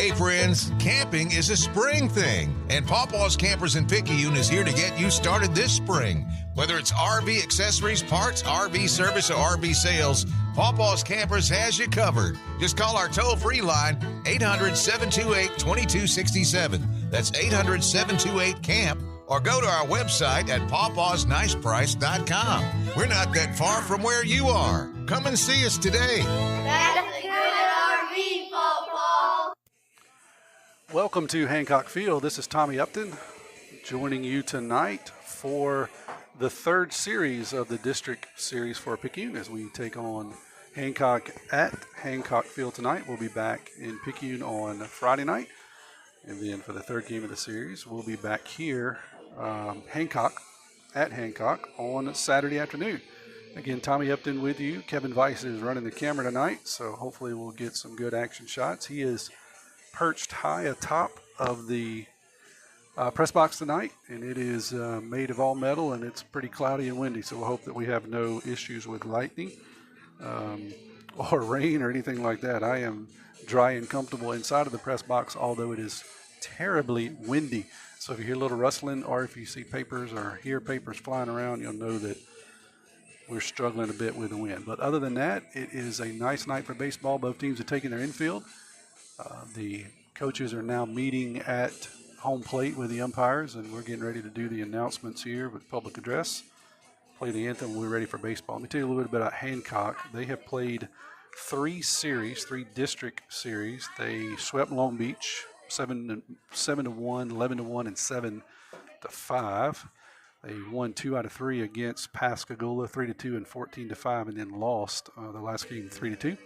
Hey friends, camping is a spring thing, and Pawpaw's Campers in Picayune is here to get you started this spring. Whether it's RV accessories, parts, RV service, or RV sales, Pawpaw's Campers has you covered. Just call our toll-free line, 800-728-2267. That's 800-728-CAMP, or go to our website at pawpawsniceprice.com. We're not that far from where you are. Come and see us today. That's a good RV, Pawpaw. Welcome to Hancock Field. This is Tommy Upton joining you tonight for the third series of the district series for Picayune as we take on Hancock at Hancock Field tonight. We'll be back in Picayune on Friday night. And then for the third game of the series, we'll be back here, Hancock on Saturday afternoon. Again, Tommy Upton with you. Kevin Weiss is running the camera tonight, so hopefully we'll get some good action shots. He is perched high atop of the press box tonight, and it is made of all metal, and it's pretty cloudy and windy, so we'll hope that we have no issues with lightning or rain or anything like that. I am dry and comfortable inside of the press box, although it is terribly windy. So if you hear a little rustling or if you see papers or hear papers flying around, you'll know that we're struggling a bit with the wind. But other than that, it is a nice night for baseball. Both teams are taking their infield. The coaches are now meeting at home plate with the umpires, and we're getting ready to do the announcements here with public address, play the anthem. We're ready for baseball. Let me tell you a little bit about Hancock. They have played three district series. They swept Long Beach 7-1, 11-1, and 7-5. They won 2 out of 3 against Pascagoula, 3-2 and 14-5, and then lost the last game 3-2.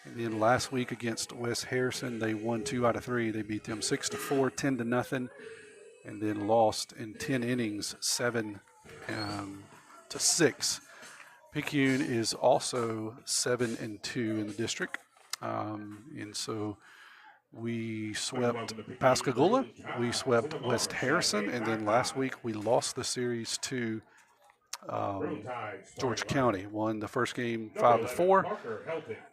And then last week against West Harrison, they won 2 out of 3. They beat them 6-4, 10-0, and then lost in 10 innings, 7-6. Picayune is also 7-2 in the district, and so we swept Pascagoula, we swept West Harrison, and then last week we lost the series to George County. Won the first game 5-4,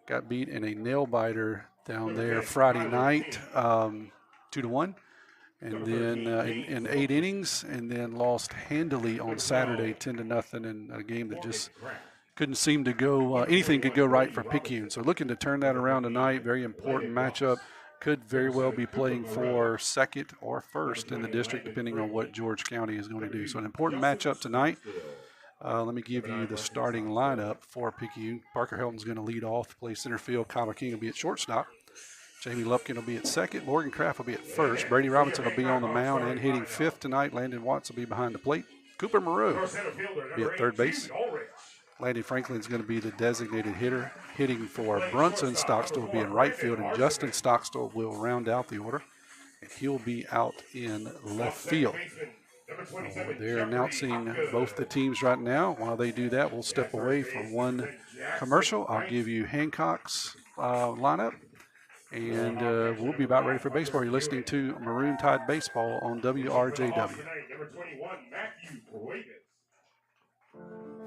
got beat in a nail biter down there Friday night, 2-1, and then in 8 innings, and then lost handily on Saturday 10-0 in a game that just couldn't seem to go, anything could go right for Picayune. So looking to turn that around tonight, very important matchup. Could very well be playing for second or first in the district, depending on what George County is going to do. So an important matchup tonight. Let me give you the starting lineup for Picayune. Parker Helton's going to lead off, play center field. Kyler King will be at shortstop. Jamie Lupkin will be at second. Morgan Kraft will be at first. Brady Robinson will be on the mound and hitting fifth tonight. Landon Watts will be behind the plate. Cooper Moreau will be at third base. Landon Franklin's going to be the designated hitter, hitting for Brunson. Stockstill will be in right field, and Justin Stockstill will round out the order, and he'll be out in left field. They're announcing both the teams right now. While they do that, we'll step away for one commercial. I'll give you Hancock's lineup, and we'll be about ready for baseball. You're listening to Maroon Tide Baseball on WRJW.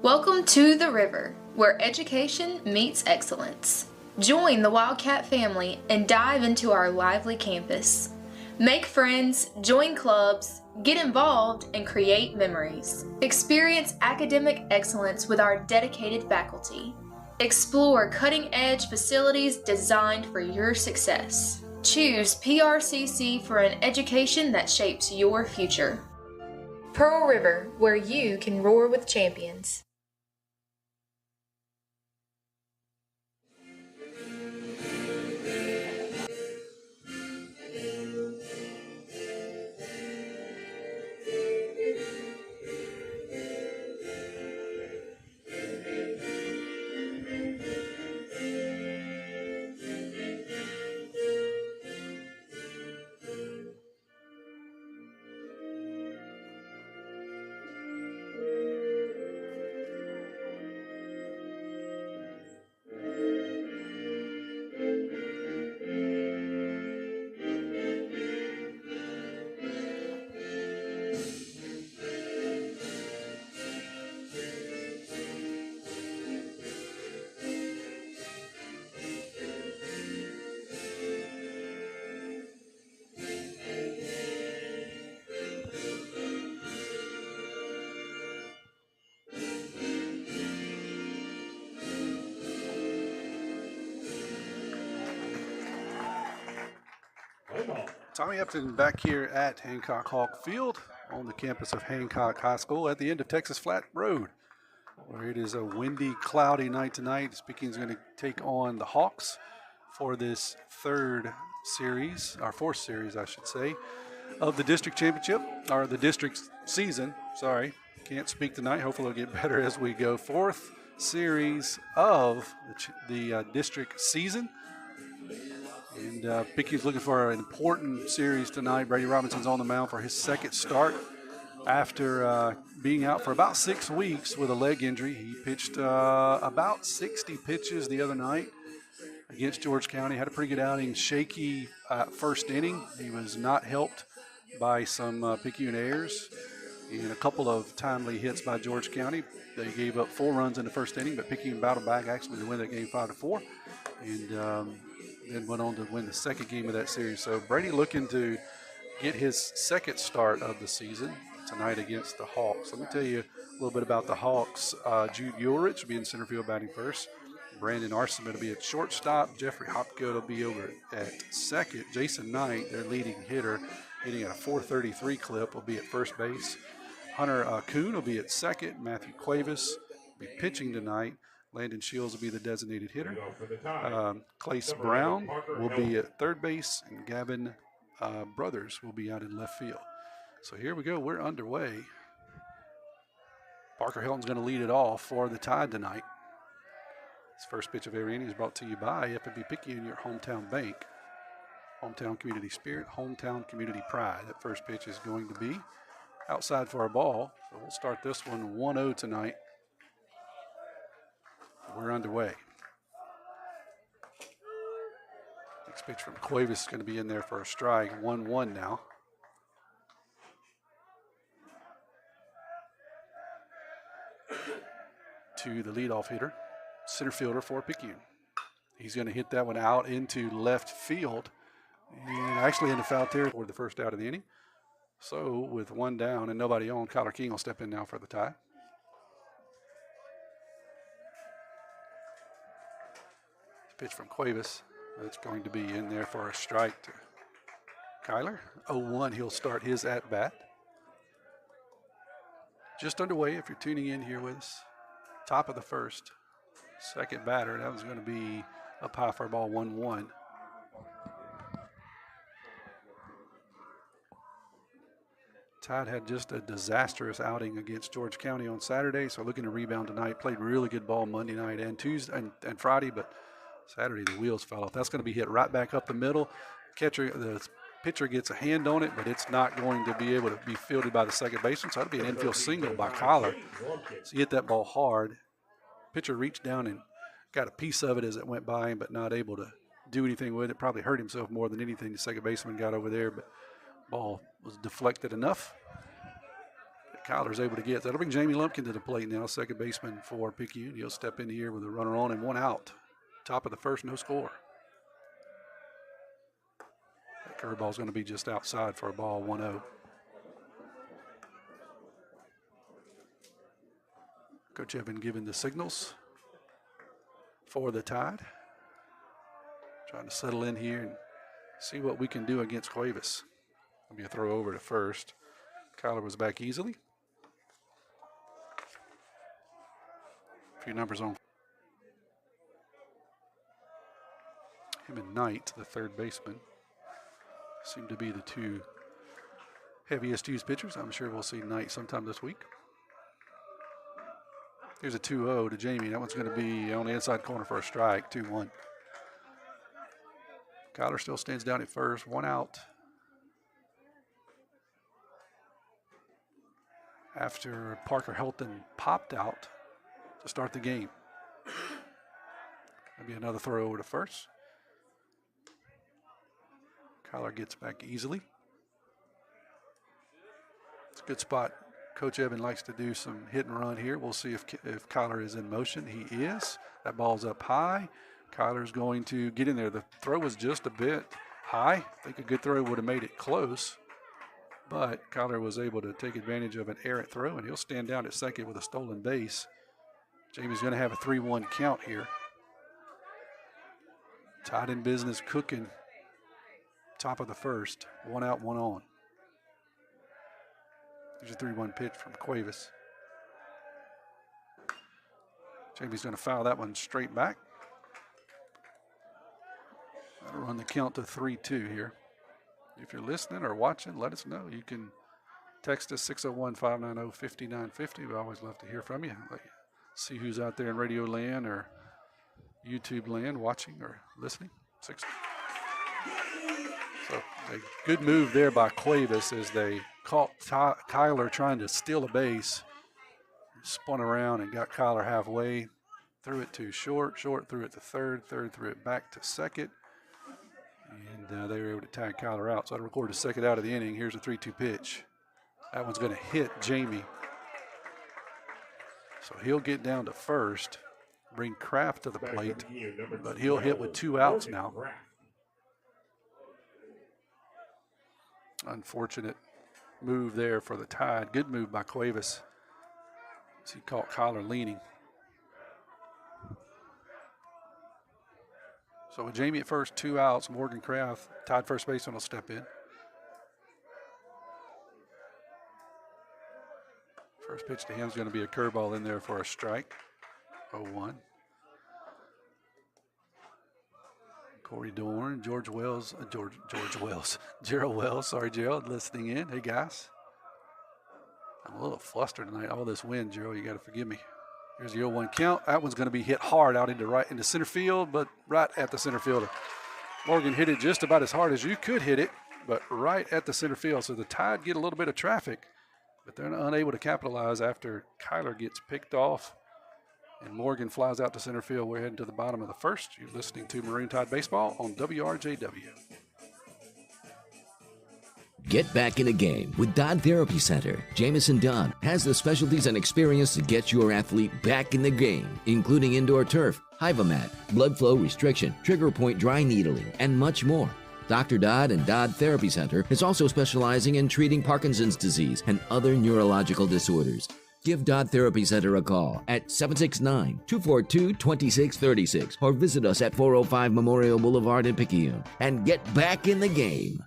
Welcome to the River, where education meets excellence. Join the Wildcat family and dive into our lively campus. Make friends, join clubs, get involved, and create memories. Experience academic excellence with our dedicated faculty. Explore cutting-edge facilities designed for your success. Choose PRCC for an education that shapes your future. Pearl River, where you can roar with champions. Tommy Upton back here at Hancock Hawk Field on the campus of Hancock High School at the end of Texas Flat Road, where it is a windy, cloudy night tonight. Picayune's going to take on the Hawks for this fourth series, I should say, of the district championship, or the district season. Sorry, can't speak tonight. Hopefully it'll get better as we go. Fourth series of the district season. And Picayune's looking for an important series tonight. Brady Robinson's on the mound for his second start after being out for about 6 weeks with a leg injury. He pitched about 60 pitches the other night against George County. Had a pretty good outing. Shaky first inning. He was not helped by some Picayune errors and a couple of timely hits by George County. They gave up 4 runs in the first inning, but Picayune battled back actually to win that game 5-4. And then went on to win the second game of that series. So Brady looking to get his second start of the season tonight against the Hawks. Let me tell you a little bit about the Hawks. Jude Ulrich will be in center field batting first. Brandon Arson will be at shortstop. Jeffrey Hopgood will be over at second. Jason Knight, their leading hitter, hitting at a .433 clip, will be at first base. Hunter Kuhn will be at second. Matthew Cuevas will be pitching tonight. Landon Shields will be the designated hitter. Clace Brown will be at third base, and Gavin Brothers will be out in left field. So here we go. We're underway. Parker Helton's going to lead it off for the Tide tonight. This first pitch of every inning is brought to you by F&B Picayune, your hometown bank. Hometown community spirit, hometown community pride. That first pitch is going to be outside for a ball. So we'll start this one 1-0 tonight. We're underway. Next pitch from Cuevas is going to be in there for a strike. 1-1 now. To the leadoff hitter, center fielder for Picayune. He's going to hit that one out into left field and actually in the foul territory for the first out of the inning. So with one down and nobody on, Kyler King will step in now for the tie. Pitch from Cuevas. That's going to be in there for a strike to Kyler. 0-1, he'll start his at-bat. Just underway if you're tuning in here with us. Top of the first. Second batter, that was going to be up high for a ball 1-1. Tide had just a disastrous outing against George County on Saturday, so looking to rebound tonight. Played really good ball Monday night and Tuesday and Friday, but Saturday the wheels fell off. That's going to be hit right back up the middle. The pitcher gets a hand on it, but it's not going to be able to be fielded by the second baseman, so that'll be an infield single by Kyler. So he hit that ball hard. Pitcher reached down and got a piece of it as it went by him, but not able to do anything with it. Probably hurt himself more than anything. The second baseman got over there, but ball was deflected enough that Kyler's able to get. That'll bring Jamie Lumpkin to the plate now, second baseman for Picayune. He'll step in here with a runner on and one out. Top of the first, no score. That curveball's going to be just outside for a ball 1-0. Coach Evan giving the signals for the Tide. Trying to settle in here and see what we can do against Cuevas. That'll be a throw over to first. Kyler was back easily. A few numbers on him and Knight, the third baseman, seem to be the two heaviest used pitchers. I'm sure we'll see Knight sometime this week. Here's a 2-0 to Jamie. That one's going to be on the inside corner for a strike, 2-1. Kyler still stands down at first, one out. After Parker Helton popped out to start the game. That'll be another throw over to first. Kyler gets back easily. It's a good spot. Coach Evan likes to do some hit and run here. We'll see if Kyler is in motion. He is. That ball's up high. Kyler's going to get in there. The throw was just a bit high. I think a good throw would have made it close. But Kyler was able to take advantage of an errant throw, and he'll stand down at second with a stolen base. Jamie's going to have a 3-1 count here. Tide in business cooking top of the first. 1 out, 1 on. There's a 3-1 pitch from Cuevas. Jamie's going to foul that one straight back. That'll run the count to 3-2 here. If you're listening or watching, let us know. You can text us 601-590-5950. We always love to hear from you. See who's out there in radio land or YouTube land watching or listening. So a good move there by Cuevas as they caught Kyler trying to steal a base. Spun around and got Kyler halfway. Threw it to short, threw it to third threw it back to second. And they were able to tag Kyler out. So I recorded the second out of the inning. Here's a 3-2 pitch. That one's going to hit Jamie. So he'll get down to first, bring Kraft to the plate, but he'll hit with 2 outs now. Unfortunate move there for the Tide. Good move by Cuevas as he caught Kyler leaning. So with Jamie at first, 2 outs, Morgan Kraft, Tide first baseman, will step in. First pitch to him is going to be a curveball in there for a strike. 0-1. Corey Dorn, Gerald Wells. Sorry, Gerald, listening in. Hey, guys. I'm a little flustered tonight. All this wind, Gerald, you got to forgive me. Here's the 0-1 count. That one's going to be hit hard out into center field, but right at the center fielder. Morgan hit it just about as hard as you could hit it, but right at the center field. So the Tide get a little bit of traffic, but they're unable to capitalize after Kyler gets picked off and Morgan flies out to center field. We're heading to the bottom of the first. You're listening to Maroon Tide Baseball on WRJW. Get back in the game with Dodd Therapy Center. Jamison Dodd has the specialties and experience to get your athlete back in the game, including indoor turf, Hyvamat, blood flow restriction, trigger point dry needling, and much more. Dr. Dodd and Dodd Therapy Center is also specializing in treating Parkinson's disease and other neurological disorders. Give Dodd Therapy Center a call at 769-242-2636 or visit us at 405 Memorial Boulevard in Picayune and get back in the game.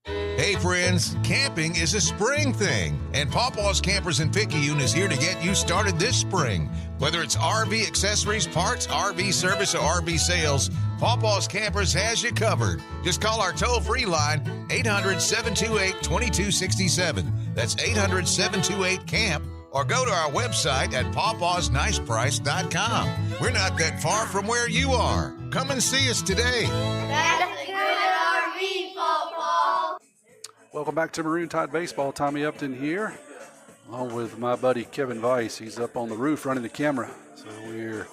Hey friends, camping is a spring thing, and Pawpaw's Campers in Picayune is here to get you started this spring. Whether it's RV accessories, parts, RV service, or RV sales, Pawpaw's Campers has you covered. Just call our toll-free line, 800-728-2267. That's 800-728-CAMP, or go to our website at pawpawsniceprice.com. We're not that far from where you are. Come and see us today. That's a good RV, Pawpaw. Welcome back to Maroon Tide Baseball. Tommy Upton here, along with my buddy Kevin Weiss. He's up on the roof running the camera. So we're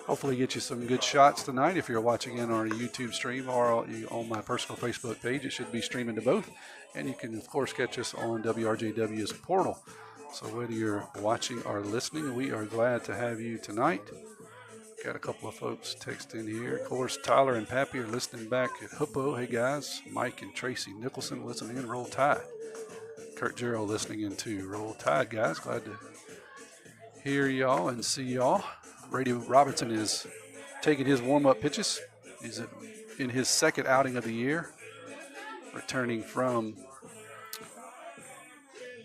hopefully get you some good shots tonight if you're watching in on a YouTube stream or on my personal Facebook page. It should be streaming to both. And you can, of course, catch us on WRJW's portal. So whether you're watching or listening, we are glad to have you tonight. Got a couple of folks texting here. Of course, Tyler and Pappy are listening back at Hippo. Hey, guys. Mike and Tracy Nicholson listening in. Roll Tide. Kurt Gerald listening in, too. Roll Tide, guys. Glad to hear y'all and see y'all. Brady Robinson is taking his warm-up pitches. He's in his second outing of the year, returning from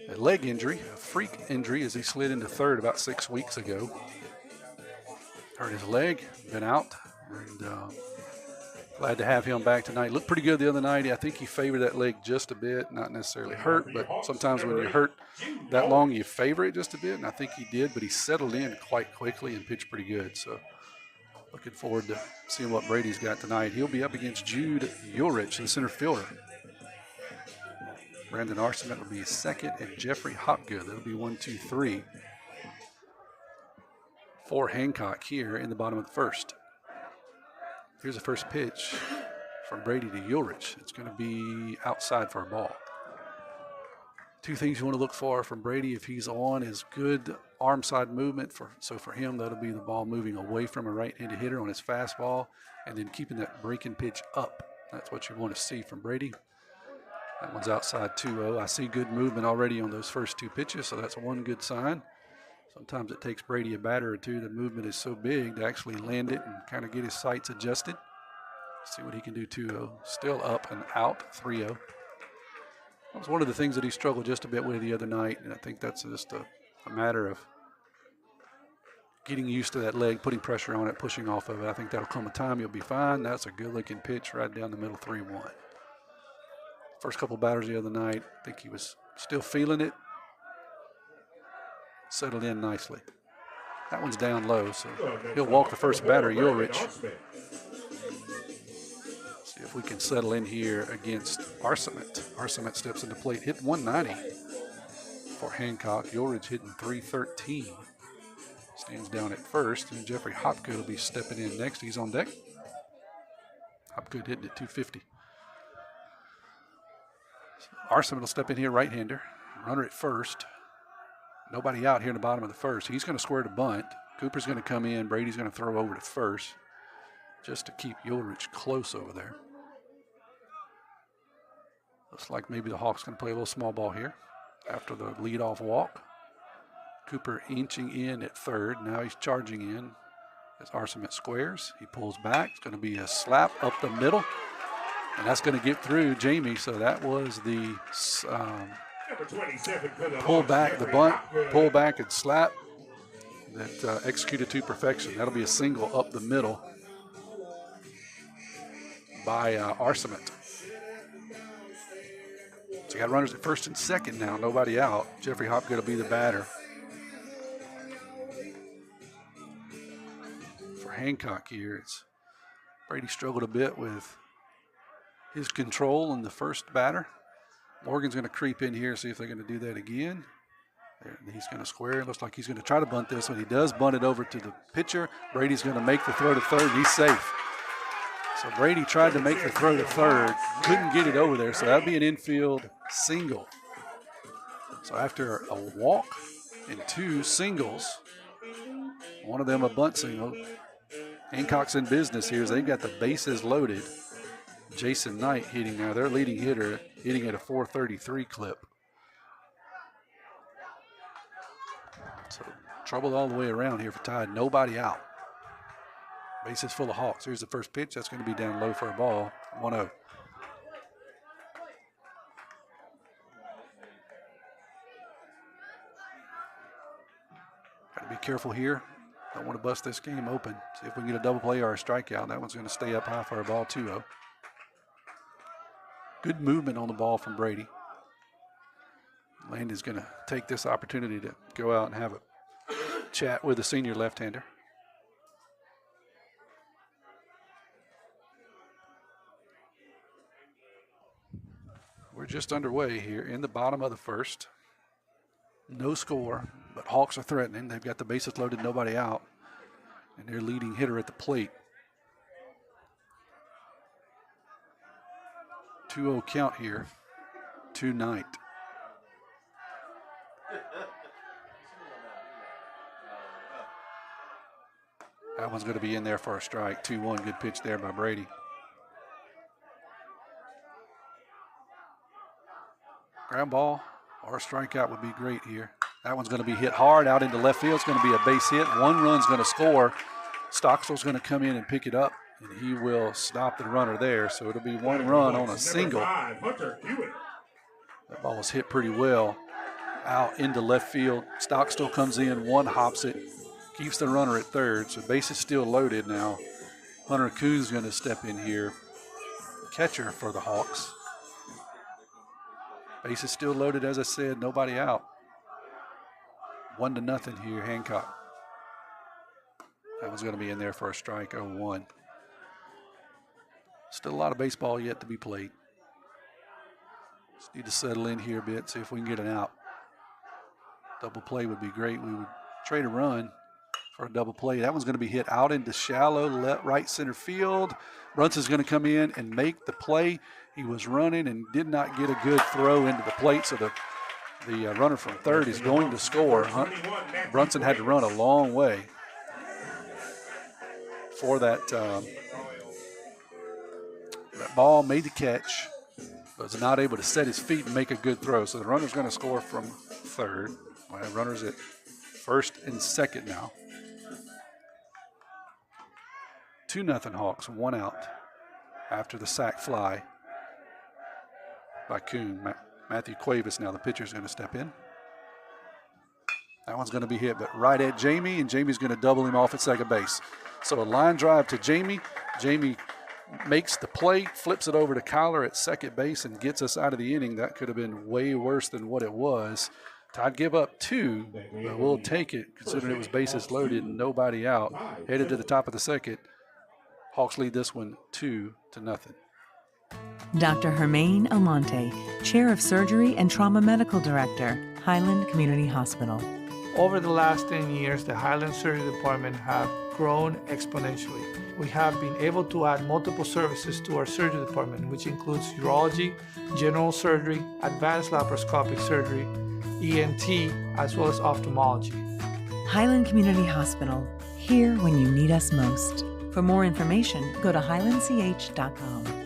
a leg injury, a freak injury, as he slid into third about 6 weeks ago. Hurt his leg, been out, and glad to have him back tonight. Looked pretty good the other night. I think he favored that leg just a bit, not necessarily hurt, but sometimes when you're hurt that long, you favor it just a bit, and I think he did, but he settled in quite quickly and pitched pretty good. So looking forward to seeing what Brady's got tonight. He'll be up against Jude Ulrich, the center fielder. Brandon Arsenet will be second, and Jeffrey Hopgood. That'll be 1, 2, 3 for Hancock here in the bottom of the first. Here's the first pitch from Brady to Ulrich. It's going to be outside for a ball. Two things you want to look for from Brady if he's on is good arm side movement. So for him, that'll be the ball moving away from a right-handed hitter on his fastball and then keeping that breaking pitch up. That's what you want to see from Brady. That one's outside 2-0. I see good movement already on those first two pitches, so that's one good sign. Sometimes it takes Brady a batter or two. The movement is so big to actually land it and kind of get his sights adjusted. See what he can do. 2-0. Still up and out. 3-0. That was one of the things that he struggled just a bit with the other night, and I think that's just a matter of getting used to that leg, putting pressure on it, pushing off of it. I think that'll come a time he'll be fine. That's a good-looking pitch right down the middle, 3-1. First couple batters the other night, I think he was still feeling it. Settled in nicely. That one's down low, so he'll walk the first batter, Ulrich. See if we can settle in here against Arcement. Arcement steps into plate, hit 190 for Hancock. Ulrich hitting 313. Stands down at first, and Jeffrey Hopgood will be stepping in next. He's on deck. Hopgood hitting at 250. Arcement will step in here, right-hander. Runner at first. Nobody out here in the bottom of the first. He's going to square to bunt. Cooper's going to come in. Brady's going to throw over to first just to keep Ulrich close over there. Looks like maybe the Hawks going to play a little small ball here after the leadoff walk. Cooper inching in at third. Now he's charging in as Arcement squares. He pulls back. It's going to be a slap up the middle, and that's going to get through Jamie. So that was the pull back, the bunt, pull back and slap that executed to perfection. That'll be a single up the middle by Arcement. So you got runners at first and second now, nobody out. Jeffrey Hopgood will be the batter. For Hancock here, Brady struggled a bit with his control in the first batter. Morgan's going to creep in here, see if they're going to do that again. There, he's going to square. It looks like he's going to try to bunt this one. He does bunt it over to the pitcher. Brady's going to make the throw to third, and he's safe. So Brady tried to make the throw to third, couldn't get it over there, so that'd be an infield single. So after a walk and two singles, one of them a bunt single, Hancock's in business here as they've got the bases loaded. Jason Knight hitting now, their leading hitter, hitting at a 433 clip. So trouble all the way around here for Tide, nobody out. Bases full of Hawks. Here's the first pitch. That's going to be down low for a ball. 1-0. Got to be careful here. Don't want to bust this game open. See if we can get a double play or a strikeout. That one's going to stay up high for a ball. 2-0. Good movement on the ball from Brady. Landon's going to take this opportunity to go out and have a chat with the senior left-hander. We're just underway here in the bottom of the first. No score, but Hawks are threatening. They've got the bases loaded, nobody out, and their leading hitter at the plate. 2-0 count here to Knight. That one's going to be in there for a strike. 2-1, good pitch there by Brady. Ground ball or a strikeout would be great here. That one's going to be hit hard out into left field. It's going to be a base hit. One run's going to score. Stockstill's going to come in and pick it up, and he will stop the runner there. So it'll be one run on a single. That ball was hit pretty well out into left field. Stockstill comes in, one hops it, keeps the runner at third. So base is still loaded now. Hunter Kuhn's going to step in here, catcher for the Hawks. Base is still loaded, as I said, nobody out. 1-0 here, Hancock. That one's going to be in there for a strike, 0-1. Still a lot of baseball yet to be played. Just need to settle in here a bit, see if we can get an out. Double play would be great. We would trade a run for a double play. That one's going to be hit out into shallow right center field. Brunson's going to come in and make the play. He was running and did not get a good throw into the plate, so the runner from third is going to score. Brunson had to run a long way for that. That ball, made the catch, but was not able to set his feet and make a good throw. So the runner's going to score from third. We have runners at first and second now. 2-0 Hawks, one out. after the sac fly by Kuhn. Matthew Cuevas now, the pitcher, is going to step in. That one's going to be hit, but right at Jamie, and Jamie's going to double him off at second base. So a line drive to Jamie. Jamie makes the play, flips it over to Kyler at second base, and gets us out of the inning. That could have been way worse than what it was. Tide give up 2, but we'll take it considering it was bases loaded and nobody out. Headed to the top of the second. Hawks lead this one 2-0. Dr. Hermaine Almonte, Chair of Surgery and Trauma Medical Director, Highland Community Hospital. Over the last 10 years, the Highland Surgery Department have grown exponentially. We have been able to add multiple services to our surgery department, which includes urology, general surgery, advanced laparoscopic surgery, ENT, as well as ophthalmology. Highland Community Hospital, here when you need us most. For more information, go to highlandch.com.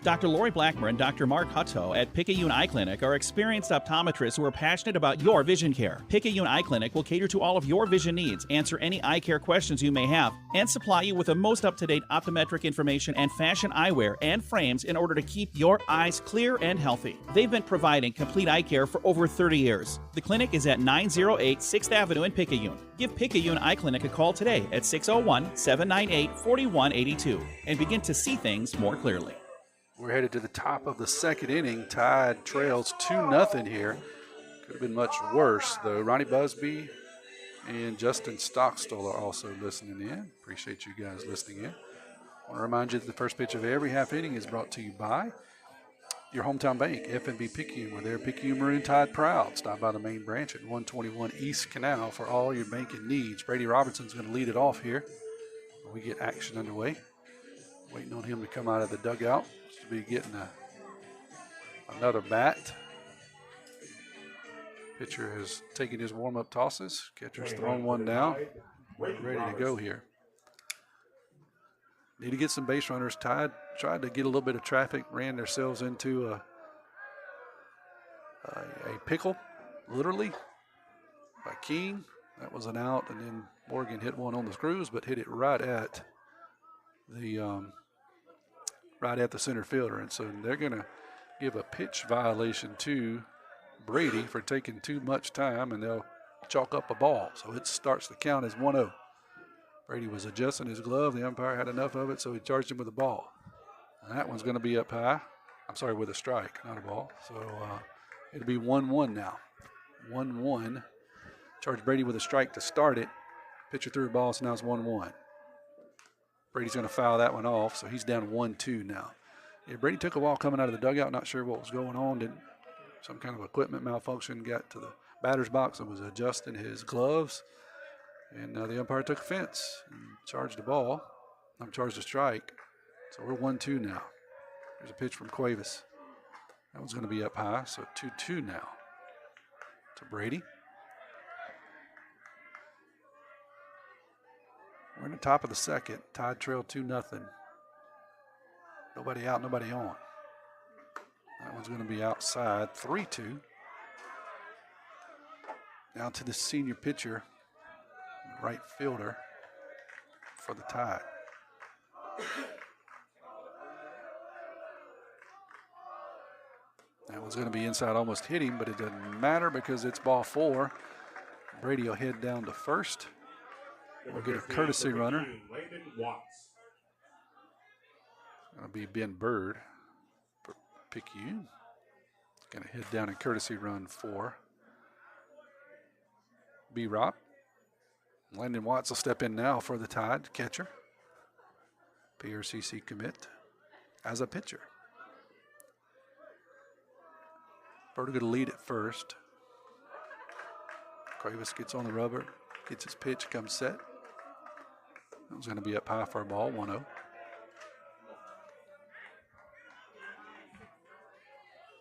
Dr. Lori Blackmer and Dr. Mark Hutto at Picayune Eye Clinic are experienced optometrists who are passionate about your vision care. Picayune Eye Clinic will cater to all of your vision needs, answer any eye care questions you may have, and supply you with the most up-to-date optometric information and fashion eyewear and frames in order to keep your eyes clear and healthy. They've been providing complete eye care for over 30 years. The clinic is at 908 6th Avenue in Picayune. Give Picayune Eye Clinic a call today at 601-798-4182 and begin to see things more clearly. We're headed to the top of the second inning. Tide trails 2-0 here. Could have been much worse, though. Ronnie Busby and Justin Stockstill are also listening in. Appreciate you guys listening in. I want to remind you that the first pitch of every half inning is brought to you by your hometown bank, F&B Picayune. We're there, Picayune Maroon Tide proud. Stop by the main branch at 121 East Canal for all your banking needs. Brady Robertson's going to lead it off here. We get action underway. Waiting on him to come out of the dugout. To be getting another bat. Pitcher has taken his warm-up tosses. Catcher's thrown one down. Ready to go here. Need to get some base runners. Tide tried to get a little bit of traffic, ran themselves into a pickle, literally, by King. That was an out, and then Morgan hit one on the screws, but hit it right at the center fielder. And so they're going to give a pitch violation to Brady for taking too much time, and they'll chalk up a ball. So it starts the count as 1-0. Brady was adjusting his glove. The umpire had enough of it, so he charged him with a ball. And that one's going to be up high. I'm sorry, with a strike, not a ball. So it'll be 1-1 now. 1-1. Charged Brady with a strike to start it. Pitcher threw the ball, so now it's 1-1. Brady's going to foul that one off, so he's down 1-2 now. Yeah, Brady took a while coming out of the dugout, not sure what was going on. Some kind of equipment malfunction, got to the batter's box and was adjusting his gloves. And the umpire took offense and charged the ball. Charged a strike. So we're 1-2 now. There's a pitch from Cuevas. That one's going to be up high, so 2-2 now to Brady. We're in the top of the second. Tide trail 2-0. Nobody out, nobody on. That one's going to be outside, 3-2. Now to the senior pitcher, right fielder for the Tide. That one's going to be inside, almost hit him, but it doesn't matter because it's ball 4. Brady will head down to first. We'll get a courtesy runner. It's going to be Ben Bird for Picayune. Going to head down and courtesy run for B-Rock. Landon Watts will step in now for the Tide, catcher. PRCC commit as a pitcher. Bird going to lead at first. Cuevas gets on the rubber, gets his pitch, comes set. That was going to be up high for a ball, 1-0.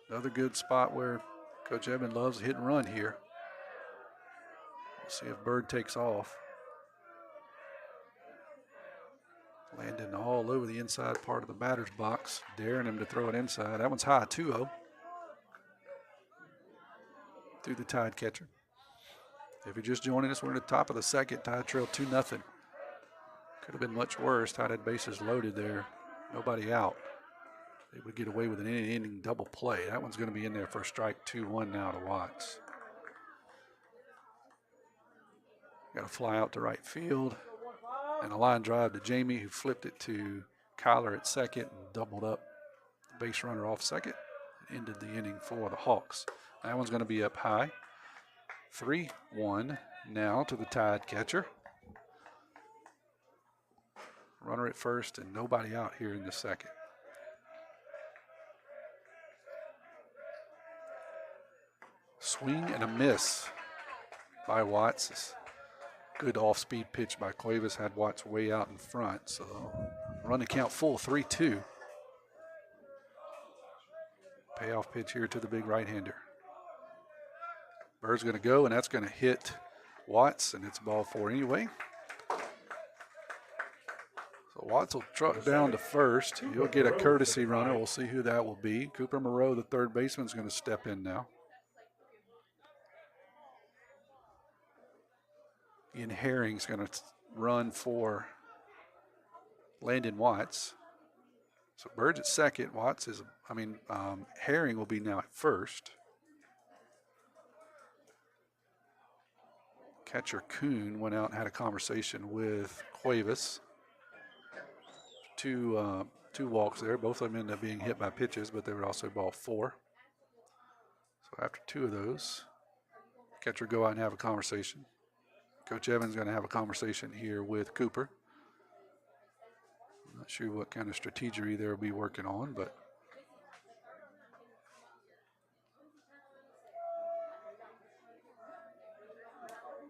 Another good spot where Coach Evan loves hit and run here. We'll see if Bird takes off. Landing all over the inside part of the batter's box, daring him to throw it inside. That one's high, 2-0. Through the Tide catcher. If you're just joining us, we're at the top of the second. Tide trail 2-0. Could have been much worse. Tide had bases loaded there. Nobody out. They would get away with an inning double play. That one's going to be in there for a strike. 2-1 now to Watts. Got a fly out to right field. And a line drive to Jamie, who flipped it to Kyler at second and doubled up the base runner off second. Ended the inning for the Hawks. That one's going to be up high. 3-1 now to the Tide catcher. Runner at first and nobody out here in the second. Swing and a miss by Watts. Good off-speed pitch by Cuevas, had Watts way out in front. So run the count full, 3-2. Payoff pitch here to the big right-hander. Bird's going to go, and that's going to hit Watts, and it's ball 4 anyway. So Watts will truck down to first. He'll get a courtesy runner. We'll see who that will be. Cooper Moreau, the third baseman, is going to step in now. Ian Herring's going to run for Landon Watts. So Bird's at second. Herring will be now at first. Catcher Kuhn went out and had a conversation with Cuevas. Two walks there. Both of them ended up being hit by pitches, but they were also ball 4. So after 2 of those, catcher go out and have a conversation. Coach Evans going to have a conversation here with Cooper. I'm not sure what kind of strategy they'll be working on, but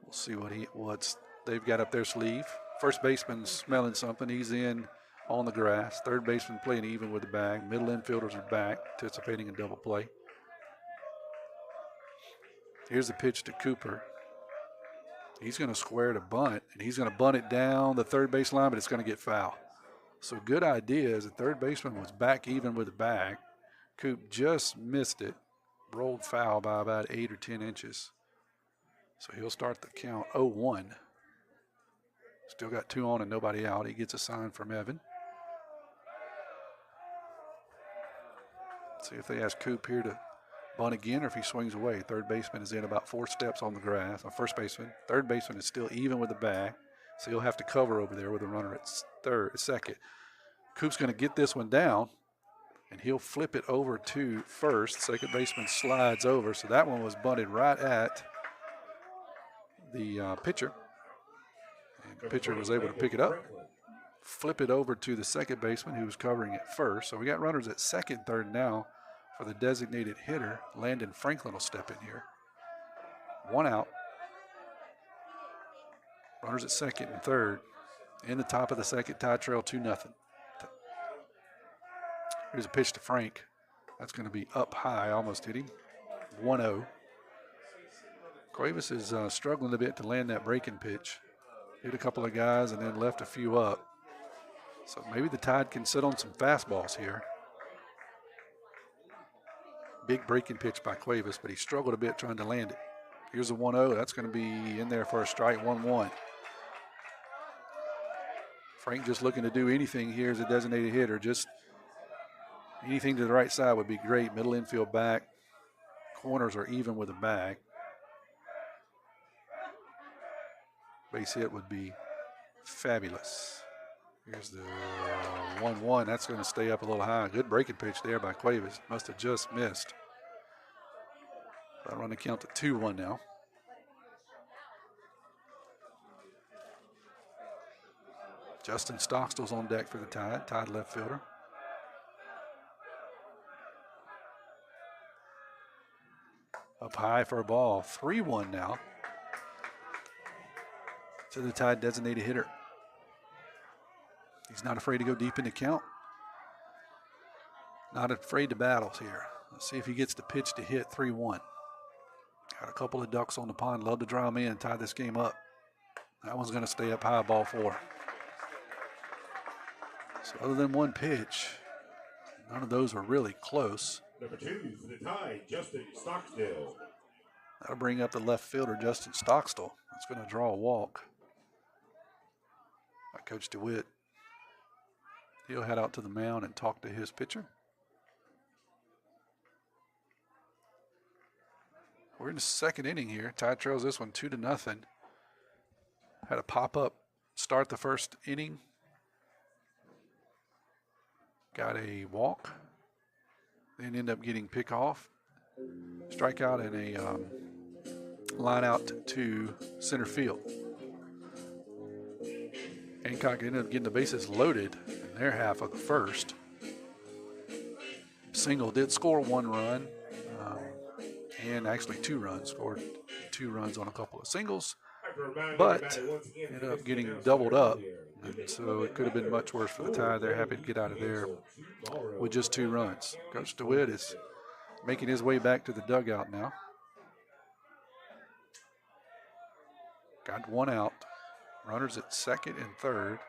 we'll see what they've got up their sleeve. First baseman smelling something. He's in on the grass. Third baseman playing even with the bag. Middle infielders are back, anticipating a double play. Here's the pitch to Cooper. He's going to square to bunt, and he's going to bunt it down the third base line, but it's going to get foul. So good idea as the third baseman was back even with the bag. Coop just missed it, rolled foul by about 8 or 10 inches. So he'll start the count 0-1. Still got 2 on and nobody out. He gets a sign from Evan. See if they ask Coop here to bunt again or if he swings away. Third baseman is in about 4 steps on the grass. First baseman. Third baseman is still even with the bag. So he'll have to cover over there with a runner at second. Coop's going to get this one down, and he'll flip it over to first. Second baseman slides over. So that one was bunted right at the pitcher. And the pitcher was able to pick it up, flip it over to the second baseman who was covering at first. So we got runners at second, third now. For the designated hitter, Landon Franklin will step in here. 1 out. Runners at second and third. In the top of the second, Tide trail 2-0. Here's a pitch to Frank. That's going to be up high, almost hit him. 1-0. Cuevas is struggling a bit to land that breaking pitch. Hit a couple of guys and then left a few up. So maybe the Tide can sit on some fastballs here. Big breaking pitch by Cuevas, but he struggled a bit trying to land it. Here's a 1-0. That's going to be in there for a strike, 1-1. Frank just looking to do anything here as a designated hitter. Just anything to the right side would be great. Middle infield back. Corners are even with a bag. Base hit would be fabulous. Here's the 1-1. That's going to stay up a little high. Good breaking pitch there by Cuevas. Must have just missed. I'll run the count to 2-1 now. Justin Stockstill's on deck for the Tide. Tide left fielder. Up high for a ball. 3-1 now to the Tide designated hitter. He's not afraid to go deep in the count. Not afraid to battles here. Let's see if he gets the pitch to hit 3-1. Got a couple of ducks on the pond. Love to draw them in, tie this game up. That one's going to stay up high, ball 4. So other than one pitch, none of those were really close. Number 2 for the Tide, Justin Stockstill. That'll bring up the left fielder, Justin Stockstill. That's going to draw a walk. by Coach DeWitt. He'll head out to the mound and talk to his pitcher. We're in the second inning here. Tide trails this one 2-0. Had a pop-up start the first inning. Got a walk. Then end up getting pick off. Strikeout and a line out to center field. Hancock ended up getting the bases loaded in their half of the first. Single did score 1 run, and actually 2 runs. Scored 2 runs on a couple of singles, but ended up getting doubled up. And so it could have been much worse for the Tide. They're happy to get out of there with just 2 runs. Coach DeWitt is making his way back to the dugout now. Got 1 out. Runners at second and third.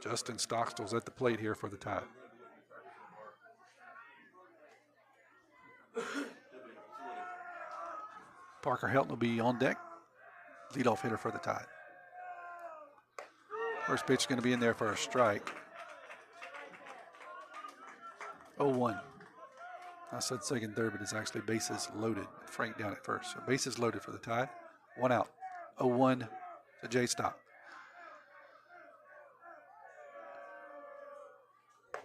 Justin Stockstill's at the plate here for the Tide. Parker Helton will be on deck. Leadoff hitter for the Tide. First pitch is going to be in there for a strike. 0-1. I said second, third, but it's actually bases loaded. Frank down at first. So bases loaded for the Tide. 1 out. 0-1 to Jay Stock.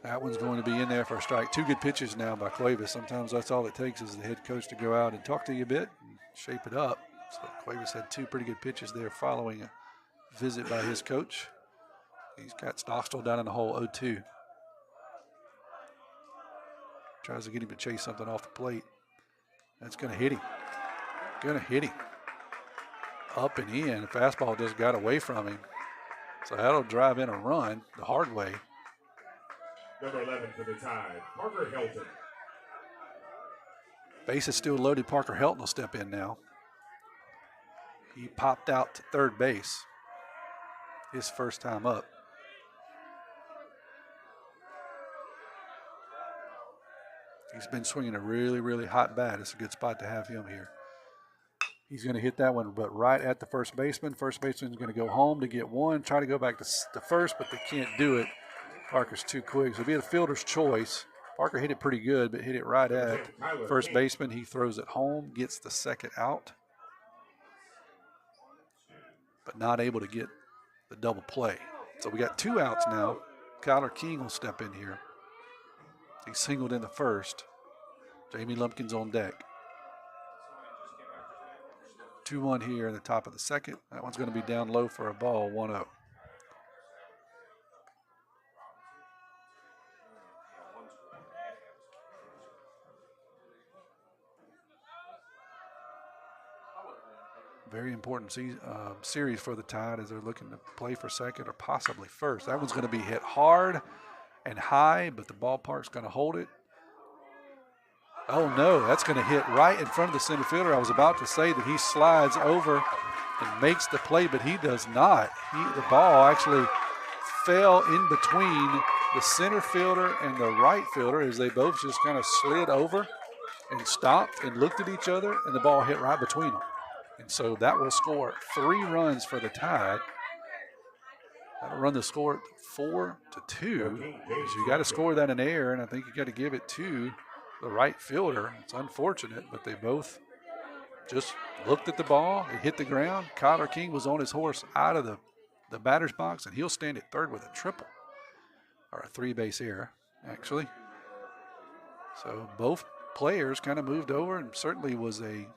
That one's going to be in there for a strike. 2 good pitches now by Cuevas. Sometimes that's all it takes is the head coach to go out and talk to you a bit and shape it up. So Cuevas had 2 pretty good pitches there following a visit by his coach. He's got Stockstill down in the hole 0-2. Tries to get him to chase something off the plate. That's going to hit him. Going to hit him. Up and in. The fastball just got away from him. So that'll drive in a run the hard way. Number 11 for the Tide, Parker Helton. Base is still loaded. Parker Helton will step in now. He popped out to third base. His first time up. He's been swinging a really, really hot bat. It's a good spot to have him here. He's going to hit that one, but right at the first baseman. First baseman's going to go home to get 1. Try to go back to first, but they can't do it. Parker's too quick. So it'll be a fielder's choice. Parker hit it pretty good, but hit it right at first baseman. He throws it home, gets the second out, but not able to get the double play. So we got 2 outs now. Kyler King will step in here. He singled in the first. Jamie Lumpkin's on deck. 2-1 here in the top of the second. That one's going to be down low for a ball, 1-0. Very important series for the Tide as they're looking to play for second or possibly first. That one's going to be hit hard and high, but the ballpark's going to hold it. Oh, no, that's going to hit right in front of the center fielder. I was about to say that he slides over and makes the play, but he does not. The ball actually fell in between the center fielder and the right fielder as they both just kind of slid over and stopped and looked at each other, and the ball hit right between them. And so that will score 3 runs for the Tide. That'll run the score at 4-2. Because you got to score that in air, and I think you got to give it to the right fielder. It's unfortunate, but they both just looked at the ball. It hit the ground. Kyler King was on his horse out of the batter's box, and he'll stand at third with a triple. Or a 3-base error, actually. So both players kind of moved over, and certainly was a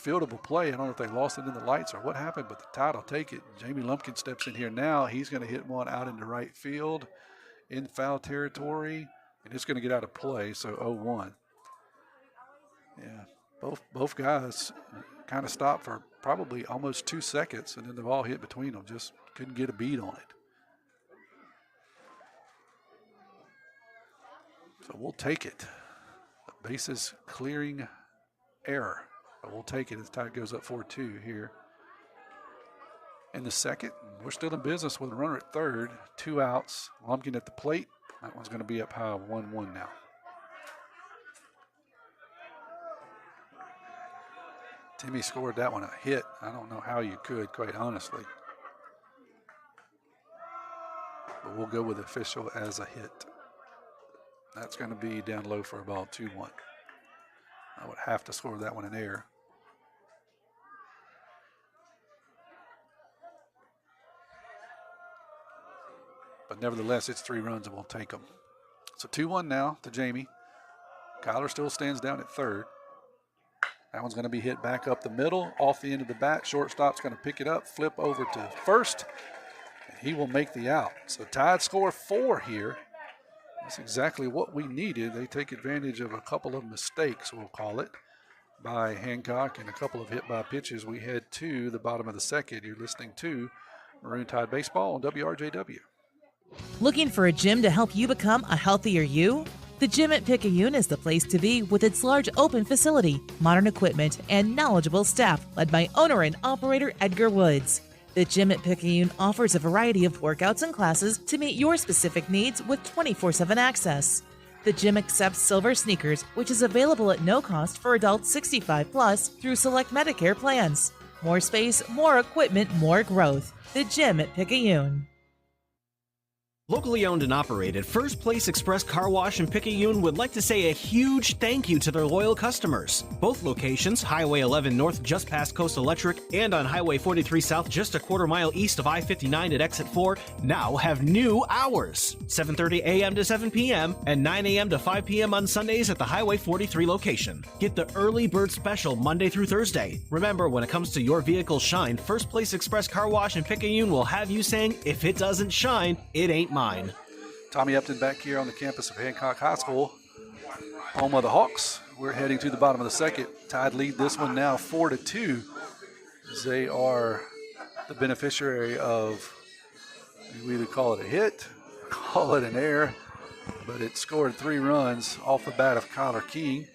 fieldable play. I don't know if they lost it in the lights or what happened, but the Tide will take it. Jamie Lumpkin steps in here now. He's going to hit one out into right field in foul territory, and it's going to get out of play, so 0-1. Yeah, both guys kind of stopped for probably almost 2 seconds, and then the ball hit between them. Just couldn't get a beat on it. So we'll take it. The bases clearing error. But we'll take it as the Tide goes up 4-2 here. In the second, we're still in business with a runner at third. 2 outs. Lumpkin at the plate. That one's going to be up high 1-1 now. Timmy scored that one a hit. I don't know how you could, quite honestly. but we'll go with the official as a hit. That's going to be down low for a ball, 2-1. I would have to score that one in air. But nevertheless, it's 3 runs and we'll take them. So 2-1 now to Jamie. Kyler still stands down at third. That one's going to be hit back up the middle, off the end of the bat. Shortstop's going to pick it up, flip over to first, and he will make the out. So Tide score 4 here. That's exactly what we needed. They take advantage of a couple of mistakes, we'll call it, by Hancock and a couple of hit by pitches. We head to the bottom of the second. You're listening to Maroon Tide Baseball on WRJW. Looking for a gym to help you become a healthier you? The gym at Picayune is the place to be with its large open facility, modern equipment, and knowledgeable staff led by owner and operator Edgar Woods. The gym at Picayune offers a variety of workouts and classes to meet your specific needs with 24/7 access. The gym accepts silver sneakers, which is available at no cost for adults 65 plus through select Medicare plans. More space, more equipment, more growth. The gym at Picayune. Locally owned and operated, First Place Express Car Wash in Picayune would like to say a huge thank you to their loyal customers. Both locations, Highway 11 North just past Coast Electric and on Highway 43 South just a quarter mile east of I-59 at Exit 4, now have new hours. 7:30 a.m. to 7 p.m. and 9 a.m. to 5 p.m. on Sundays at the Highway 43 location. Get the early bird special Monday through Thursday. Remember, when it comes to your vehicle's shine, First Place Express Car Wash in Picayune will have you saying, if it doesn't shine, it ain't mine. Tommy Upton back here on the campus of Hancock High School, home of the Hawks. We're heading to the bottom of the second. Tide lead this one now 4-2. They are the beneficiary of, we either call it a hit, call it an error, but it scored 3 runs off the bat of Kyler King.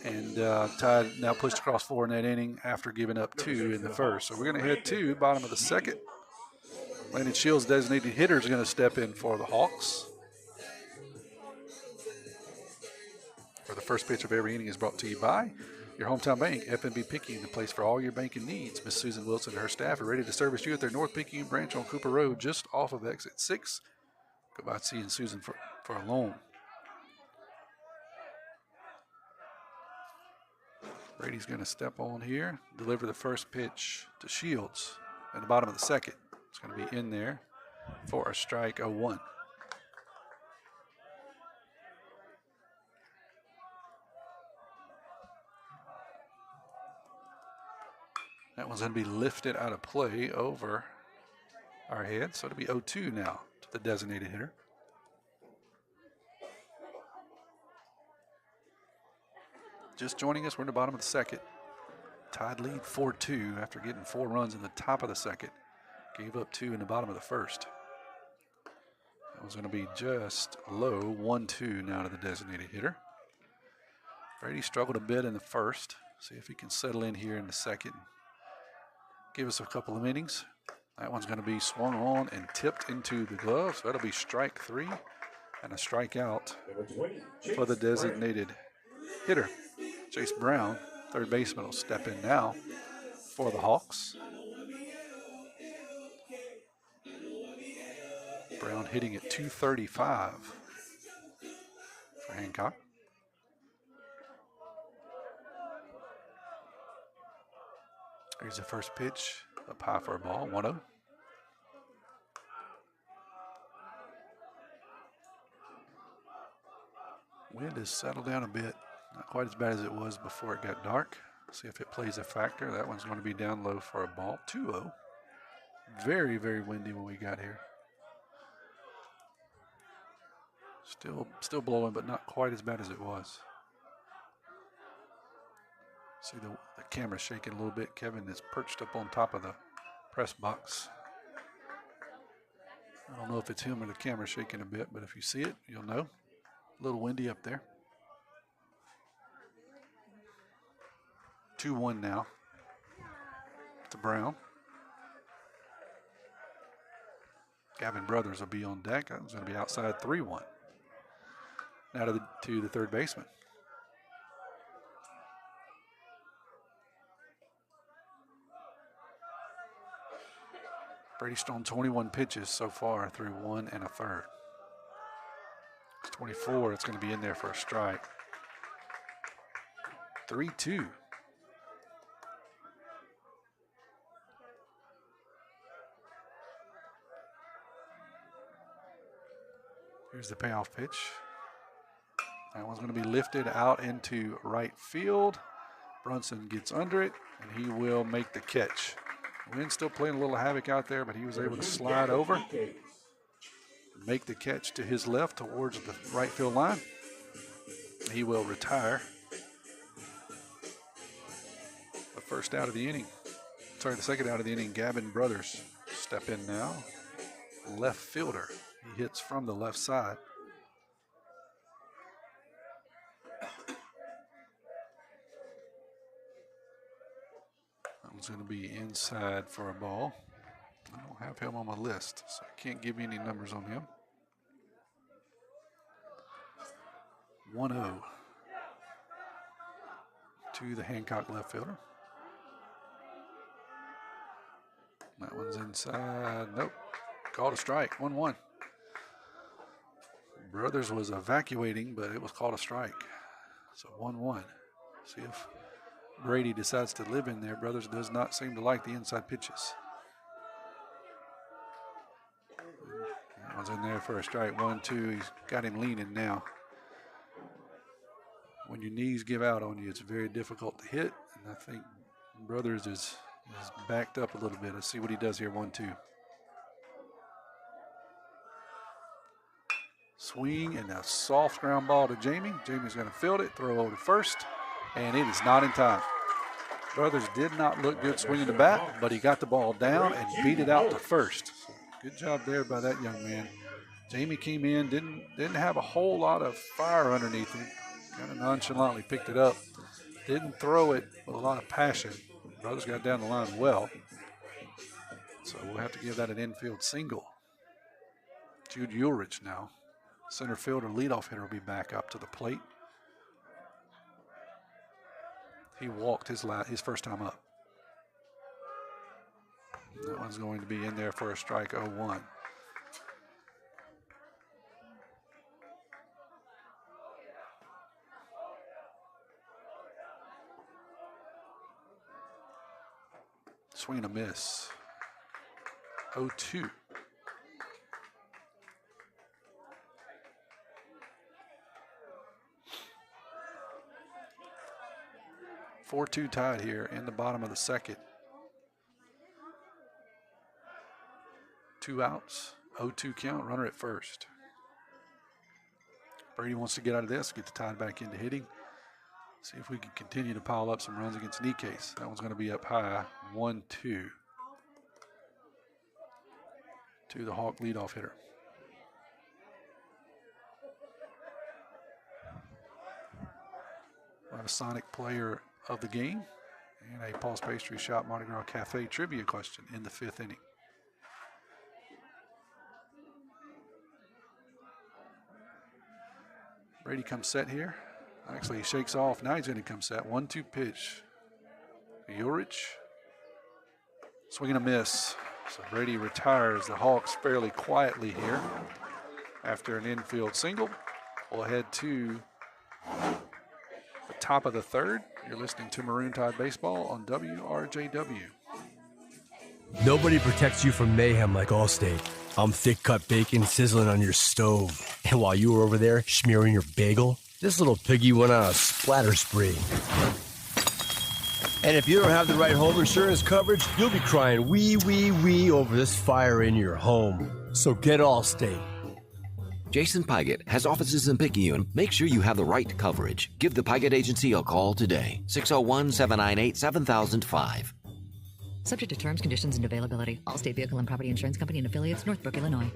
And Tide now pushed across 4 in that inning after giving up 2 in the first. So we're going to head to bottom of the second. Landon Shields, designated hitter, is going to step in for the Hawks. For the first pitch of every inning is brought to you by your hometown bank, FNB Picayune, the place for all your banking needs. Miss Susan Wilson and her staff are ready to service you at their North Picayune branch on Cooper Road, just off of exit 6. Go by seeing Susan for a loan. Brady's going to step on here, deliver the first pitch to Shields at the bottom of the second. It's going to be in there for a strike, 0-1. That one's going to be lifted out of play over our head, so it'll be 0-2 now to the designated hitter. Just joining us, we're in the bottom of the second. Tide lead 4-2 after getting 4 runs in the top of the second. Gave up 2 in the bottom of the first. That was going to be just low, 1-2 now to the designated hitter. Brady struggled a bit in the first. See if he can settle in here in the second. Give us a couple of innings. That one's going to be swung on and tipped into the glove. So that'll be strike 3 and a strikeout for the designated hitter. Chase Brown, third baseman, will step in now for the Hawks. Brown hitting at 235 for Hancock. Here's the first pitch, up high for a ball, 1-0. Wind has settled down a bit, not quite as bad as it was before it got dark. See if it plays a factor. That one's going to be down low for a ball, 2-0. Very, very windy when we got here. Still blowing, but not quite as bad as it was. See the camera shaking a little bit. Kevin is perched up on top of the press box. I don't know if it's him or the camera shaking a bit, but if you see it, you'll know. A little windy up there. 2-1 now to Brown. Gavin Brothers will be on deck. That was going to be outside, 3-1. Now to the third baseman. Brady's thrown 21 pitches so far through 1 1/3. It's 24. It's going to be in there for a strike. 3-2. Here's the payoff pitch. That one's going to be lifted out into right field. Brunson gets under it, and he will make the catch. Wind's still playing a little havoc out there, but he was able to slide over, make the catch to his left towards the right field line. He will retire. The first out of the inning. The second out of the inning, Gavin Brothers step in now. Left fielder. He hits from the left side. That one's going to be inside for a ball. I don't have him on my list, so I can't give you any numbers on him. 1-0 to the Hancock left fielder. That one's inside. Nope. Called a strike. 1-1. Brothers was evacuating, but it was called a strike. So 1-1. See if Brady decides to live in there. Brothers does not seem to like the inside pitches. That one's in there for a strike. 1-2. He's got him leaning now. When your knees give out on you, it's very difficult to hit. And I think Brothers is backed up a little bit. Let's see what he does here. 1-2. Swing and a soft ground ball to Jamie. Jamie's going to field it, throw over to first, and it is not in time. Brothers did not look good swinging the bat, but he got the ball down and beat it out to first. So good job there by that young man. Jamie came in, didn't have a whole lot of fire underneath him. Kind of nonchalantly picked it up. Didn't throw it with a lot of passion. Brothers got down the line well. So we'll have to give that an infield single. Jude Ulrich now. Center fielder, leadoff hitter will be back up to the plate. He walked his first time up. That one's going to be in there for a strike. 0-1. Swing and a miss. 0-2. (4-2) tied here in the bottom of the second. 2 outs, 0-2 count, runner at first. Brady wants to get out of this, get the Tide back into hitting. See if we can continue to pile up some runs against Nikes. That one's going to be up high, 1-2. To the Hawk leadoff hitter. We'll have a Sonic player of the game and a Paul's Pastry Shop Mardi Gras Cafe trivia question in the 5th inning. Brady comes set here. Actually, he shakes off. Now he's going to come set. 1-2 pitch. Ulrich. Swing and a miss. So Brady retires the Hawks fairly quietly here after an infield single. We'll head to the top of the 3rd. You're listening to Maroon Tide Baseball on WRJW. Nobody protects you from mayhem like Allstate. I'm thick-cut bacon sizzling on your stove. And while you were over there smearing your bagel, this little piggy went on a splatter spree. And if you don't have the right home insurance coverage, you'll be crying wee, wee, wee over this fire in your home. So get Allstate. Jason Pygott has offices in Picayune. Make sure you have the right coverage. Give the Pygott Agency a call today. 601-798-7005. Subject to terms, conditions, and availability. Allstate Vehicle and Property Insurance Company and affiliates, Northbrook, Illinois.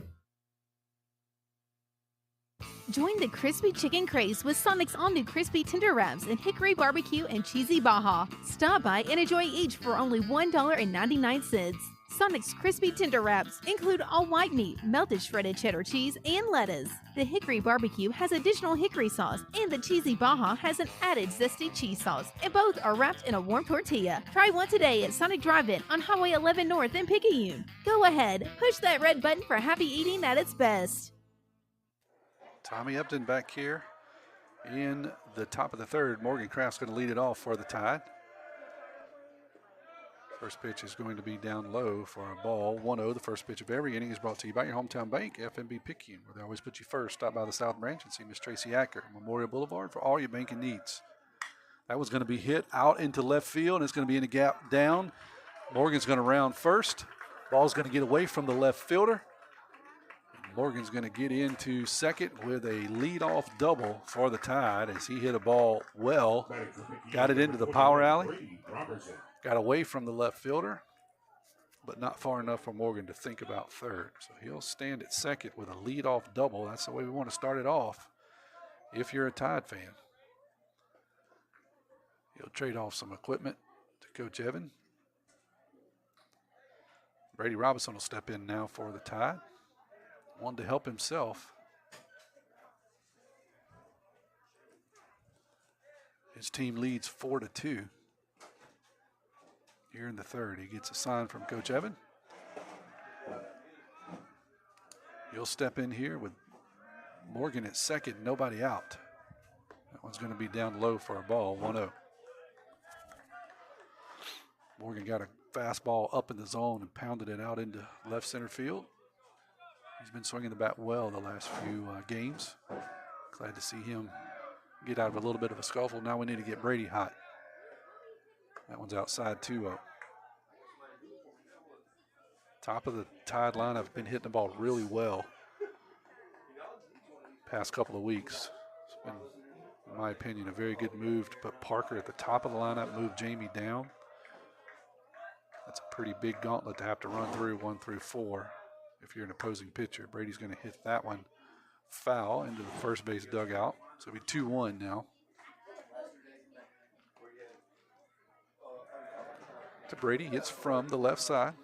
Join the crispy chicken craze with Sonic's all-new crispy tender wraps and hickory barbecue and cheesy baja. Stop by and enjoy each for only $1.99. Sonic's Crispy Tender Wraps include all white meat, melted shredded cheddar cheese, and lettuce. The Hickory Barbecue has additional hickory sauce, and the Cheesy Baja has an added zesty cheese sauce, and both are wrapped in a warm tortilla. Try one today at Sonic Drive-In on Highway 11 North in Picayune. Go ahead, push that red button for happy eating at its best. Tommy Upton back here in the top of the third. Morgan Kraft's going to lead it off for the Tide. First pitch is going to be down low for a ball. 1-0. The first pitch of every inning is brought to you by your hometown bank, FNB Picayune, where they always put you first. Stop by the South Branch and see Miss Tracy Acker, Memorial Boulevard, for all your banking needs. That was going to be hit out into left field, and it's going to be in the gap down. Morgan's going to round first. Ball's going to get away from the left fielder. Morgan's going to get into second with a leadoff double for the Tide as he hit a ball well. Got it into the power alley. Got away from the left fielder, but not far enough for Morgan to think about third. So he'll stand at second with a leadoff double. That's the way we want to start it off if you're a Tide fan. He'll trade off some equipment to Coach Evan. Brady Robinson will step in now for the Tide. Wanted to help himself. His team leads 4-2. Here in the third, he gets a sign from Coach Evan. He'll step in here with Morgan at second, nobody out. That one's going to be down low for a ball, 1-0. Morgan got a fastball up in the zone and pounded it out into left center field. He's been swinging the bat well the last few games. Glad to see him get out of a little bit of a scuffle. Now we need to get Brady hot. That one's outside 2-0. Top of the Tide lineup, been hitting the ball really well past couple of weeks. It's been, in my opinion, a very good move to put Parker at the top of the lineup, move Jamie down. That's a pretty big gauntlet to have to run through 1 through 4 if you're an opposing pitcher. Brady's going to hit that one foul into the first base dugout. So it'll be 2-1 now. To Brady, hits from the left side,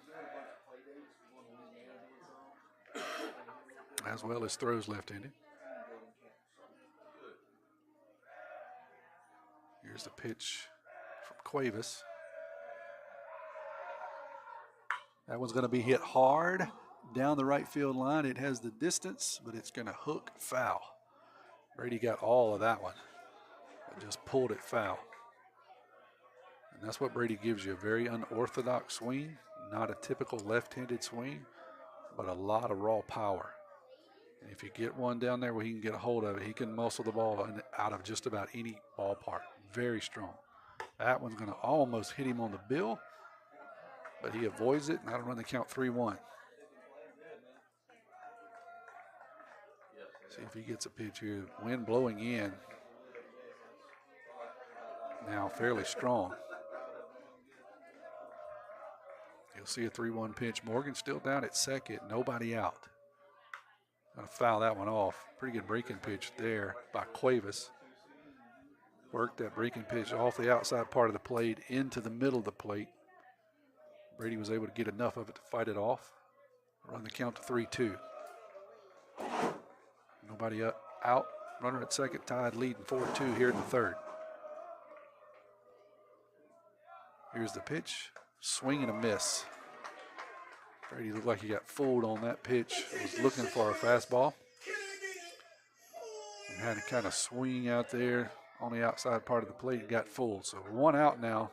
as well as throws left-handed. Here's the pitch from Cuevas. That one's going to be hit hard down the right field line. It has the distance, but it's going to hook foul. Brady got all of that one, but just pulled it foul. And that's what Brady gives you, a very unorthodox swing, not a typical left-handed swing, but a lot of raw power. And if you get one down there where he can get a hold of it, he can muscle the ball out of just about any ballpark. Very strong. That one's going to almost hit him on the bill, but he avoids it, and that'll run the count 3-1. See if he gets a pitch here. Wind blowing in. Now fairly strong. You'll see a 3-1 pitch. Morgan still down at second, nobody out. Gonna foul that one off. Pretty good breaking pitch there by Cuevas. Worked that breaking pitch off the outside part of the plate into the middle of the plate. Brady was able to get enough of it to fight it off. Run the count to 3-2. Nobody out. Runner at second, Tide leading 4-2 here in the third. Here's the pitch. Swing and a miss. Brady looked like he got fooled on that pitch. Was looking for a fastball. And had to kind of swing out there on the outside part of the plate and got fooled. So 1 out now.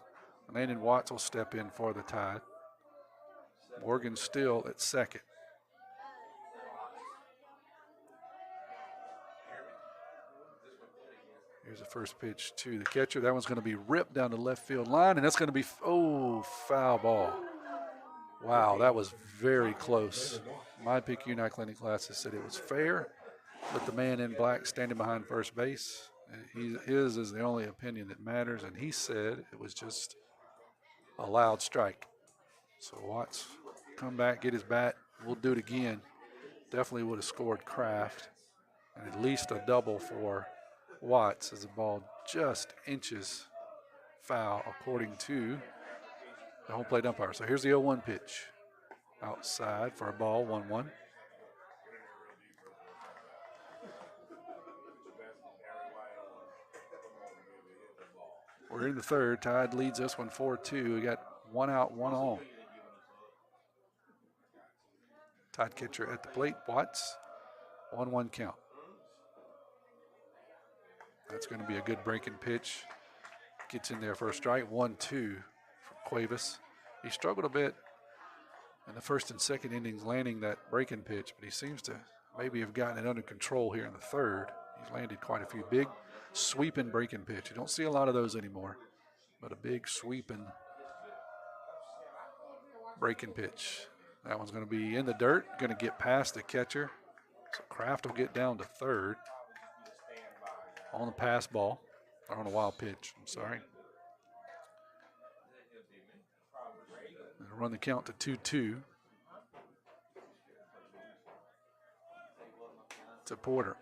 Landon Watts will step in for the Tide. Morgan still at second. Here's the first pitch to the catcher. That one's going to be ripped down the left field line, and that's going to be, foul ball. Wow, that was very close. My Picayune Clinic classes said it was fair, but the man in black standing behind first base, his is the only opinion that matters, and he said it was just a loud strike. So Watts come back, get his bat. We'll do it again. Definitely would have scored Kraft, and at least a double for Watts as the ball just inches foul according to the home plate umpire. So here's the 0-1 pitch. outside for a ball, 1-1. We're in the third. Tide leads this one 4-2. We got 1 out, 1 on. Tide catcher at the plate, Watts. 1-1 count. That's going to be a good breaking pitch. Gets in there for a strike. 1-2 for Cuevas. He struggled a bit in the first and second innings landing that breaking pitch, but he seems to maybe have gotten it under control here in the third. He's landed quite a few big sweeping breaking pitch. You don't see a lot of those anymore, but a big sweeping breaking pitch. That one's going to be in the dirt, going to get past the catcher. So Kraft will get down to third on the pass ball, or on a wild pitch, I'm sorry. They'll run the count to 2-2 to Porter.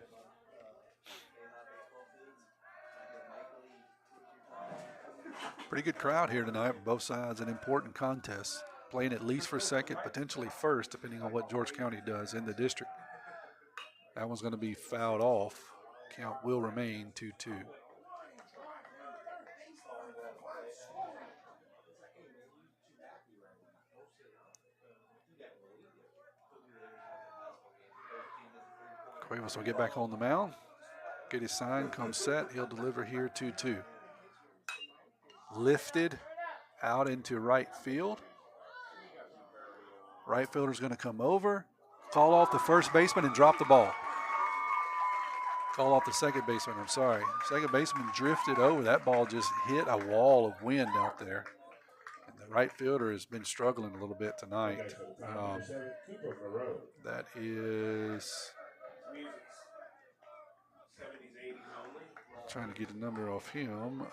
Pretty good crowd here tonight, both sides, an important contest. Playing at least for second, potentially first, depending on what George County does in the district. That one's going to be fouled off. Count will remain 2-2. Cuevas will get back on the mound. Get his sign, come set. He'll deliver here 2-2. Lifted out into right field. Right fielder's going to come over, call off the first baseman, and drop the ball. Call off the second baseman, I'm sorry. Second baseman drifted over. That ball just hit a wall of wind out there. And the right fielder has been struggling a little bit tonight. That is, trying to get a number off him.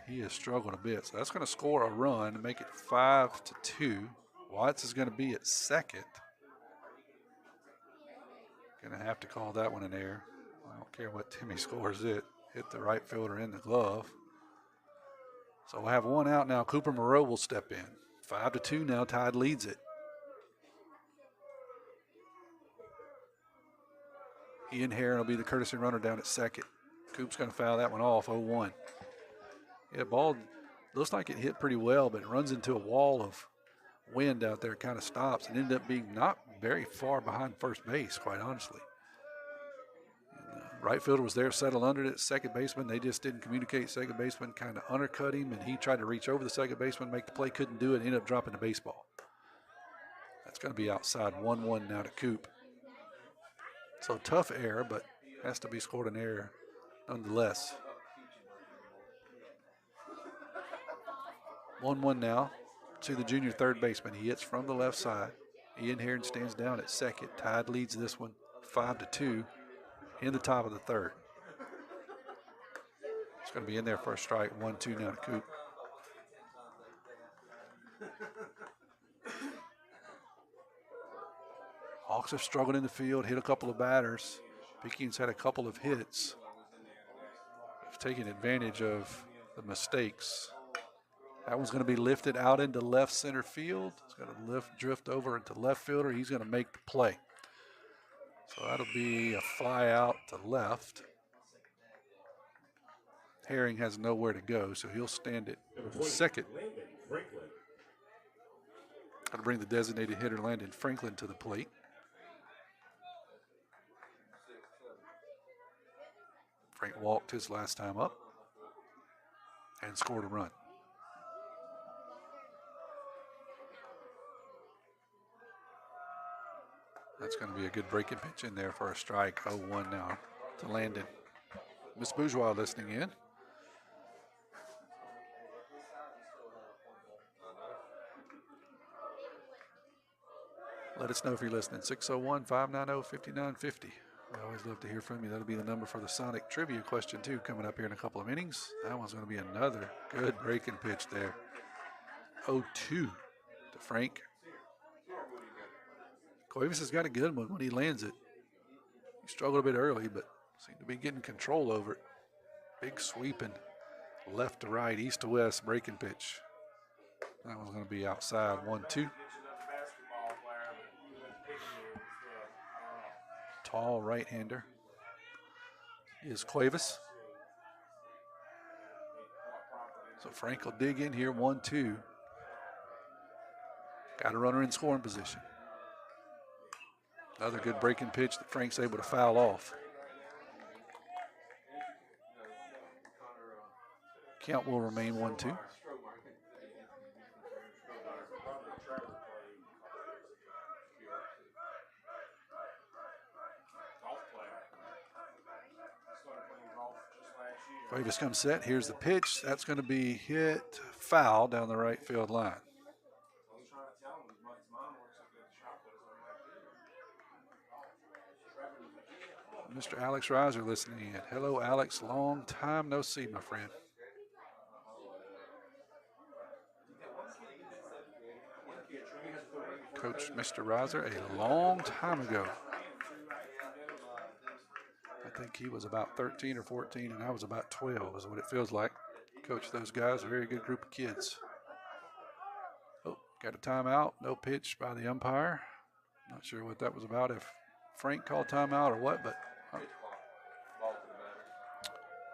He has struggled a bit. So that's going to score a run and make it 5-2. Watts is going to be at second. Going to have to call that one an error. I don't care what Timmy scores it. Hit the right fielder in the glove. So we'll have 1 out now. Cooper Moreau will step in. 5-2 now. Tide leads it. Ian Herron will be the courtesy runner down at second. Coop's going to foul that one off, 0-1. Yeah, ball looks like it hit pretty well, but it runs into a wall of wind out there, kind of stops, and ended up being not very far behind first base, quite honestly. And right fielder was there, settled under it. Second baseman, they just didn't communicate. Second baseman kind of undercut him, and he tried to reach over the second baseman, make the play, couldn't do it, ended up dropping the baseball. That's going to be outside, 1-1 now to Coop. So tough error, but has to be scored an error nonetheless. 1-1 now to the junior third baseman. He hits from the left side. Ian Herron stands down at second. Tide leads this one 5-2 in the top of the third. It's going to be in there for a strike. 1-2 now to Coop. Hawks have struggled in the field, hit a couple of batters. Picayune's had a couple of hits. Have taken advantage of the mistakes. That one's going to be lifted out into left center field. It's going to drift over into left fielder. He's going to make the play. So that'll be a fly out to left. Herring has nowhere to go, so he'll stand at second. Going to bring the designated hitter Landon Franklin to the plate. Frank walked his last time up and scored a run. That's going to be a good breaking pitch in there for a strike. 0-1 now to Landon. Miss Bourgeois listening in. Let us know if you're listening. 601-590-5950. We always love to hear from you. That'll be the number for the Sonic Trivia question, too, coming up here in a couple of innings. That one's going to be another good breaking pitch there. 0-2 to Frank. Cuevas has got a good one when he lands it. He struggled a bit early, but seemed to be getting control over it. Big sweeping left to right, east to west breaking pitch. That one's going to be outside. 1-2. tall right-hander is Cuevas. So Frank will dig in here, 1-2. Got a runner in scoring position. Another good breaking pitch that Frank's able to foul off. Count will remain 1-2. Cuevas comes set. Here's the pitch. That's going to be hit foul down the right field line. Mr. Alex Reiser listening in. Hello, Alex. Long time no see, my friend. Coach Mr. Reiser a long time ago. I think he was about 13 or 14, and I was about 12 is what it feels like. Coach those guys, a very good group of kids. Oh, got a timeout. No pitch by the umpire. Not sure what that was about, if Frank called timeout or what, but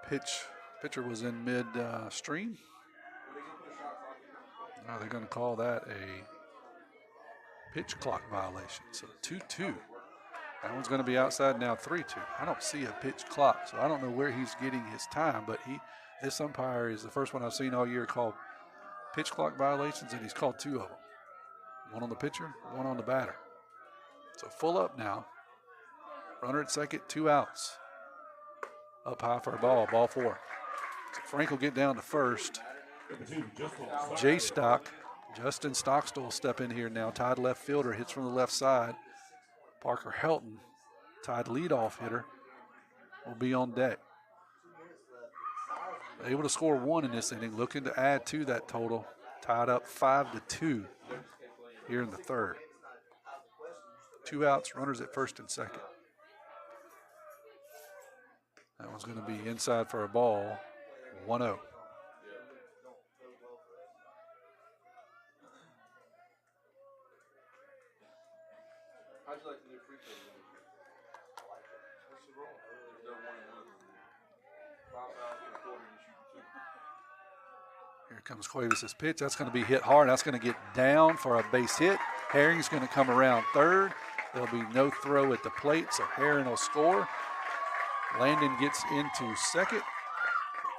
pitcher was in mid-stream. Now they're going to call that a pitch clock violation. So 2-2. That one's going to be outside now, 3-2. I don't see a pitch clock, so I don't know where he's getting his time, but this umpire is the first one I've seen all year called pitch clock violations, and he's called 2 of them. One on the pitcher, one on the batter. So full up now. Runner at second, 2 outs. Up high for a ball 4. So Frank will get down to first. Justin Stockstill will step in here now. Tide left fielder, hits from the left side. Parker Helton, Tide leadoff hitter, will be on deck. Able to score 1 in this inning, looking to add to that total. Tied up 5-2 here in the third. 2 outs, runners at first and second. That one's going to be inside for a ball, 1-0. How'd you like the new free throw? What's the roll? They're 1-1. Here comes Cuevas' pitch. That's going to be hit hard. That's going to get down for a base hit. Herring's going to come around third. There'll be no throw at the plate, so Herring will score. Landon gets into second.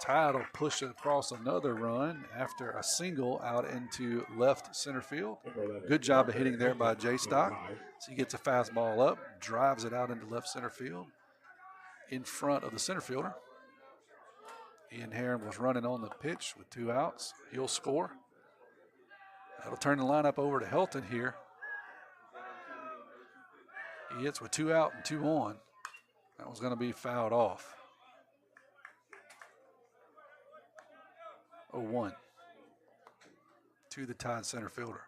Tide will push across another run after a single out into left center field. Good job of hitting there by Jay Stock. So he gets a fastball up, drives it out into left center field in front of the center fielder. Ian Herring was running on the pitch with 2 outs. He'll score. That'll turn the lineup over to Helton here. He hits with 2 out and 2 on. That was going to be fouled off. 0-1 to the Tide center fielder.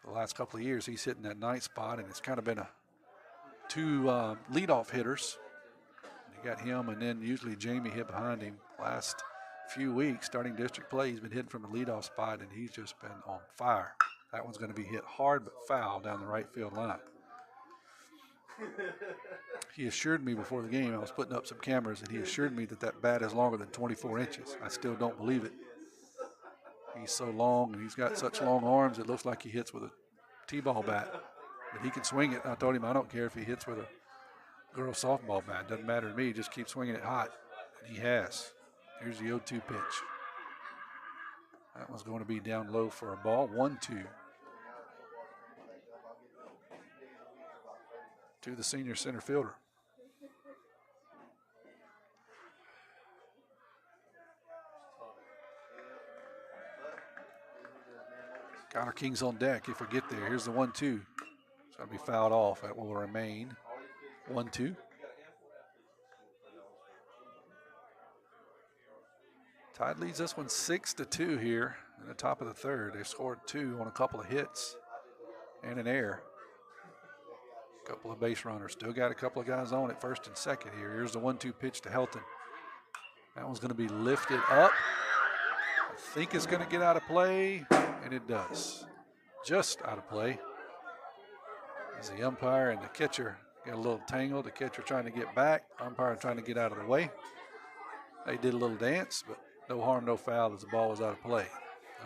For the last couple of years, he's hitting that ninth spot, and it's kind of been 2 leadoff hitters. You got him, and then usually Jamie hit behind him. Last few weeks, starting district play, he's been hitting from the leadoff spot, and he's just been on fire. That one's going to be hit hard but foul down the right field line. He assured me before the game, I was putting up some cameras, and he assured me that that bat is longer than 24 inches. I still don't believe it. He's so long, and he's got such long arms, it looks like he hits with a T-ball bat. But he can swing it. I told him I don't care if he hits with a girl softball bat. Doesn't matter to me. Just keep swinging it hot. And he has. Here's the 0-2 pitch. That one's going to be down low for a ball. 1-2. To the senior center fielder. Connor King's on deck if we get there. Here's the 1-2. It's going to be fouled off. That will remain 1-2. Tide leads this one 6-2 here in the top of the third. They scored 2 on a couple of hits and an error. Couple of base runners. Still got a couple of guys on at first and second here. Here's the 1-2 pitch to Helton. That one's going to be lifted up. I think it's going to get out of play, and it does. Just out of play. As the umpire and the catcher get a little tangled, the catcher trying to get back, umpire trying to get out of the way. They did a little dance, but no harm, no foul as the ball was out of play.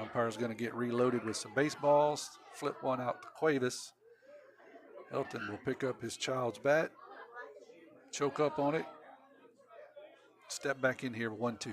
Umpire's going to get reloaded with some baseballs, flip one out to Cuevas. Elton will pick up his child's bat, choke up on it, step back in here, 1-2.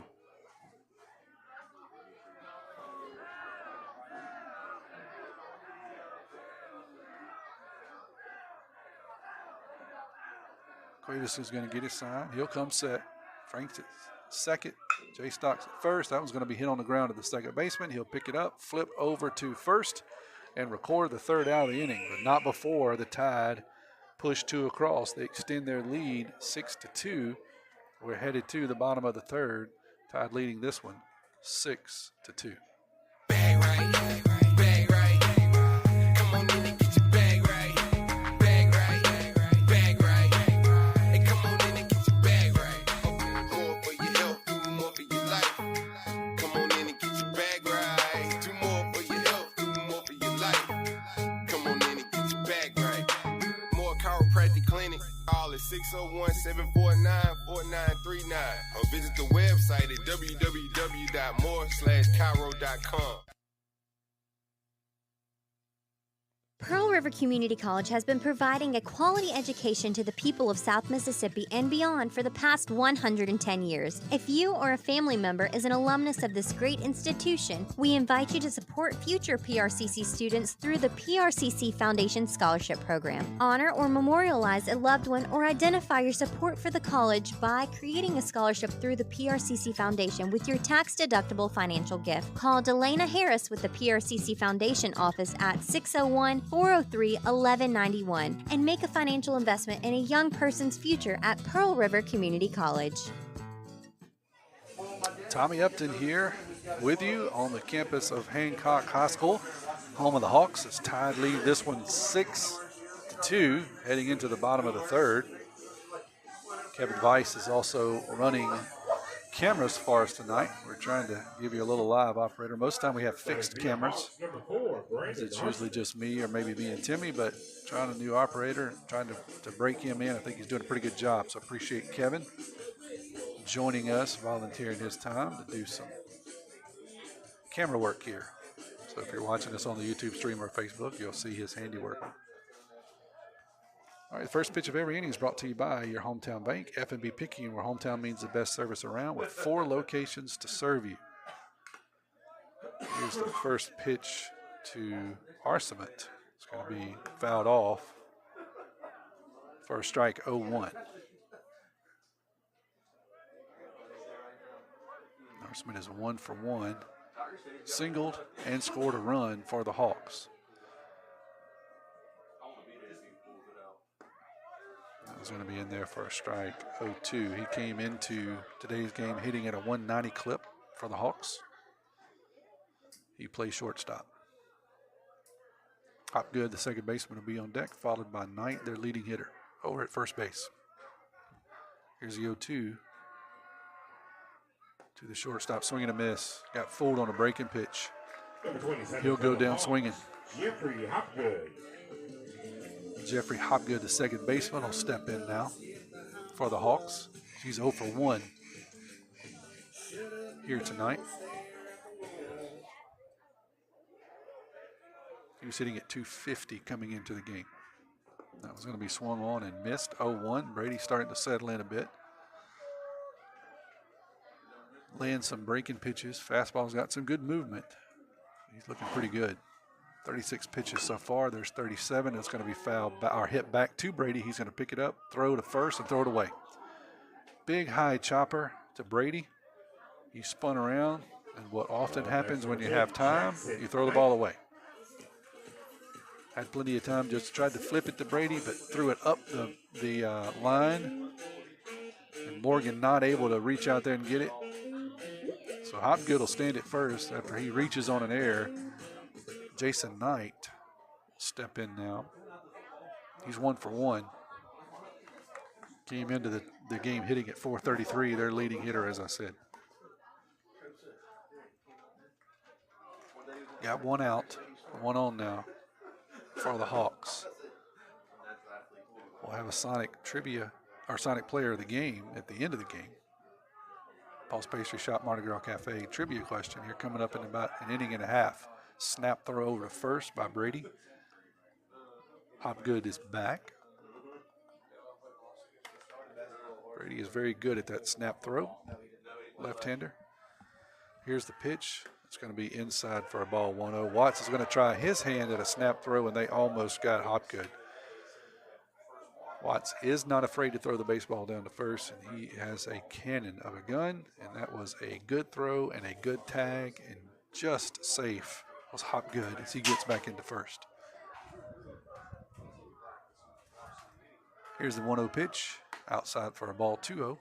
Cuevas is going to get his sign. He'll come set. Frank's at second. Jay Stocks at first. That one's going to be hit on the ground at the second baseman. He'll pick it up, flip over to first, and record the third out of the inning, but not before the Tide push 2 across. They extend their lead 6-2. We're headed to the bottom of the third. Tide leading this one 6-2. Bag right, bag right. Come on in and get your bag right. Bag right, bag right. Hey, come on in and get your bag right. More for your health, do more for your life. Come on in and get your bag right. Do more for your health, do more for your life. Come on in and get your bag right. More chiropractic clinic. Call at 601-749-4939 or visit the website at www.more/chiro.com. Pearl River Community College has been providing a quality education to the people of South Mississippi and beyond for the past 110 years. If you or a family member is an alumnus of this great institution, we invite you to support future PRCC students through the PRCC Foundation Scholarship Program. Honor or memorialize a loved one or identify your support for the college by creating a scholarship through the PRCC Foundation with your tax-deductible financial gift. Call Delana Harris with the PRCC Foundation office at 601-403-1191 and make a financial investment in a young person's future at Pearl River Community College. Tommy Upton here with you on the campus of Hancock High School, home of the Hawks, as Tide lead this one 6-2, heading into the bottom of the third. Kevin Weiss is also running cameras for us tonight. We're trying to give you a little live operator. Most of the time we have fixed cameras. It's usually just me or maybe me and Timmy, but trying a new operator, trying to break him in. I think he's doing a pretty good job, so I appreciate Kevin joining us, volunteering his time to do some camera work here. So if you're watching us on the YouTube stream or Facebook, you'll see his handiwork. All right, the first pitch of every inning is brought to you by your hometown bank, F&B Picayune, where hometown means the best service around, with 4 locations to serve you. Here's the first pitch to Arcement. It's going to be fouled off for a strike, 0-1. Arcement is 1 for 1, singled and scored a run for the Hawks. Is going to be in there for a strike, 0-2. He came into today's game hitting at a 190 clip for the Hawks. He plays shortstop. Hopgood, the second baseman, will be on deck, followed by Knight, their leading hitter, over at first base. Here's the 0-2 to the shortstop, swing and a miss. Got fooled on a breaking pitch. He'll go down swinging. Jeffrey Hopgood. Jeffrey Hopgood, the second baseman, will step in now for the Hawks. He's 0 for 1 here tonight. He was hitting at 250 coming into the game. That was going to be swung on and missed, 0-1. Brady starting to settle in a bit. Laying some breaking pitches. Fastball's got some good movement. He's looking pretty good. 36 pitches so far. There's 37. It's going to be fouled or hit back to Brady. He's going to pick it up, throw to first, and throw it away. Big high chopper to Brady. He spun around, and what often happens when you have time, you throw the ball away. Had plenty of time, just tried to flip it to Brady, but threw it up the line. And Morgan not able to reach out there and get it. So Hopgood will stand at first after he reaches on an error. Jason Knight will step in now. He's 1 for 1. Came into the game hitting at 433, their leading hitter, as I said. Got one out, one on now for the Hawks. We'll have a Sonic trivia or Sonic player of the game at the end of the game. Paul's Pastry Shop Mardi Gras Cafe trivia question here coming up in about an inning and a half. Snap throw over to first by Brady. Hopgood is back. Brady is very good at that snap throw. Left-hander. Here's the pitch. It's going to be inside for a ball 1-0. Watts is going to try his hand at a snap throw, and they almost got Hopgood. Watts is not afraid to throw the baseball down to first, and he has a cannon of a gun, and that was a good throw and a good tag, and just safe was Hopgood as he gets back into first. Here's the 1-0 pitch, outside for a ball 2-0.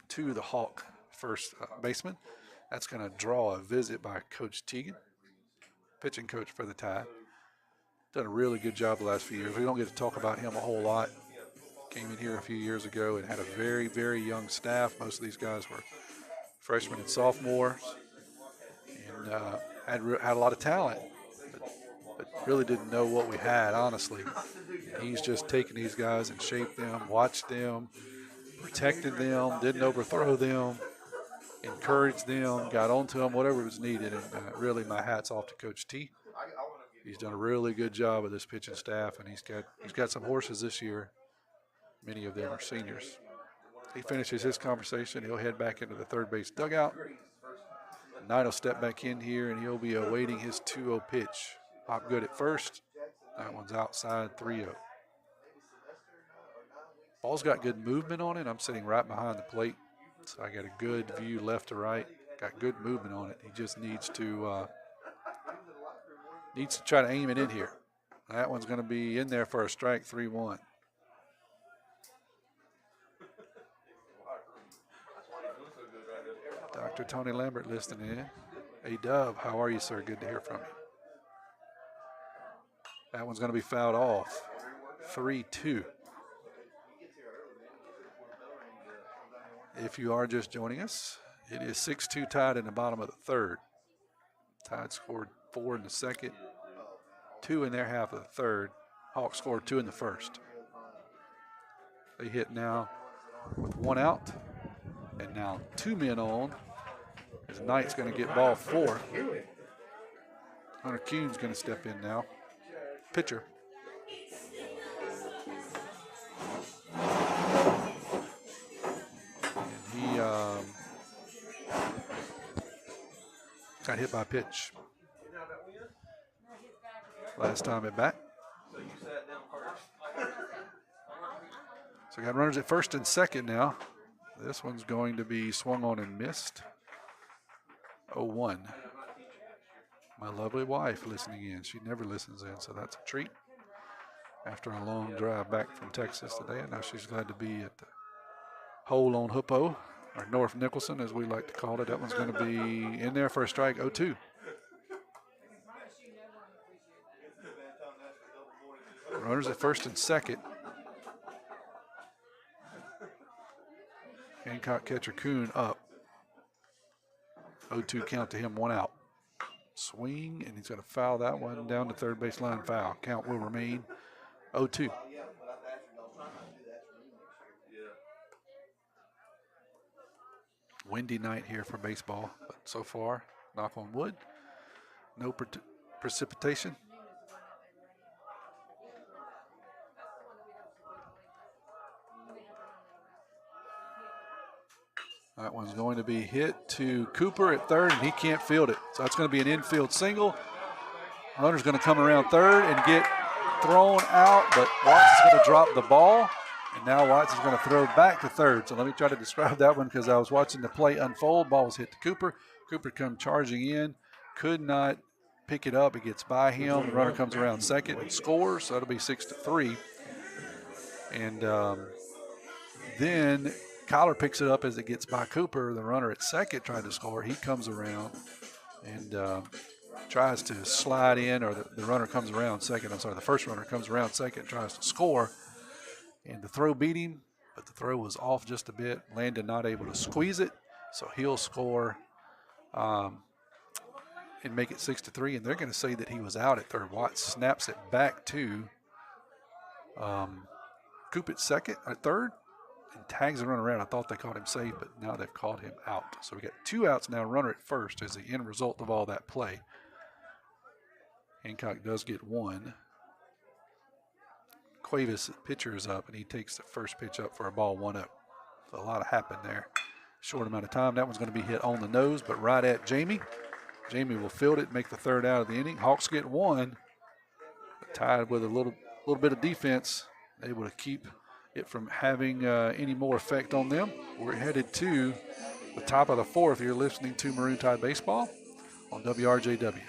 To the Hawk first baseman. That's going to draw a visit by Coach Teagan, pitching coach for the Tide. Done a really good job the last few years. We don't get to talk about him a whole lot. Came in here a few years ago and had a very, very young staff. Most of these guys were freshmen and sophomores, and had a lot of talent, but really didn't know what we had, honestly. He's just taken these guys and shaped them, watched them, protected them, didn't overthrow them, encouraged them, got onto them, whatever was needed. And really, my hat's off to Coach T. He's done a really good job with this pitching staff, and he's got some horses this year. Many of them are seniors. He finishes his conversation. He'll head back into the third base dugout. Knight will step back in here, and he'll be awaiting his 2-0 pitch. Hopgood at first. That one's outside, 3-0. Ball's got good movement on it. I'm sitting right behind the plate, so I got a good view left to right. Got good movement on it. He just needs to try to aim it in here. That one's going to be in there for a strike, 3-1. Dr. Tony Lambert listening in. Hey, Dove, how are you, sir? Good to hear from you. That one's going to be fouled off, 3-2. If you are just joining us, it is 6-2 Tide in the bottom of the third. Tide scored 4 in the second, 2 in their half of the third. Hawks scored 2 in the first. They hit now with 1 out, and now 2 men on, as Knight's going to get ball 4. Hunter Kuhn's going to step in now. Pitcher. He got hit by a pitch last time at bat. So got runners at first and second now. This one's going to be swung on and missed. 0-1. My lovely wife listening in. She never listens in, so that's a treat. After a long drive back from Texas today, I know she's glad to be at the hole on Hippo, or North Nicholson, as we like to call it. That one's going to be in there for a strike, 0-2. Runners at first and second. Hancock catcher Kuhn up. 0-2 count to him, 1 out. Swing, and he's going to foul that one down the third base line, foul. Count will remain 0-2. Windy night here for baseball, but so far, knock on wood, no precipitation. That one's going to be hit to Cooper at third, and he can't field it. So that's going to be an infield single. Runner's going to come around third and get thrown out, but Watts is going to drop the ball. And now Watts is going to throw back to third. So let me try to describe that one because I was watching the play unfold. Ball was hit to Cooper. Cooper comes charging in, could not pick it up. It gets by him. The runner comes around second and scores. So that'll be 6-3. And then Kyler picks it up as it gets by Cooper. The runner at second tried to score. He comes around and tries to slide in, or the runner comes around second. I'm sorry, the first runner comes around second, tries to score. And the throw beat him, but the throw was off just a bit. Landon not able to squeeze it, so he'll score and make it 6-3, and they're going to say that he was out at third. Watts snaps it back to Coop at third, and tags the runner around. I thought they called him safe, but now they've called him out. So we got 2 outs now, runner at first as the end result of all that play. Hancock does get 1. Cuevas, pitcher, is up, and he takes the first pitch up for a ball, 1-0. So a lot happened there. Short amount of time. That one's going to be hit on the nose, but right at Jamie. Jamie will field it, make the third out of the inning. Hawks get 1. Tied with a little bit of defense, able to keep it from having any more effect on them. We're headed to the top of the 4th. You're listening to Maroon Tide Baseball on WRJW.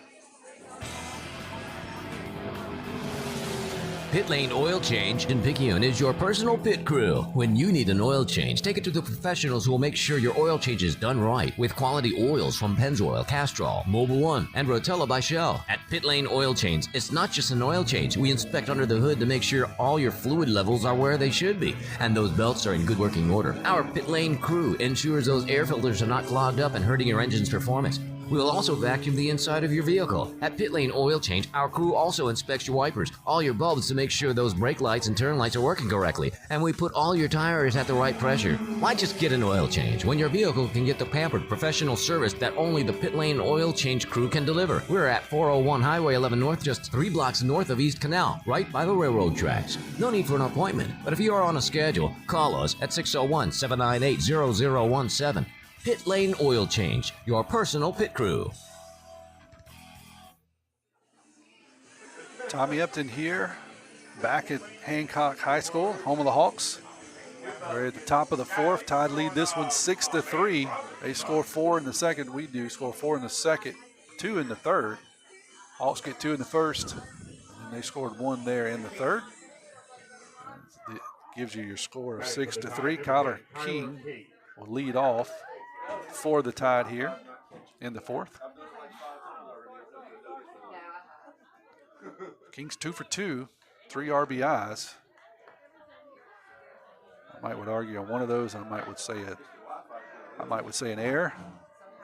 Pit Lane Oil Change in Picayune is your personal pit crew. When you need an oil change, take it to the professionals who will make sure your oil change is done right with quality oils from Pennzoil, Castrol, Mobil 1, and Rotella by Shell. At Pit Lane Oil Change, it's not just an oil change. We inspect under the hood to make sure all your fluid levels are where they should be, and those belts are in good working order. Our Pit Lane crew ensures those air filters are not clogged up and hurting your engine's performance. We will also vacuum the inside of your vehicle. At Pit Lane Oil Change, our crew also inspects your wipers, all your bulbs to make sure those brake lights and turn lights are working correctly, and we put all your tires at the right pressure. Why just get an oil change when your vehicle can get the pampered professional service that only the Pit Lane Oil Change crew can deliver? We're at 401 Highway 11 North, just 3 blocks north of East Canal, right by the railroad tracks. No need for an appointment, but if you are on a schedule, call us at 601-798-0017. Pit Lane Oil Change, your personal pit crew. Tommy Upton here, back at Hancock High School, home of the Hawks. We're at the top of the 4th. Tide lead this one 6-3. They score 4 in the second. We do score 4 in the second, 2 in the third. Hawks get 2 in the first, and they scored 1 there in the third. It gives you your score of 6-3. Kyler King will lead off for the Tide here in the 4th. King's 2 for 2, 3 RBIs. I would argue on one of those. I would say an error.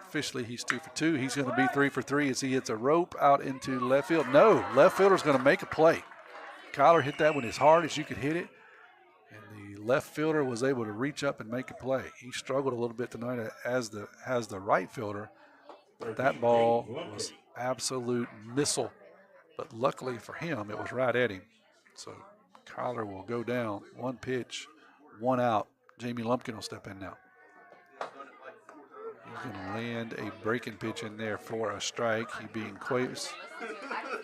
Officially, he's 2 for 2. He's going to be 3 for 3 as he hits a rope out into left field. No, left fielder's going to make a play. Kyler hit that one as hard as you could hit it, and the left fielder was able to reach up and make a play. He struggled a little bit tonight as the right fielder, but that ball was absolute missile. But luckily for him, it was right at him. So Kyler will go down. 1 pitch, 1 out. Jamie Lumpkin will step in now. He's going to land a breaking pitch in there for a strike, he being Cuevas.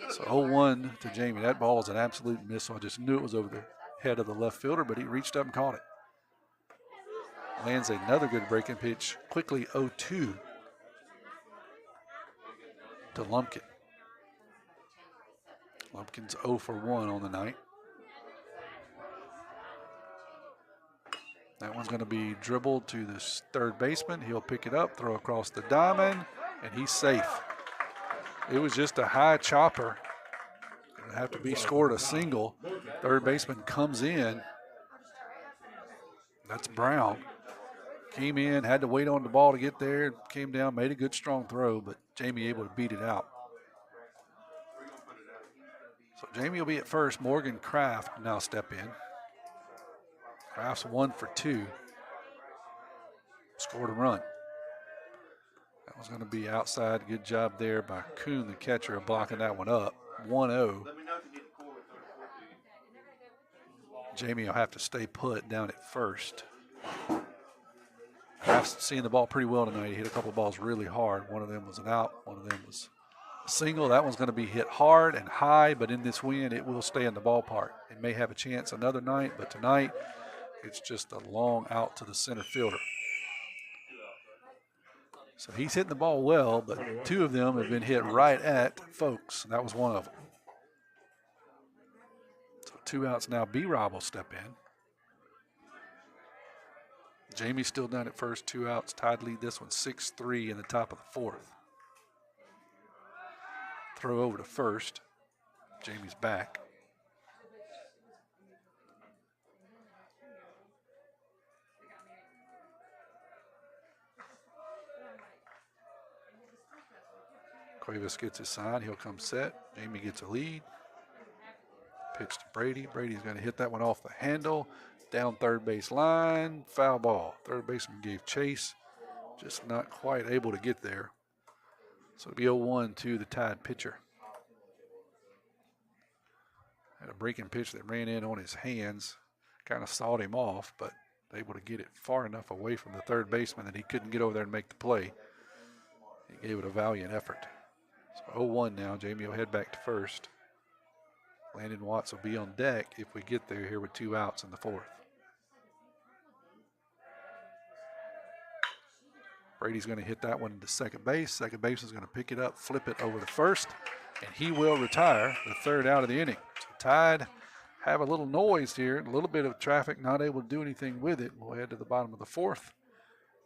So 0-1 to Jamie. That ball was an absolute missile. I just knew it was over the head of the left fielder, but he reached up and caught it. Lands another good breaking pitch, quickly 0-2 to Lumpkin. Lumpkin's 0 for 1 on the night. That one's going to be dribbled to the third baseman. He'll pick it up, throw across the diamond, and he's safe. It was just a high chopper. Going to have to be scored a single. Third baseman comes in. That's Brown. Came in, had to wait on the ball to get there, came down, made a good strong throw, but Jamie able to beat it out. So Jamie will be at first. Morgan Kraft now step in. Kraft's 1 for 2. Scored a run. That was going to be outside. Good job there by Kuhn, the catcher, of blocking that one up. 1-0. Jamie will have to stay put down at first. Kraft's seeing the ball pretty well tonight. He hit a couple of balls really hard. One of them was an out. One of them was a single. That one's going to be hit hard and high, but in this wind, it will stay in the ballpark. It may have a chance another night, but tonight, it's just a long out to the center fielder. So he's hitting the ball well, but 2 of them have been hit right at folks, and that was one of them. So 2 outs now. B-Rob will step in. Jamie's still down at first, 2 outs. Tide lead this one 6-3 in the top of the 4th. Throw over to first. Jamie's back. Cuevas gets his sign. He'll come set. Jamie gets a lead. Pitch to Brady. Brady's going to hit that one off the handle. Down third base line. Foul ball. Third baseman gave chase. Just not quite able to get there. So it'll be 0-1 to the Tide pitcher. Had a breaking pitch that ran in on his hands. Kind of sawed him off, but able to get it far enough away from the third baseman that he couldn't get over there and make the play. He gave it a valiant effort. So 0-1 now. Jamie will head back to first. Landon Watts will be on deck if we get there here with 2 outs in the 4th. Brady's going to hit that one to second base. Second base is going to pick it up, flip it over to first, and he will retire the 3rd out of the inning. So Tide have a little noise here, a little bit of traffic, not able to do anything with it. We'll head to the bottom of the 4th.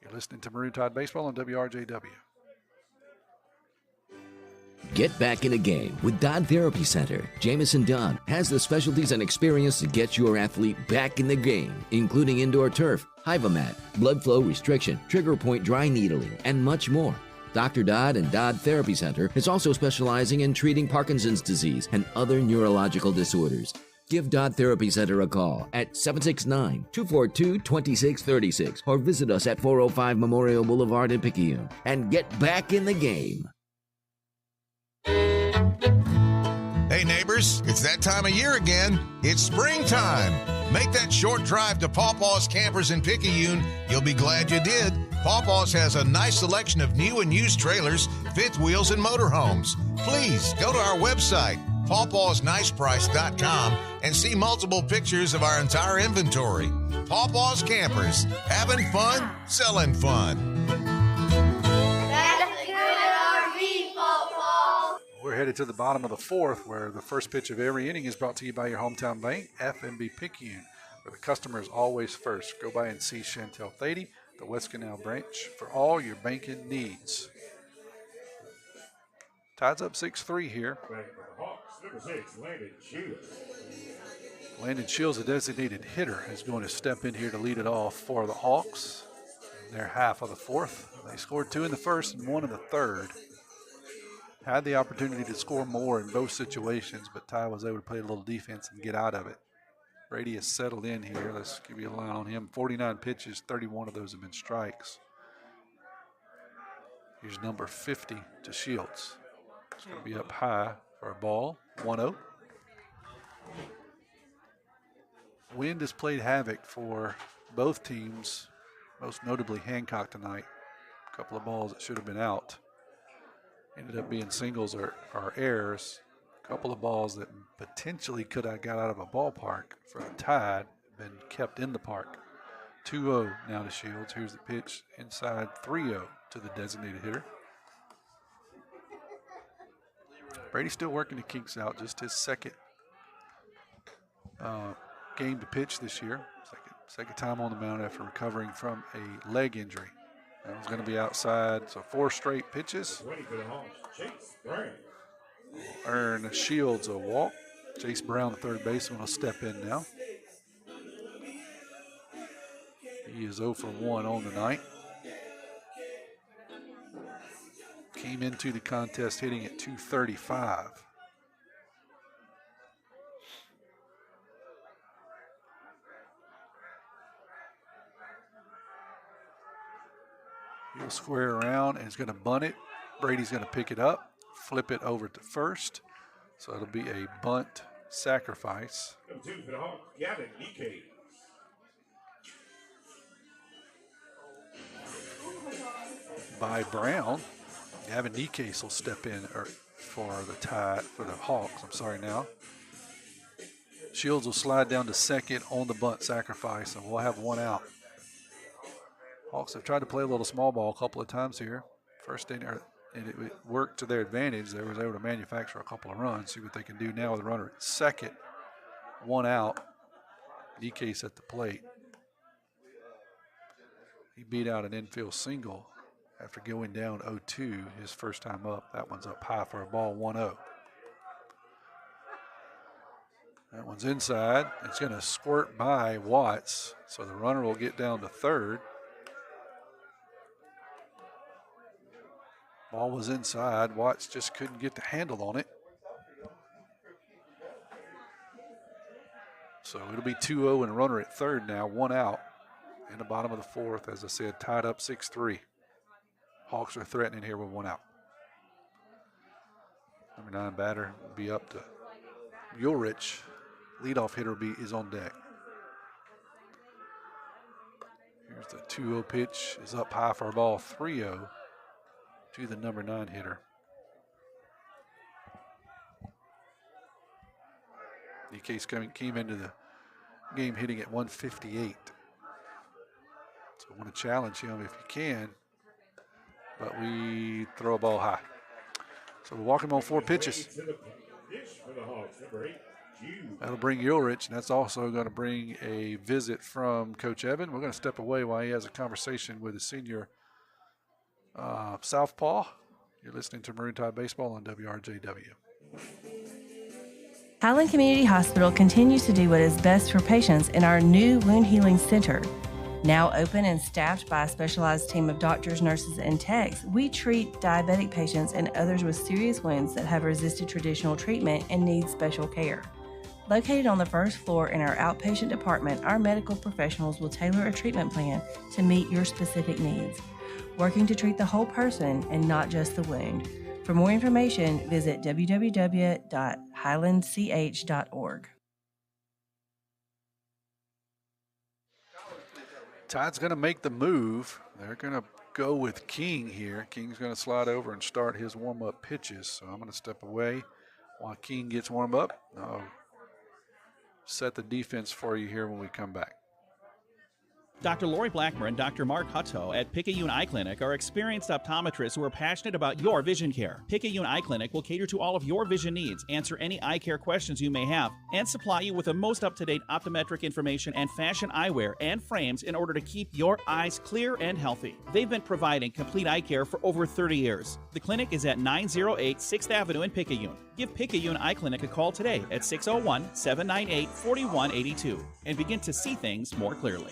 You're listening to Maroon Tide Baseball on WRJW. Get back in a game with Dodd Therapy Center. Jamison Dodd has the specialties and experience to get your athlete back in the game, including indoor turf, Hyvamat, blood flow restriction, trigger point dry needling, and much more. Dr. Dodd and Dodd Therapy Center is also specializing in treating Parkinson's disease and other neurological disorders. Give Dodd Therapy Center a call at 769-242-2636 or visit us at 405 Memorial Boulevard in Picayune and get back in the game. Hey neighbors, it's that time of year again. It's springtime. Make that short drive to Pawpaw's Campers in Picayune. You'll be glad you did. Pawpaw's has a nice selection of new and used trailers, fifth wheels, and motorhomes. Please go to our website, pawpawsniceprice.com, and see multiple pictures of our entire inventory. Pawpaw's Campers, having fun, selling fun. That's a good RV, Pawpaw. We're headed to the bottom of the 4th, where the first pitch of every inning is brought to you by your hometown bank, FMB Picayune, where the customer is always first. Go by and see Chantel Thady, the West Canal branch, for all your banking needs. Tide's up 6-3 here. Number 6, Landon Shields. Landon Shields, a designated hitter, is going to step in here to lead it off for the Hawks. They're half of the 4th. They scored 2 in the 1st and 1 in the 3rd. Had the opportunity to score more in both situations, but Ty was able to play a little defense and get out of it. Brady has settled in here. Let's give you a line on him. 49 pitches, 31 of those have been strikes. Here's number 50 to Shields. It's going to be up high for a ball, 1-0. Wind has played havoc for both teams, most notably Hancock tonight. A couple of balls that should have been out ended up being singles or errors. A couple of balls that potentially could have got out of a ballpark for the Tide, been kept in the park. 2-0 now to Shields. Here's the pitch inside, 3-0 to the designated hitter. Brady's still working the kinks out, just his second game to pitch this year. Second time on the mound after recovering from a leg injury. That was going to be outside, so 4 straight pitches. Earn Shields a walk. Chase Brown, the third baseman, will step in now. He is 0 for 1 on the night. Came into the contest hitting at .235. He'll square around and is going to bunt it. Brady's going to pick it up, flip it over to first. So it'll be a bunt sacrifice. Number 2 for the Hawks, Gavin Ike. By Brown. Gavin Nikes will step in for the Hawks. Now. Shields will slide down to second on the bunt sacrifice, and we'll have 1 out. Hawks have tried to play a little small ball a couple of times here. First inning, and it worked to their advantage. They were able to manufacture a couple of runs. See what they can do now with a runner at second. 1 out. Nikes at the plate. He beat out an infield single after going down 0-2 his first time up. That one's up high for a ball, 1-0. That one's inside. It's going to squirt by Watts, so the runner will get down to third. Ball was inside. Watts just couldn't get the handle on it. So it'll be 2-0 and a runner at third now, one out in the bottom of the fourth. As I said, tied up 6-3. Hawks are threatening here with one out. Number 9 batter will be up to Ulrich. Leadoff hitter is on deck. Here's the 2-0 pitch. Is up high for a ball, 3-0 to the number 9 hitter. DK came into the game hitting at 158. So I want to challenge him if you can, but we throw a ball high. So we walk him on 4 pitches. That'll bring Ulrich, and that's also going to bring a visit from Coach Evan. We're going to step away while he has a conversation with the senior Southpaw. You're listening to Maroon Tide Baseball on WRJW. Highland Community Hospital continues to do what is best for patients in our new wound healing center. Now open and staffed by a specialized team of doctors, nurses, and techs, we treat diabetic patients and others with serious wounds that have resisted traditional treatment and need special care. Located on the first floor in our outpatient department, our medical professionals will tailor a treatment plan to meet your specific needs, working to treat the whole person and not just the wound. For more information, visit www.highlandch.org. Tide's going to make the move. They're going to go with King here. King's going to slide over and start his warm-up pitches. So I'm going to step away while King gets warmed up. I'll set the defense for you here when we come back. Dr. Lori Blackmer and Dr. Mark Hutto at Picayune Eye Clinic are experienced optometrists who are passionate about your vision care. Picayune Eye Clinic will cater to all of your vision needs, answer any eye care questions you may have, and supply you with the most up-to-date optometric information and fashion eyewear and frames in order to keep your eyes clear and healthy. They've been providing complete eye care for over 30 years. The clinic is at 908 6th Avenue in Picayune. Give Picayune Eye Clinic a call today at 601-798-4182 and begin to see things more clearly.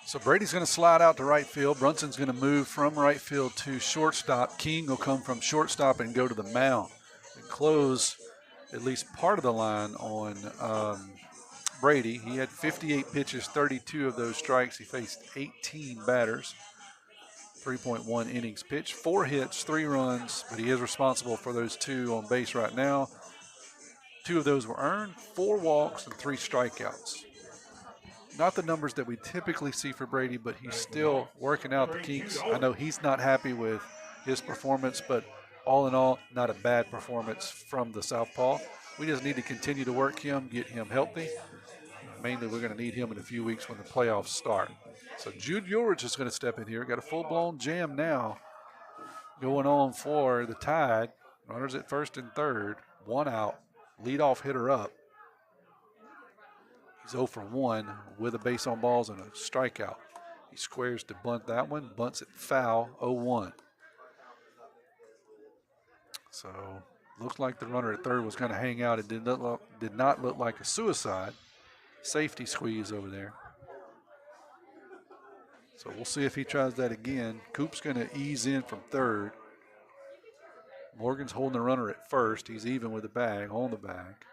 So Brady's going to slide out to right field. Brunson's going to move from right field to shortstop. King will come from shortstop and go to the mound and close at least part of the line on Brady. He had 58 pitches, 32 of those strikes. He faced 18 batters, 3.1 innings pitched, 4 hits, 3 runs, but he is responsible for those 2 on base right now. 2 of those were earned, 4 walks, and 3 strikeouts. Not the numbers that we typically see for Brady, but he's still working out the kinks. I know he's not happy with his performance, but all in all, not a bad performance from the Southpaw. We just need to continue to work him, get him healthy. Mainly, we're going to need him in a few weeks when the playoffs start. So Jude Ulrich is going to step in here. Got a full-blown jam now going on for the Tide. Runners at first and third, 1 out, leadoff hitter up. He's 0 for 1 with a base on balls and a strikeout. He squares to bunt that one, bunts it foul, 0-1. So looks like the runner at third was going to hang out. It did not look like a suicide. Safety squeeze over there. So we'll see if he tries that again. Coop's going to ease in from third. Morgan's holding the runner at first. He's even with the bag, on the bag.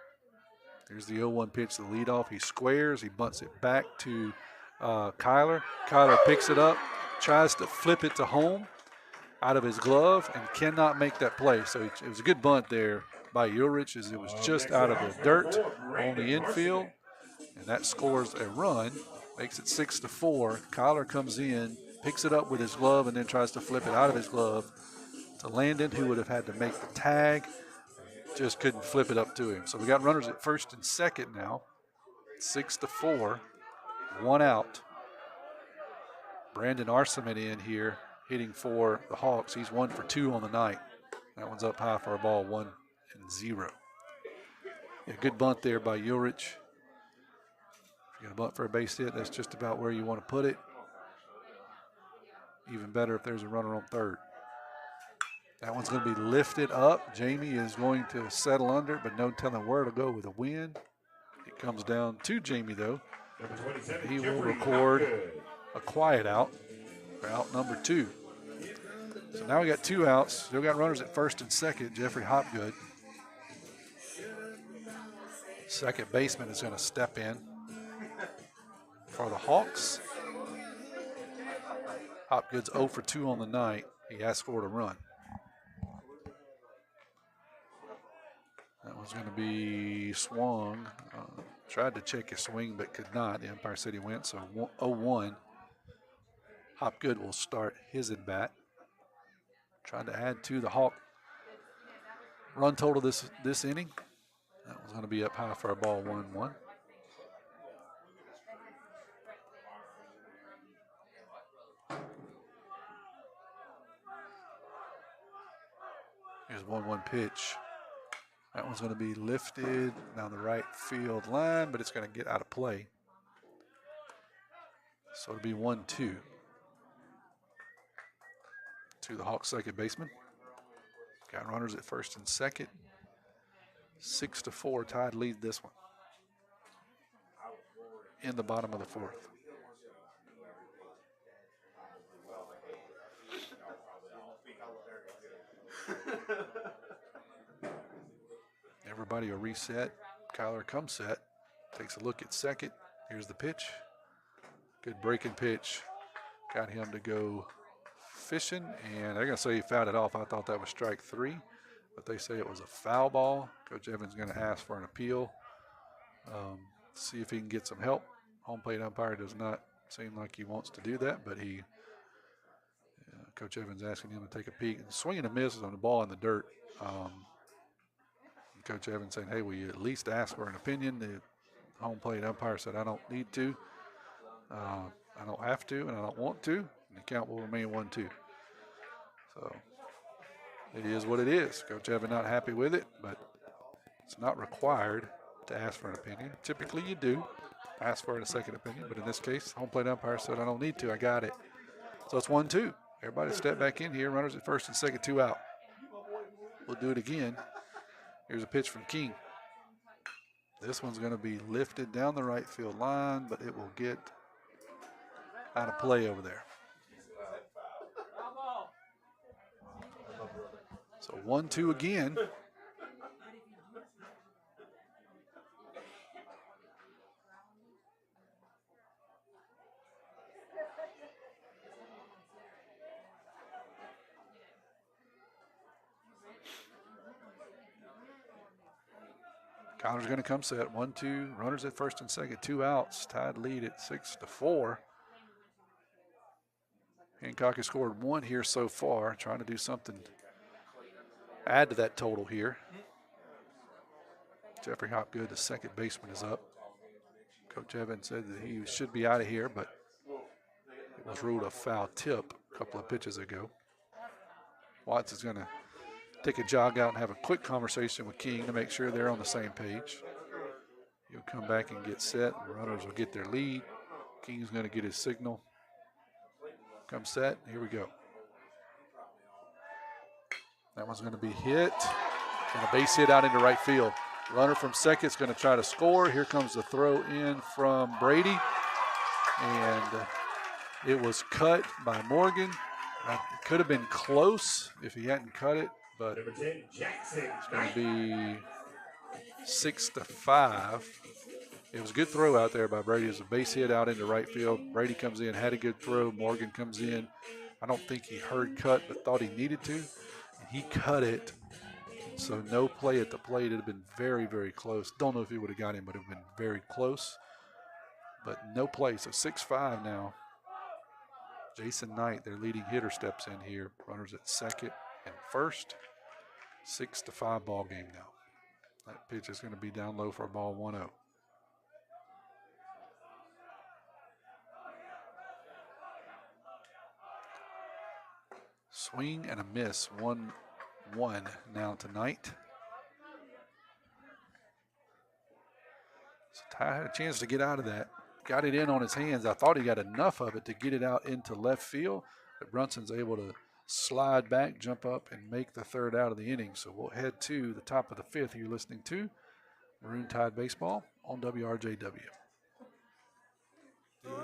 Here's the 0-1 pitch to the leadoff. He squares. He bunts it back to Kyler. Kyler picks it up, tries to flip it to home out of his glove, and cannot make that play. So it was a good bunt there by Ulrich, as it was just out of the dirt on the infield, and that scores a run, makes it 6-4. Kyler comes in, picks it up with his glove, and then tries to flip it out of his glove to Landon, who would have had to make the tag. Just couldn't flip it up to him. So we got runners at first and second now. 6-4, 1 out. Brandon Arseman in here hitting for the Hawks. He's 1 for 2 on the night. That one's up high for a ball, 1-0. Yeah, good bunt there by Ulrich. If you're going to bunt for a base hit, that's just about where you want to put it. Even better if there's a runner on third. That one's going to be lifted up. Jamie is going to settle under, but no telling where to go with a wind. It comes down to Jamie, though. He will record a quiet out for out number 2. So now we got 2 outs. Still got runners at first and second. Jeffrey Hopgood. Second baseman is going to step in for the Hawks. Hopgood's 0 for 2 on the night. He has scored a run. That one's going to be swung. Tried to check his swing but could not. The umpire said he went, so 0-1. Hopgood will start his at bat. Trying to add to the Hawk run total this inning. That one's going to be up high for a ball, 1-1. Here's 1-1 pitch. That one's going to be lifted down the right field line, but it's going to get out of play. So it'll be 1-2 to the Hawks' second baseman. Got runners at first and second. 6-4, Tide lead this one in the bottom of the fourth. Everybody will reset. Kyler comes set. Takes a look at second. Here's the pitch. Good breaking pitch. Got him to go fishing, and they're going to say he fouled it off. I thought that was strike 3, but they say it was a foul ball. Coach Evans is going to ask for an appeal. See if he can get some help. Home plate umpire does not seem like he wants to do that, but Coach Evans asking him to take a peek. And swinging a miss on the ball in the dirt. Coach Evans saying, hey, will you at least ask for an opinion? The home plate umpire said, I don't need to. I don't have to, and I don't want to. And the count will remain 1-2. So it is what it is. Coach Evans not happy with it, but it's not required to ask for an opinion. Typically you do ask for a second opinion, but in this case, home plate umpire said, I don't need to, I got it. So it's 1-2. Everybody step back in here. Runners at first and second, 2 out. We'll do it again. Here's a pitch from King. This one's going to be lifted down the right field line, but it will get out of play over there. So 1-2 again. Connor's going to come set. 1-2. Runners at first and second. 2 outs. Tide lead at 6-4. Hancock has scored 1 here so far. Trying to do something. Add to that total here. Jeffrey Hopgood, the second baseman, is up. Coach Evans said that he should be out of here, but it was ruled a foul tip a couple of pitches ago. Watts is going to take a jog out and have a quick conversation with King to make sure they're on the same page. He'll come back and get set. The runners will get their lead. King's going to get his signal. Come set. Here we go. That one's going to be hit. And a base hit out into right field. Runner from second is going to try to score. Here comes the throw in from Brady. And it was cut by Morgan. It could have been close if he hadn't cut it, but it's going to be 6-5. It was a good throw out there by Brady. It was a base hit out into right field. Brady comes in, had a good throw. Morgan comes in. I don't think he heard cut, but thought he needed to. And he cut it. So no play at the plate. It would have been very, very close. Don't know if he would have got him, but it would have been very close. But no play. So 6-5 now. Jason Knight, their leading hitter, steps in here. Runners at second and first. 6-5 ball game now. That pitch is going to be down low for a ball, 1-0. Swing and a miss, 1-1 now tonight. So Ty had a chance to get out of that. Got it in on his hands. I thought he got enough of it to get it out into left field, but Brunson's able to slide back, jump up, and make the third out of the inning. So we'll head to the top of the fifth. You're listening to Maroon Tide Baseball on WRJW.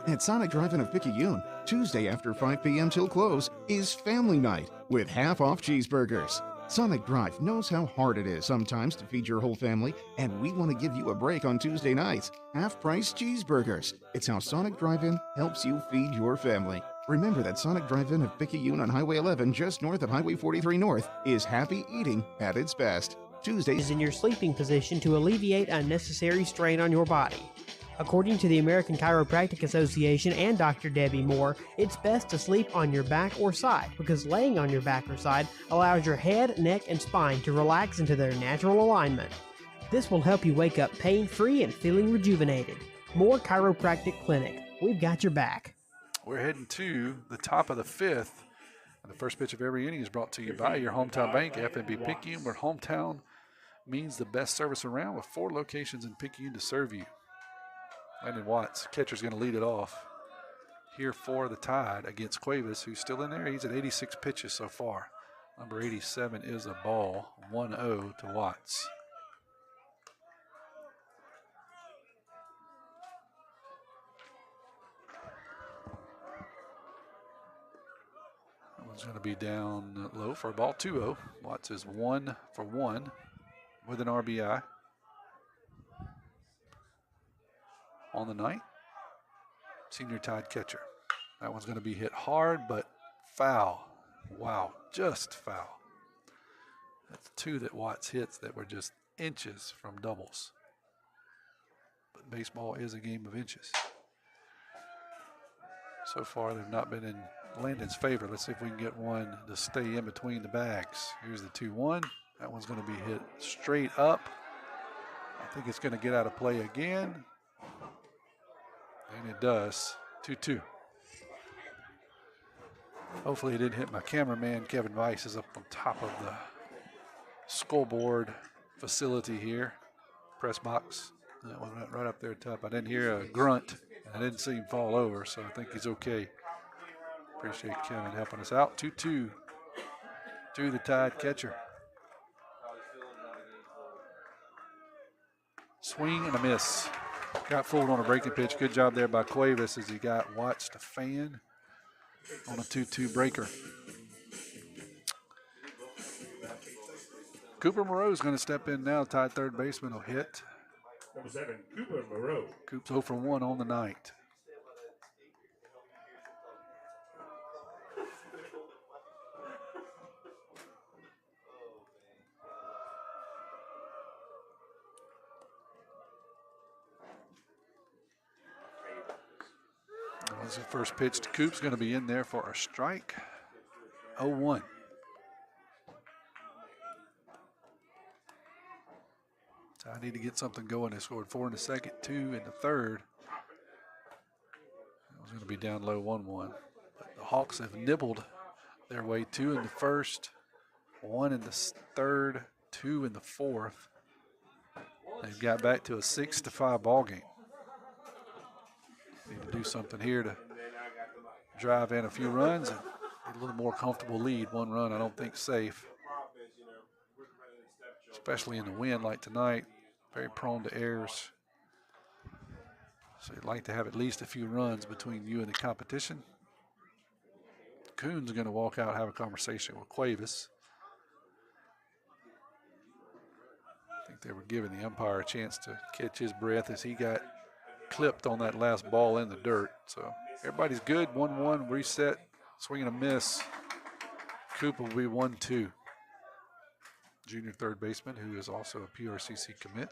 At Sonic Drive-In of Picayune, Tuesday after 5 p.m. till close is Family Night with half-off cheeseburgers. Sonic Drive knows how hard it is sometimes to feed your whole family, and we want to give you a break on Tuesday nights. Half-price cheeseburgers. It's how Sonic Drive-In helps you feed your family. Remember that Sonic Drive-In of Picayune on Highway 11 just north of Highway 43 North is happy eating at its best. Tuesdays is in your sleeping position to alleviate unnecessary strain on your body. According to the American Chiropractic Association and Dr. Debbie Moore, it's best to sleep on your back or side because laying on your back or side allows your head, neck, and spine to relax into their natural alignment. This will help you wake up pain-free and feeling rejuvenated. Moore Chiropractic Clinic. We've got your back. We're heading to the top of the fifth. And the first pitch of every inning is brought to you by your hometown bank, FNB Picayune, where hometown means the best service around with 4 locations in Picayune to serve you. Landon Watts, catcher's going to lead it off here for the Tide against Cuevas, who's still in there. He's at 86 pitches so far. Number 87 is a ball, 1-0 to Watts. That one's going to be down low for a ball, 2-0. Watts is 1 for 1 with an RBI. On the night, senior Tide catcher. That one's going to be hit hard, but foul. Wow, just foul. That's 2 that Watts hits that were just inches from doubles. But baseball is a game of inches. So far, they've not been in Landon's favor. Let's see if we can get one to stay in between the bags. Here's the 2-1. That one's going to be hit straight up. I think it's going to get out of play again. And it does. 2-2. Hopefully it didn't hit my cameraman. Kevin Weiss is up on top of the scoreboard facility here. Press box. That one went right up there top. I didn't hear a grunt. I didn't see him fall over, so I think he's okay. Appreciate Kevin helping us out. 2-2 to the Tide catcher. Swing and a miss. Got fooled on a breaking pitch. Good job there by Cuevas as he got Watts to fan on a 2-2 breaker. Cooper Moreau is going to step in now. Tide third baseman will hit. Number 7, Cooper Moreau. Coop's 0 for 1 on the night. That's the first pitch to Coop's going to be in there for a strike. 0-1. So I need to get something going. They scored 4 in the second, 2 in the third. It was going to be down low 1-1. But the Hawks have nibbled their way 2 in the first, 1 in the third, 2 in the fourth. They've got back to a 6-5 ball game. Need to do something here to drive in a few runs and get a little more comfortable lead. 1 run, I don't think safe, especially in the wind like tonight. Very prone to errors. So you'd like to have at least a few runs between you and the competition. Coon's going to walk out and have a conversation with Cuevas. I think they were giving the umpire a chance to catch his breath as he got clipped on that last ball in the dirt. So everybody's good. 1-1 reset. Swing and a miss. Coop will be 1-2. Junior third baseman who is also a PRCC commit.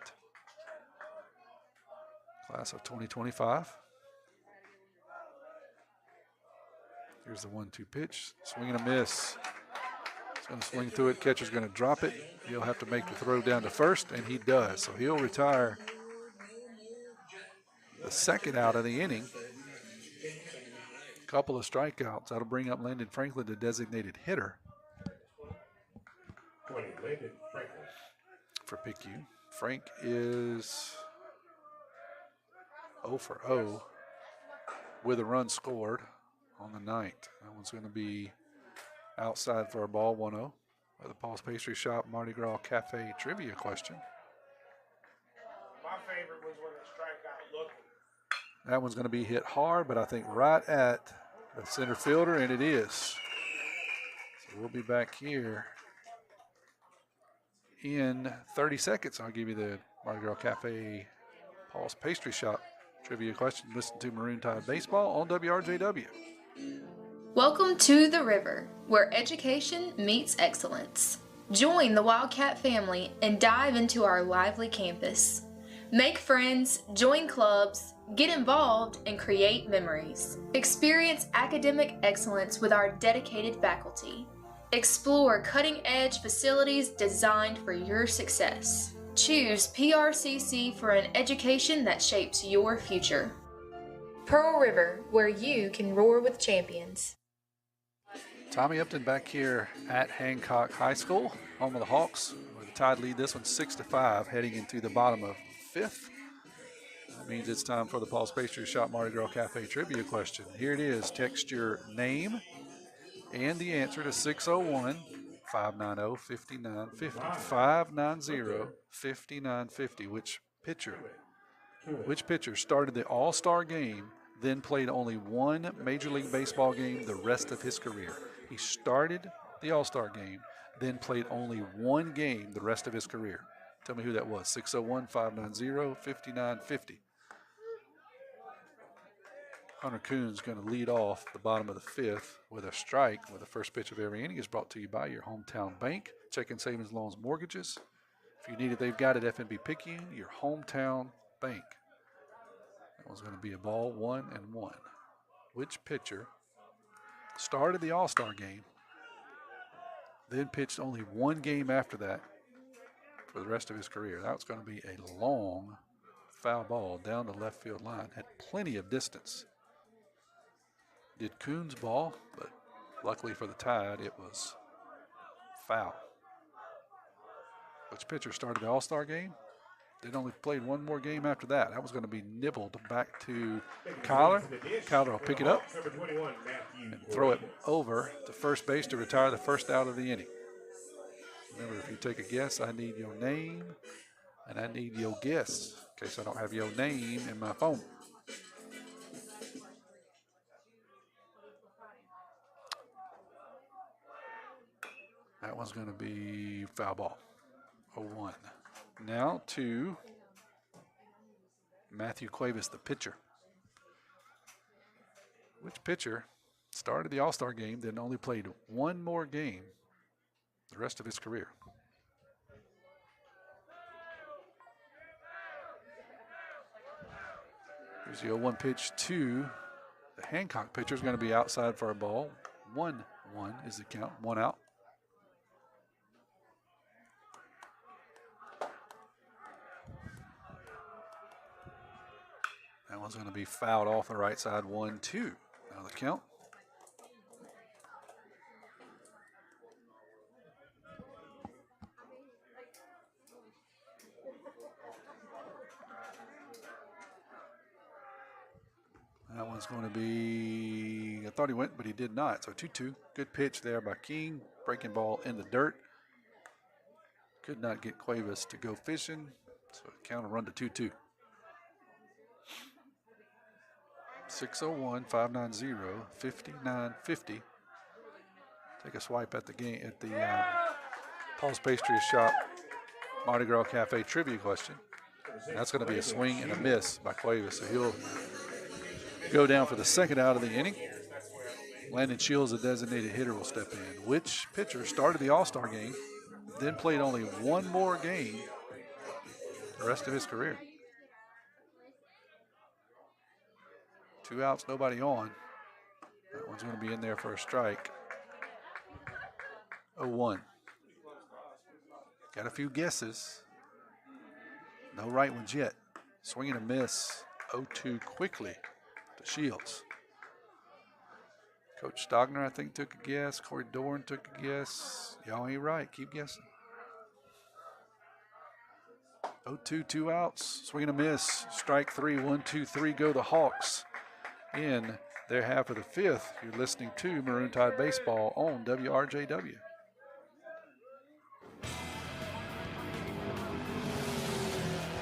Class of 2025. Here's the 1-2 pitch. Swing and a miss. He's going to swing through it. Catcher's going to drop it. He'll have to make the throw down to first, and he does. So he'll retire the second out of the inning. Couple of strikeouts. That'll bring up Landon Franklin, the designated hitter for Picayune. Frank is 0 for 0 with a run scored on the night. That one's going to be outside for a ball, 1-0. At the Paul's Pastry Shop Mardi Gras Cafe trivia question. My favorite was when the strikeout looking. That one's going to be hit hard, but I think right at the center fielder, and it is. So we'll be back here in 30 seconds. I'll give you the Mardi Gras Cafe Paul's Pastry Shop trivia question. Listen to Maroon Tide Baseball on WRJW. Welcome to the River, where education meets excellence. Join the Wildcat family and dive into our lively campus. Make friends, join clubs, get involved, and create memories. Experience academic excellence with our dedicated faculty. Explore cutting-edge facilities designed for your success. Choose PRCC for an education that shapes your future. Pearl River, where you can roar with champions. Tommy Upton back here at Hancock High School, home of the Hawks, where the Tide lead this one 6-5, heading into the bottom of 5th. That means it's time for the Paul's Pastry Shop Mardi Gras Cafe trivia question. Here it is. Text your name and the answer to 601-590-5950. 590-5950. Which pitcher started the All-Star game, then played only one Major League Baseball game the rest of his career? He started the All-Star game, then played only one game the rest of his career. Tell me who that was. 601-590-5950. Hunter Coon's going to lead off the bottom of the 5th with a strike, with the first pitch of every inning is brought to you by your hometown bank. Checking, savings, loans, mortgages. If you need it, they've got it. FNB Picayune, your hometown bank. That one's going to be a ball, 1-1. Which pitcher started the All-Star game, then pitched only one game after that for the rest of his career? That was going to be a long foul ball down the left field line. Had plenty of distance. Did Coon's ball, but luckily for the Tide, it was foul. Which pitcher started the All-Star game? Then only played one more game after that. That was going to be nibbled back to Kyler. Kyler will pick it up and throw it over to first base to retire the first out of the inning. Remember, if you take a guess, I need your name and I need your guess in case I don't have your name in my phone. That one's going to be foul ball, 0-1. Now to Matthew Cuevas, the pitcher. Which pitcher started the All-Star game, then only played one more game the rest of his career? Here's the 0-1 pitch to the Hancock pitcher. Is going to be outside for a ball. 1-1 is the count, one out. That one's going to be fouled off the right side, 1-2. Now the count. That one's going to be, I thought he went, but he did not. So 2-2. Good pitch there by King. Breaking ball in the dirt. Could not get Cuevas to go fishing. So count will run to 2-2. 601-590-5950. Take a swipe at the game at the Paul's Pastry Shop Mardi Gras Cafe trivia question. And that's going to be a swing and a miss by Cuevas. So he'll go down for the second out of the inning. Landon Shields, a designated hitter, will step in. Which pitcher started the All-Star game, then played only one more game the rest of his career? 2 outs, nobody on. That one's going to be in there for a strike. 0-1. Got a few guesses. No right ones yet. Swing and a miss. 0-2 quickly to Shields. Coach Stogner, I think, took a guess. Corey Dorn took a guess. Y'all ain't right. Keep guessing. 0-2, 2 outs. Swing and a miss. Strike 3. 1-2-3 go the Hawks. In their half of the 5th, you're listening to Maroon Tide Baseball on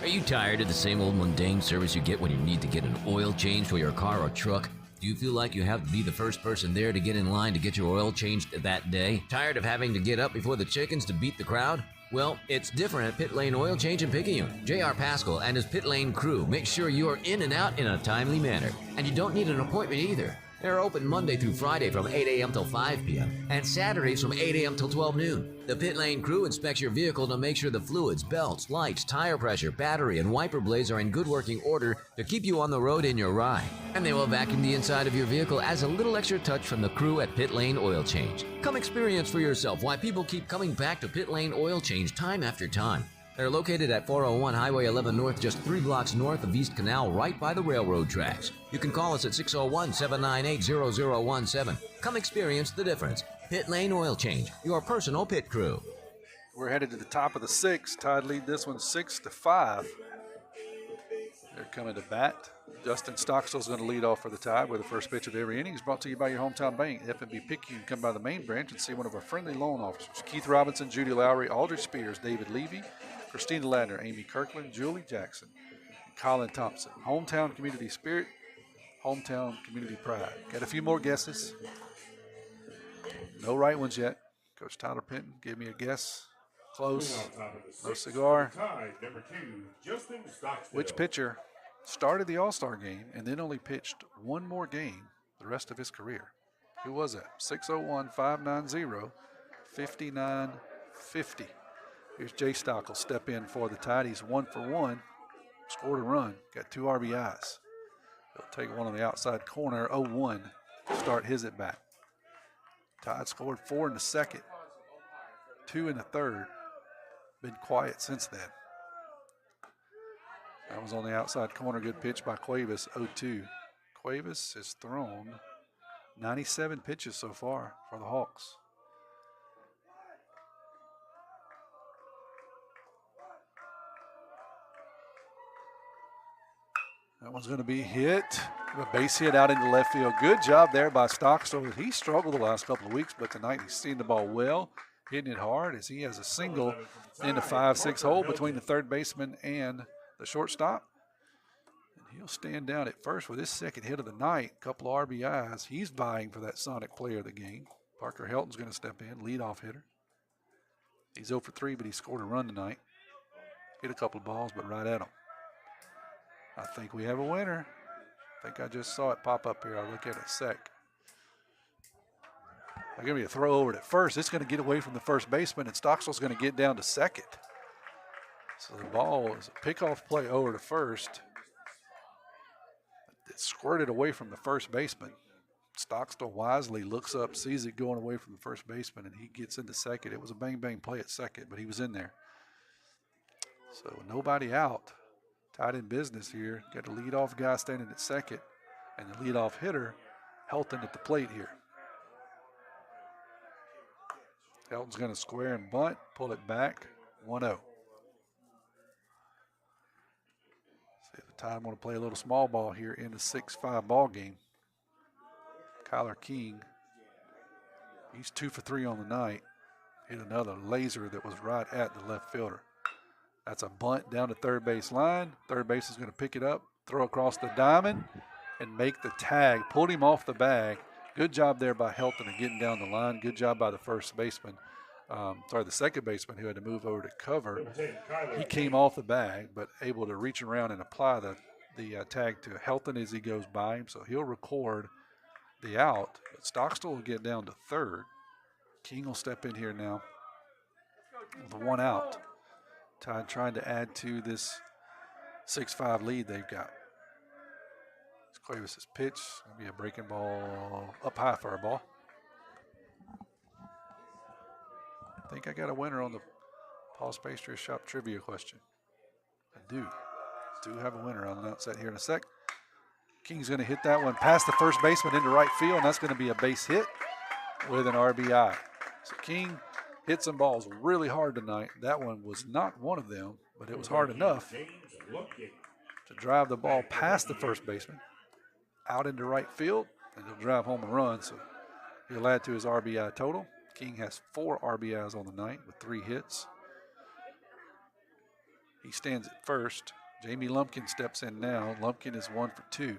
Are you tired of the same old mundane service you get when you need to get an oil change for your car or truck? Do you feel like you have to be the first person there to get in line to get your oil changed that day? Tired of having to get up before the chickens to beat the crowd? Well, it's different at Pit Lane Oil Change in Picayune. J.R. Pascal and his Pit Lane crew make sure you are in and out in a timely manner. And you don't need an appointment either. They're open Monday through Friday from 8 a.m. till 5 p.m. and Saturdays from 8 a.m. till 12 noon. The Pit Lane crew inspects your vehicle to make sure the fluids, belts, lights, tire pressure, battery, and wiper blades are in good working order to keep you on the road in your ride. And they will vacuum the inside of your vehicle as a little extra touch from the crew at Pit Lane Oil Change. Come experience for yourself why people keep coming back to Pit Lane Oil Change time after time. They're located at 401 Highway 11 North, just 3 blocks north of East Canal, right by the railroad tracks. You can call us at 601-798-0017. Come experience the difference. Pit Lane Oil Change, your personal pit crew. We're headed to the top of the 6th. Tide lead this one 6-5. They're coming to bat. Justin Stockstill's going to lead off for the Tide with the first pitch of every inning. Is brought to you by your hometown bank, F&B Picayune. Come by the main branch and see one of our friendly loan officers. Keith Robinson, Judy Lowry, Aldrich Spears, David Levy, Christina Ladner, Amy Kirkland, Julie Jackson, and Colin Thompson. Hometown community spirit, hometown community pride. Got a few more guesses. No right ones yet. Coach Tyler Penton, give me a guess. Close. No cigar. Which pitcher started the All-Star game and then only pitched one more game the rest of his career? Who was that? 601-590-5950. Here's Jay Stock will step in for the Tide. He's 1 for 1. Scored a run. Got 2 RBIs. He'll take one on the outside corner. 0-1 to start his at bat. Tide scored 4 in the second. 2 in the third. Been quiet since then. That was on the outside corner. Good pitch by Cuevas. 0-2. Cuevas has thrown 97 pitches so far for the Hawks. That one's going to be hit. A base hit out into left field. Good job there by Stockstill. He struggled the last couple of weeks, but tonight he's seen the ball well, hitting it hard as he has a single in the 5-6 hole between the third baseman and the shortstop. And he'll stand down at first with his second hit of the night. Couple of RBIs. He's vying for that Sonic player of the game. Parker Helton's going to step in, leadoff hitter. He's 0 for 3, but he scored a run tonight. Hit a couple of balls, but right at him. I think we have a winner. I think I just saw it pop up here. I'll look at it in a sec. They're going to be a throw over at first. It's going to get away from the first baseman, and Stockstill's going to get down to second. So the ball is a pickoff play over to first. It squirted away from the first baseman. Stockstill wisely looks up, sees it going away from the first baseman, and he gets into second. It was a bang-bang play at second, but he was in there. So nobody out. Tied in business here. Got a leadoff guy standing at second, and the leadoff hitter, Helton, at the plate here. Helton's going to square and bunt, pull it back, 1-0. See if the Tide want to play a little small ball here in the 6-5 ball game. Kyler King, he's 2 for 3 on the night. Hit another laser that was right at the left fielder. That's a bunt down the third base line. Third base is going to pick it up, throw across the diamond, and make the tag. Pulled him off the bag. Good job there by Helton of getting down the line. Good job by the first baseman. The second baseman who had to move over to cover. He came off the bag, but able to reach around and apply the tag to Helton as he goes by him. So he'll record the out. But Stockstill will get down to third. King will step in here now with 1 out. Tide trying to add to this 6-5 lead they've got. It's Cuevas' pitch. It'll be a breaking ball up high for a ball. I think I got a winner on the Paul's Pastry Shop trivia question. I do have a winner. I'll announce that here in a sec. King's going to hit that one past the first baseman into right field, and that's going to be a base hit with an RBI. So King hit some balls really hard tonight. That one was not one of them, but it was hard enough to drive the ball past the first baseman, out into right field, and he'll drive home a run. So he'll add to his RBI total. King has 4 RBIs on the night with 3 hits. He stands at first. Jamie Lumpkin steps in now. Lumpkin is 1 for 2.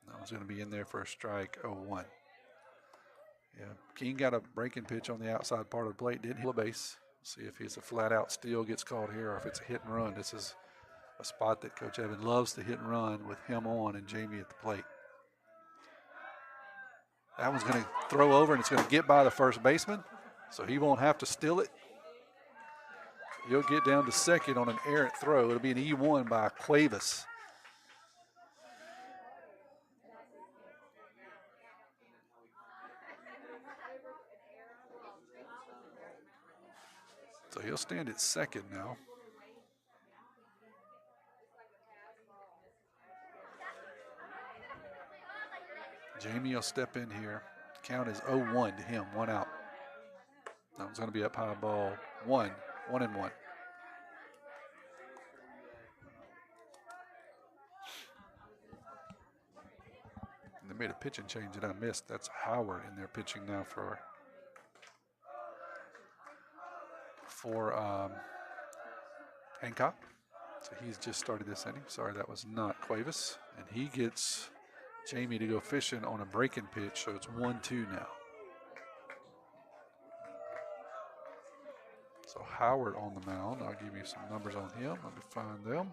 That was going to be in there for a strike, 0-1. Yeah, King got a breaking pitch on the outside part of the plate, didn't hit a base. See if he's a flat-out steal gets called here or if it's a hit and run. This is a spot that Coach Evan loves to hit and run with him on and Jamie at the plate. That one's going to throw over and it's going to get by the first baseman, so he won't have to steal it. He'll get down to second on an errant throw. It'll be an E1 by Cuevas. So he'll stand at second now. Jamie will step in here. Count is 0-1 to him, 1 out. That one's going to be up high ball, 1 and 1. And they made a pitching change that I missed. That's Howard in there pitching now for Hancock. So he's just started this inning. Sorry, that was not Cuevas. And he gets Jamie to go fishing on a breaking pitch, so it's 1-2 now. So Howard on the mound. I'll give you some numbers on him. Let me find them.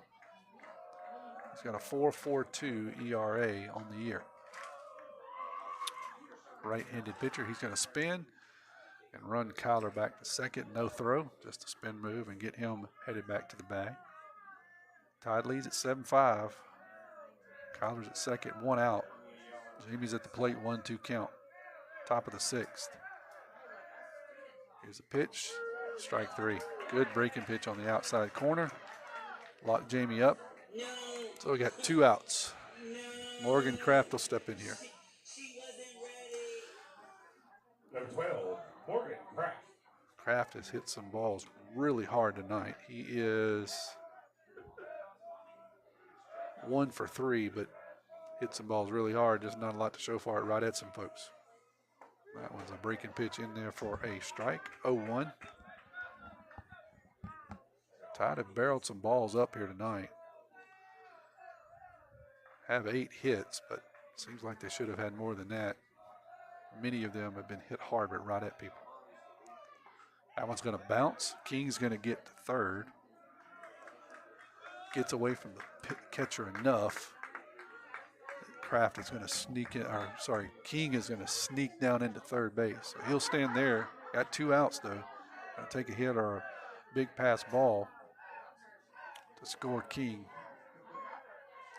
He's got a 4.42 ERA on the year. Right-handed pitcher. He's going to spin and run Kyler back to second. No throw, just a spin move and get him headed back to the bag. Tide leads at 7-5. Kyler's at second, 1 out. Jamie's at the plate, 1-2 count. Top of the 6th. Here's a pitch, strike 3. Good breaking pitch on the outside corner. Lock Jamie up. So we got 2 outs. Morgan Kraft will step in here. Number 12, Morgan Kraft. Kraft has hit some balls really hard tonight. He is 1 for 3, but hit some balls really hard. Just not a lot to show for it right at some folks. That one's a breaking pitch in there for a strike. 0-1. Tide have barreled some balls up here tonight. Have 8 hits, but seems like they should have had more than that. Many of them have been hit hard, but right at people. That one's going to bounce. King's going to get to third. Gets away from the catcher enough. Kraft is going to sneak in, King is going to sneak down into third base. So he'll stand there. Got 2 outs, though. Going to take a hit or a big pass ball to score King.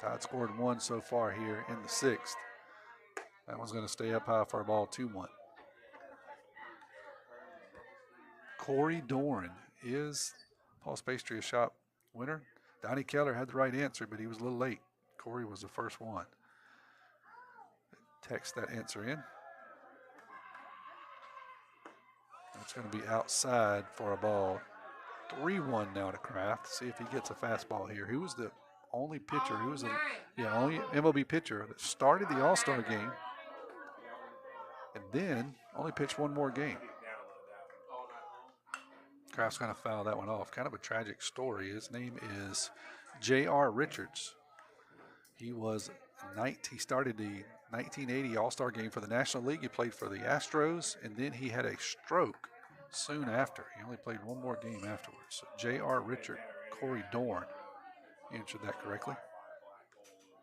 Tide scored 1 so far here in the 6th. That one's going to stay up high for a ball, 2-1. Corey Doran is Paul's Pastry Shop winner. Donnie Keller had the right answer, but he was a little late. Corey was the first one. Text that answer in. That's going to be outside for a ball. 3-1 now to Kraft. See if he gets a fastball here. Who was the only pitcher? Who was the only MLB pitcher that started the All-Star game and then only pitched 1 more game? Kraft's going to foul that one off. Kind of a tragic story. His name is J.R. Richards. He started the 1980 All-Star game for the National League. He played for the Astros, and then he had a stroke soon after. He only played 1 more game afterwards. So J.R. Richard, Corey Dorn. You answered that correctly.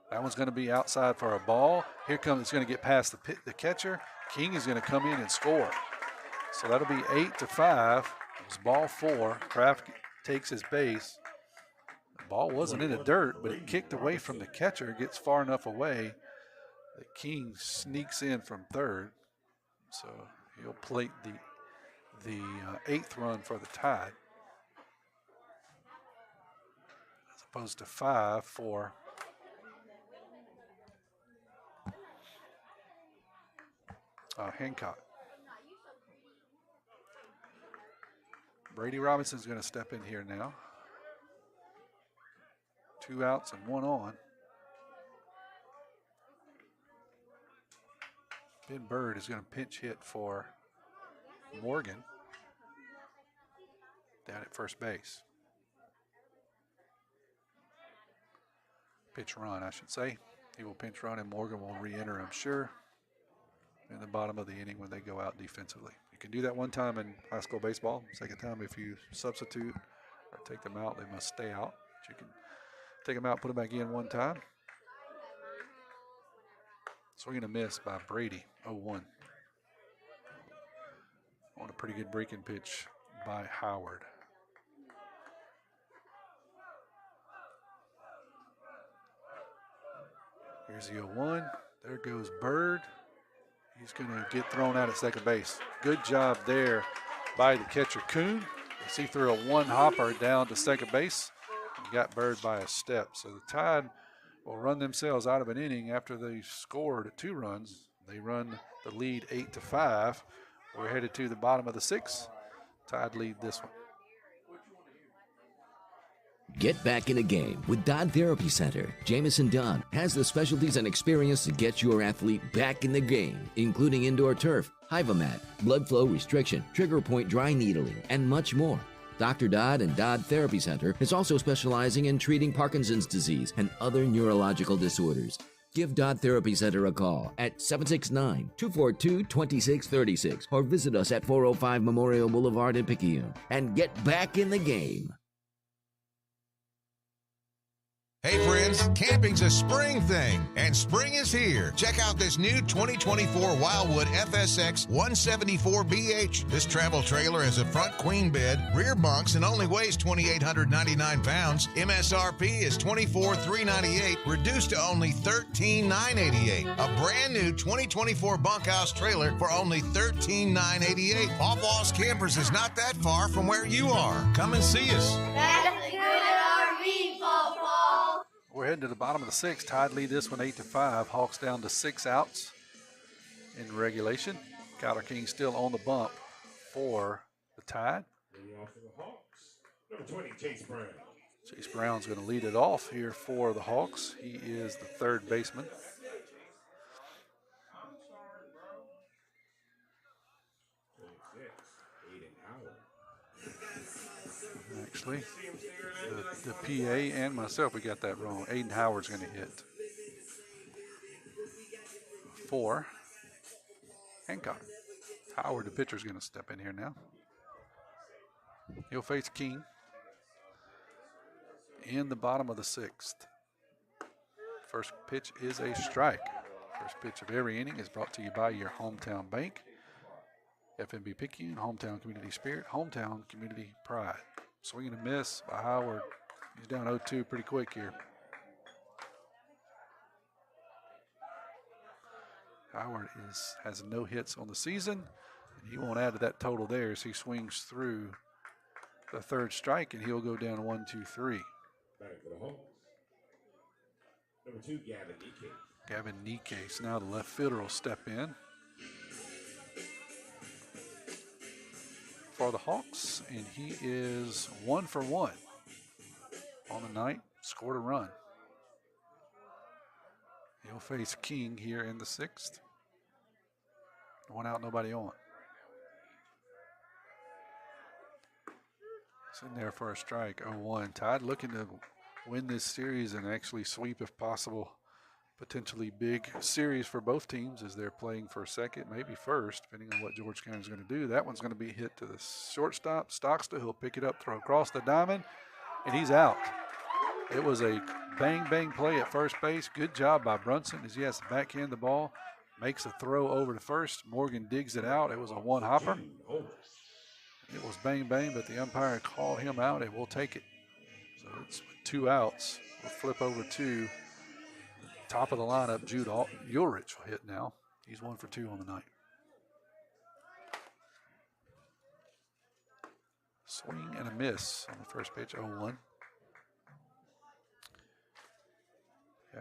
That one's going to be outside for a ball. Here comes, it's going to get past the catcher. King is going to come in and score. So that'll be 8-5. It's ball 4. Kraft takes his base. The ball wasn't in the dirt, but it kicked away from the catcher, gets far enough away that King sneaks in from third. So he'll plate the 8th run for the Tide, as opposed to 5 for Hancock. Brady Robinson's going to step in here now. 2 outs and 1 on. Ben Bird is going to pinch hit for Morgan down at first base. Pitch run, I should say. He will pinch run, and Morgan will re-enter, I'm sure, in the bottom of the inning when they go out defensively. You can do that one time in high school baseball. Second time, if you substitute or take them out, they must stay out. But you can take them out, put them back in one time. Swing and a miss by Brady, 0-1. On a pretty good breaking pitch by Howard. Here's the 0-1. There goes Bird. He's going to get thrown out at second base. Good job there by the catcher, Kuhn. As he threw a one-hopper down to second base and got Bird by a step. So the Tide will run themselves out of an inning after they scored 2 runs. They run the lead 8-5. We're headed to the bottom of the 6th. Tide lead this one. Get back in the game with Dodd Therapy Center. Jamison Dodd has the specialties and experience to get your athlete back in the game, including indoor turf, Hyvamat, blood flow restriction, trigger point dry needling, and much more. Dr. Dodd and Dodd Therapy Center is also specializing in treating Parkinson's disease and other neurological disorders. Give Dodd Therapy Center a call at 769-242-2636 or visit us at 405 Memorial Boulevard in Picayune and get back in the game. Hey friends, camping's a spring thing, and spring is here. Check out this new 2024 Wildwood FSX 174BH. This travel trailer has a front queen bed, rear bunks, and only weighs 2,899 pounds. MSRP is $24,398, reduced to only $13,988. A brand new 2024 bunkhouse trailer for only $13,988. Pawpaw's Campers is not that far from where you are. Come and see us. That's a good RV, Pawpaw. We're heading to the bottom of the 6th. Tide lead this one 8-5. Hawks down to 6 outs in regulation. Kyler King still on the bump for the Tide. Leading off for the Hawks, number 20, Chase Brown. Chase Brown's going to lead it off here for the Hawks. He is the third baseman. Actually, the PA and myself, we got that wrong. Aiden Howard's going to hit for Hancock. Howard, the pitcher's going to step in here now. He'll face King in the bottom of the 6th. First pitch is a strike. First pitch of every inning is brought to you by your hometown bank. FNB Picayune, hometown community spirit, hometown community pride. Swing and a miss by Howard. He's down 0-2 pretty quick here. Howard has no hits on the season, and he won't add to that total there as he swings through the third strike, and he'll go down 1-2-3. Back for the Hawks, number 2, Gavin Nique. Gavin Nique. Now the left fielder will step in for the Hawks, and he is 1 for 1 on the night, scored a run. He'll face King here in the 6th. 1 out, nobody on. It's in there for a strike, 0-1. Tide looking to win this series and actually sweep if possible. Potentially big series for both teams as they're playing for second, maybe first, depending on what George County is going to do. That one's going to be hit to the shortstop. Stockstill, he'll pick it up, throw across the diamond, and he's out. It was a bang play at first base. Good job by Brunson as he has to backhand the ball, makes a throw over to first. Morgan digs it out. It was a one-hopper. It was bang, but the umpire called him out, and we'll take it. So it's 2 outs. We'll flip over to top of the lineup. Jude Ulrich will hit now. He's 1 for 2 on the night. Swing and a miss on the first pitch, 0-1.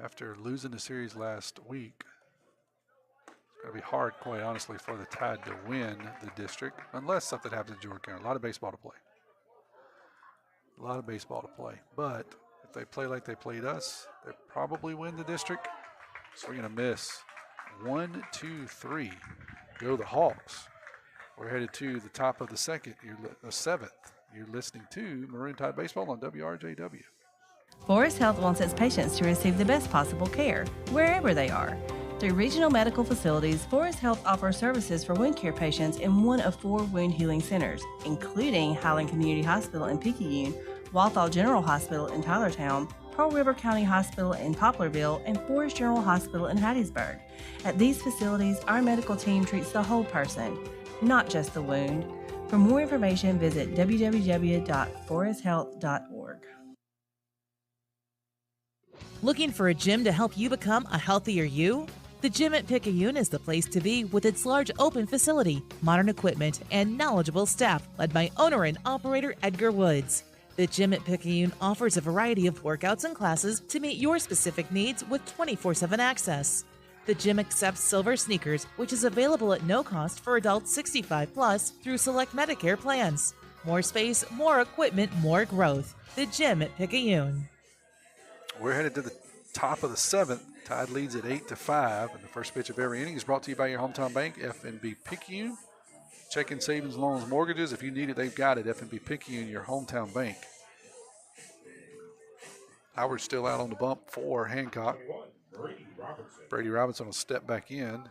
After losing the series last week, it's going to be hard, quite honestly, for the Tide to win the district, unless something happens to George County. A lot of baseball to play. But if they play like they played us, they probably win the district. Swing and a miss. 1, 2, 3. Go the Hawks. We're headed to the top of the 7th. You're listening to Maroon Tide Baseball on WRJW. Forest Health wants its patients to receive the best possible care, wherever they are. Through regional medical facilities, Forest Health offers services for wound care patients in one of 4 wound healing centers, including Highland Community Hospital in Picayune, Walthall General Hospital in Tylertown, Pearl River County Hospital in Poplarville, and Forest General Hospital in Hattiesburg. At these facilities, our medical team treats the whole person, not just the wound. For more information, visit www.foresthealth.org. Looking for a gym to help you become a healthier you? The Gym at Picayune is the place to be with its large open facility, modern equipment, and knowledgeable staff led by owner and operator Edgar Woods. The Gym at Picayune offers a variety of workouts and classes to meet your specific needs with 24/7 access. The gym accepts silver sneakers, which is available at no cost for adults 65 plus through select Medicare plans. More space, more equipment, more growth. The Gym at Picayune. We're headed to the top of the 7th. Tide leads at 8-5, and the first pitch of every inning is brought to you by your hometown bank, FNB Picayune. Checking, savings, loans, mortgages. If you need it, they've got it. FNB Picayune, your hometown bank. Howard's still out on the bump for Hancock. Brady Robinson will step back in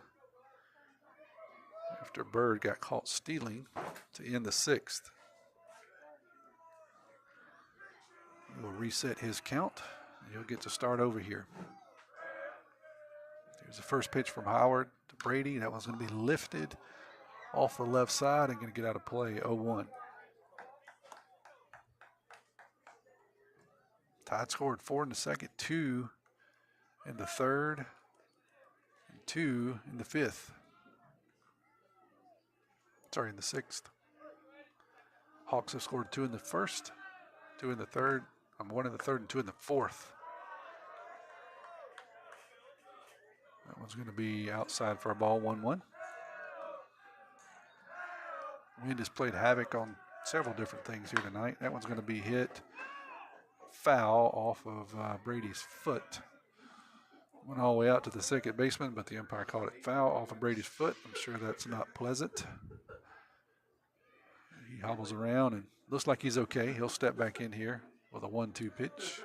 after Bird got caught stealing to end the 6th. We'll reset his count. He'll get to start over here. Here's the first pitch from Howard to Brady. That one's going to be lifted off the left side and going to get out of play, 0-1. Tide scored 4 in the second, 2 in the third, and 2 in the fifth. Sorry, in the 6th. Hawks have scored 2 in the first, 2 in the third, 1 in the third and 2 in the fourth. That one's going to be outside for a ball, 1-1. Wind has played havoc on several different things here tonight. That one's going to be hit foul off of Brady's foot. Went all the way out to the second baseman, but the umpire called it foul off of Brady's foot. I'm sure that's not pleasant. He hobbles around and looks like he's okay. He'll step back in here with a 1-2 pitch.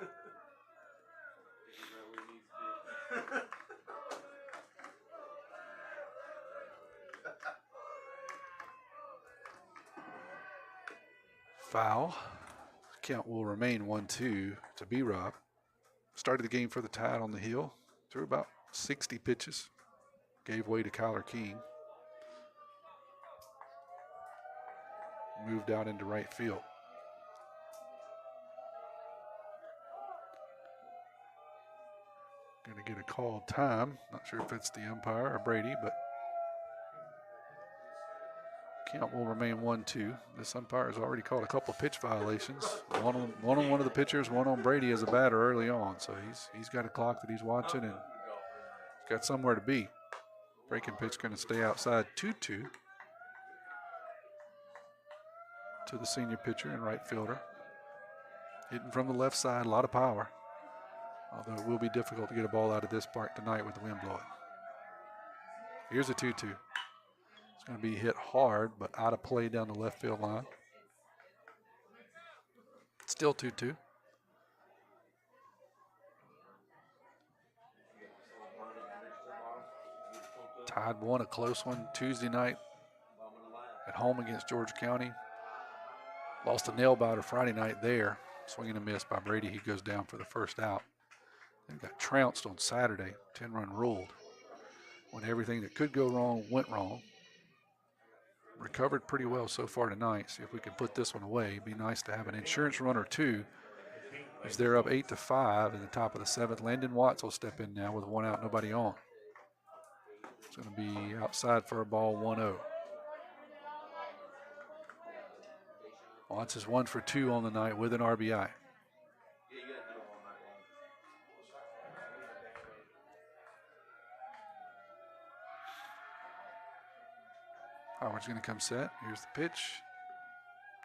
Foul. Count will remain 1-2 to B-Rob. Started the game for the Tide on the hill. Threw about 60 pitches. Gave way to Kyler King. Moved out into right field. Going to get a called time. Not sure if it's the umpire or Brady, but count will remain 1-2. This umpire has already called a couple of pitch violations. One on one of the pitchers, one on Brady as a batter early on. So he's got a clock that he's watching and he's got somewhere to be. Breaking pitch going to stay outside 2-2 to the senior pitcher and right fielder. Hitting from the left side, a lot of power. Although it will be difficult to get a ball out of this park tonight with the wind blowing. Here's a 2-2. It's going to be hit hard, but out of play down the left field line. Still 2-2. Tide won a close one Tuesday night at home against Georgia County. Lost a nail biter Friday night there. Swing and a miss by Brady. He goes down for the first out. Then got trounced on Saturday. 10-run ruled. When everything that could go wrong went wrong. Recovered pretty well so far tonight. See if we can put this one away. It'd be nice to have an insurance run or two as they're up 8-5 in the top of the 7th. Landon Watts will step in now with 1 out, nobody on. It's going to be outside for a ball, 1-0. Watts is 1 for 2 on the night with an RBI. Howard's going to come set. Here's the pitch.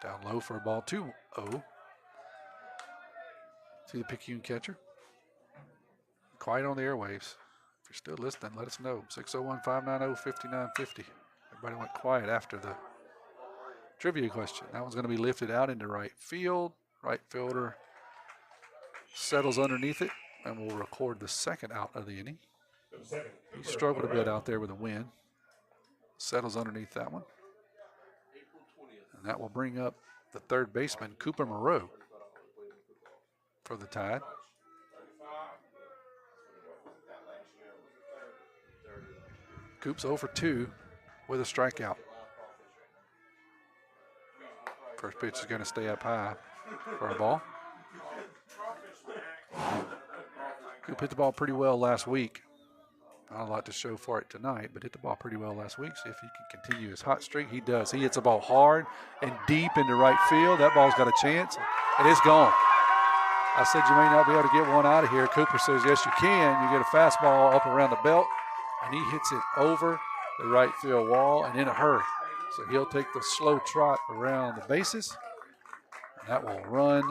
Down low for a ball, 2-0. See the Picayune catcher. Quiet on the airwaves. If you're still listening, let us know. 601-590-5950. Everybody went quiet after the trivia question. That one's going to be lifted out into right field. Right fielder settles underneath it, and we'll record the second out of the inning. He struggled a bit out there with a wind. Settles underneath that one. And that will bring up the third baseman, Cooper Moreau, for the Tide. Coop's 0 for 2 with a strikeout. First pitch is going to stay up high for a ball. Coop hit the ball pretty well last week. Not a lot to show for it tonight, but hit the ball pretty well last week. See if he can continue his hot streak. He does. He hits the ball hard and deep into right field. That ball's got a chance, and it's gone. I said you may not be able to get one out of here. Cooper says, yes, you can. You get a fastball up around the belt, and he hits it over the right field wall and in a hurry. So he'll take the slow trot around the bases, and that will run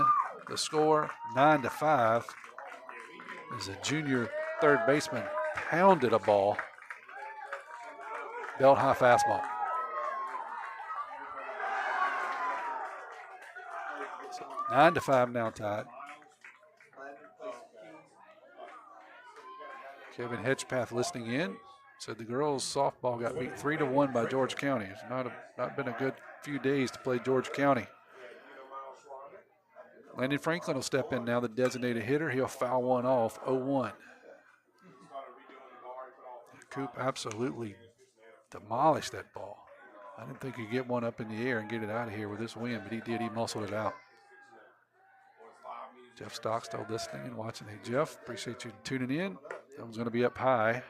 the score 9-5 as a junior third baseman pounded a ball, belt high fastball. So 9-5 now Tide. Kevin Hedgepath listening in said the girls softball got beat 3-1 by George County. It's not been a good few days to play George County. Landon Franklin will step in now, the designated hitter. He'll foul one off, 0-1. Coop absolutely demolished that ball. I didn't think he'd get one up in the air and get it out of here with this wind, but he did. He muscled it out. Jeff Stockstill listening and watching. Hey, Jeff, appreciate you tuning in. That one's going to be up high.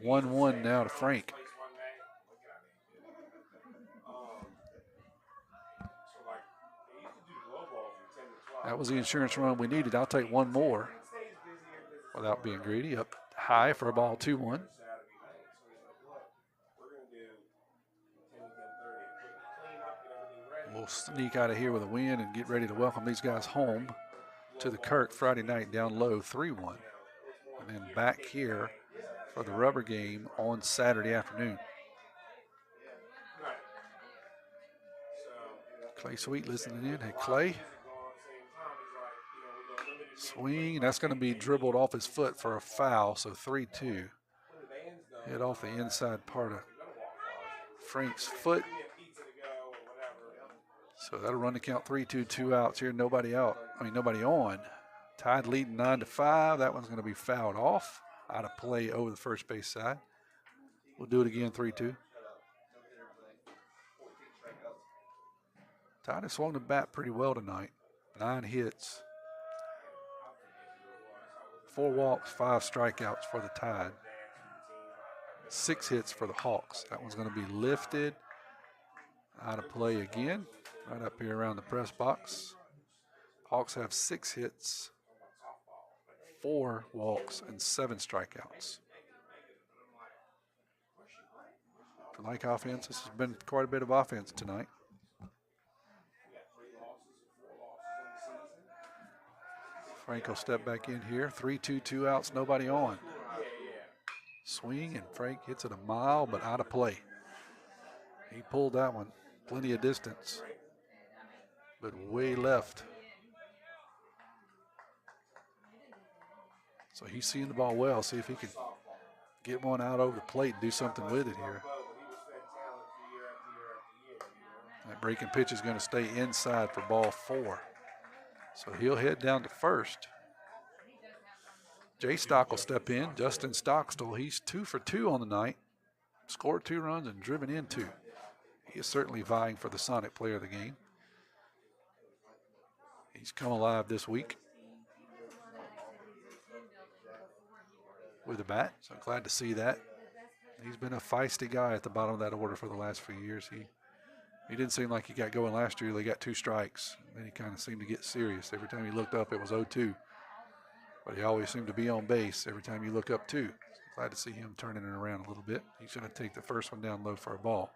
1-1 now to Frank. That was the insurance run we needed. I'll take one more without being greedy. Up high for a ball, 2-1. We'll sneak out of here with a win and get ready to welcome these guys home to the Kirk Friday night down low, 3-1. And then back here for the rubber game on Saturday afternoon. Clay Sweet listening in. Hey, Clay. Swing, and that's going to be dribbled off his foot for a foul, so 3-2. Hit off the inside part of Frank's foot. So that'll run the count 3-2, 2 outs here, nobody on. Tide leading 9-5. That one's going to be fouled off, out of play over the first base side. We'll do it again, 3-2. Tide has swung the bat pretty well tonight. 9 hits. 4 walks, 5 strikeouts for the Tide. 6 hits for the Hawks. That one's going to be lifted out of play again, right up here around the press box. Hawks have 6 hits, 4 walks, and 7 strikeouts. If you like offense, this has been quite a bit of offense tonight. Frank will step back in here. 3-2, 2 outs, nobody on. Swing, and Frank hits it a mile, but out of play. He pulled that one. Plenty of distance, but way left. So he's seeing the ball well. See if he can get one out over the plate and do something with it here. That breaking pitch is going to stay inside for ball 4. So he'll head down to first. Jay Stock will step in. Justin Stockstill, he's 2 for 2 on the night. Scored 2 runs and driven in 2. He is certainly vying for the Sonic Player of the Game. He's come alive this week with the bat, so I'm glad to see that. He's been a feisty guy at the bottom of that order for the last few years. He didn't seem like he got going last year. They got 2 strikes. Then he kind of seemed to get serious. Every time he looked up, it was 0-2. But he always seemed to be on base every time you look up, too. So glad to see him turning it around a little bit. He's going to take the first one down low for a ball.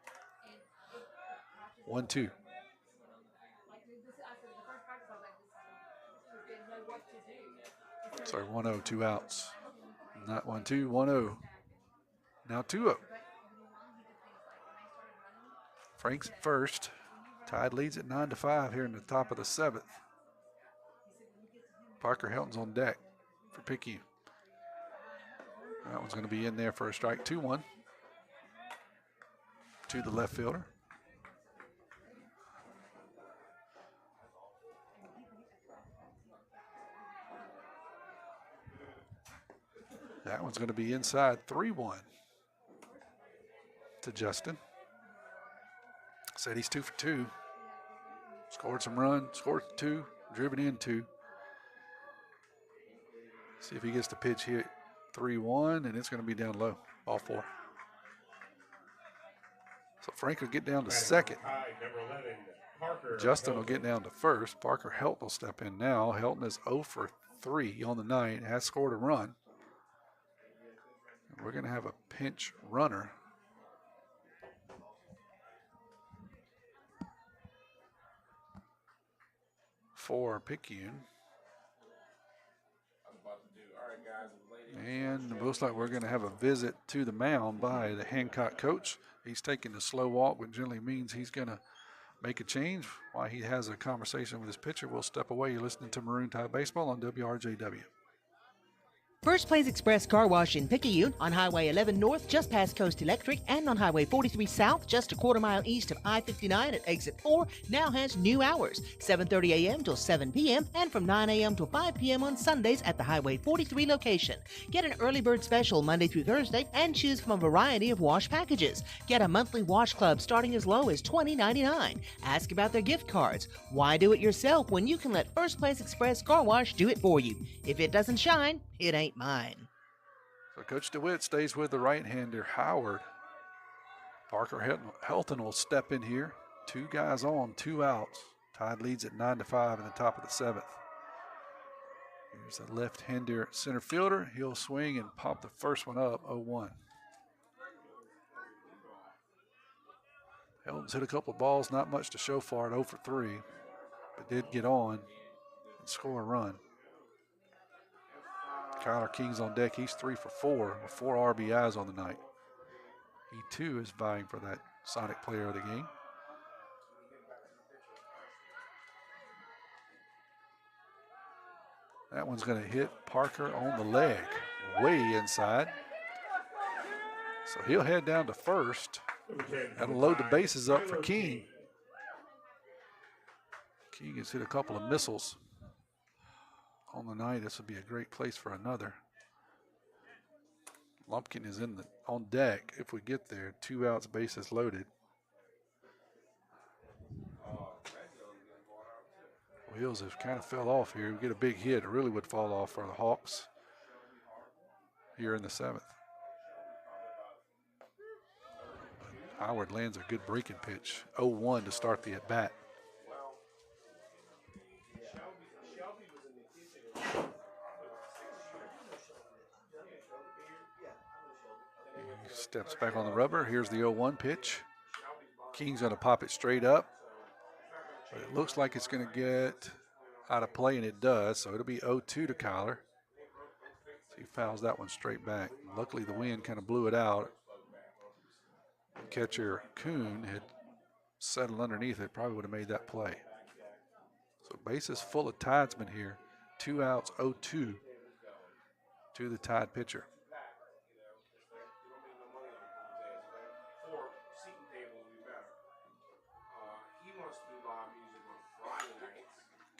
1-2. Sorry, 1-0, 2 outs. Not 1-2, 1-0. Now 2-0. Frank's at first. Tide leads at 9-5 here in the top of the 7th. Parker Helton's on deck for Picayune. That one's going to be in there for a strike. 2-1 to the left fielder. That one's going to be inside. 3-1 to Justin. Said he's 2 for 2. Scored some runs, scored 2, driven in 2. See if he gets the pitch hit. 3-1, and it's going to be down low. Ball 4. So Frank will get down to second. Justin will get down to first. Parker Helton will step in now. Helton is 0 for 3 on the night, has scored a run. And we're going to have a pinch runner. For Picayune. And it looks like we're going to have a visit to the mound by the Hancock coach. He's taking the slow walk, which generally means he's going to make a change. While he has a conversation with his pitcher, we'll step away. You're listening to Maroon Tide Baseball on WRJW. First Place Express Car Wash in Picayune on Highway 11 North, just past Coast Electric, and on Highway 43 South, just a quarter mile east of I-59 at Exit 4, now has new hours, 7:30 a.m. till 7 p.m. and from 9 a.m. till 5 p.m. on Sundays at the Highway 43 location. Get an early bird special Monday through Thursday and choose from a variety of wash packages. Get a monthly wash club starting as low as $20.99. Ask about their gift cards. Why do it yourself when you can let First Place Express Car Wash do it for you? If it doesn't shine, it ain't mine. So Coach DeWitt stays with the right-hander, Howard. Parker Helton will step in here. 2 guys on, 2 outs. Tide leads at 9-5 in the top of the 7th. Here's the left-hander center fielder. He'll swing and pop the first one up, 0-1. Helton's hit a couple of balls, not much to show for it, 0 for 3, but did get on and score a run. Kyler King's on deck. He's 3 for 4 with 4 RBIs on the night. He too is vying for that Sonic Player of the Game. That one's going to hit Parker on the leg, way inside. So he'll head down to first. That'll load the bases up for King. King has hit a couple of missiles on the night. This would be a great place for another. Lumpkin is on deck if we get there. 2 outs, bases loaded. Wheels have kind of fell off here. We get a big hit. It really would fall off for the Hawks here in the 7th. Howard lands a good breaking pitch. 0-1 to start the at-bat. Steps back on the rubber. Here's the 0-1 pitch. King's going to pop it straight up. But it looks like it's going to get out of play, and it does. So it'll be 0-2 to Kyler. So he fouls that one straight back. Luckily, the wind kind of blew it out. Catcher Kuhn had settled underneath it. Probably would have made that play. So bases full of Tidesmen here. 2 outs, 0-2 to the Tide pitcher.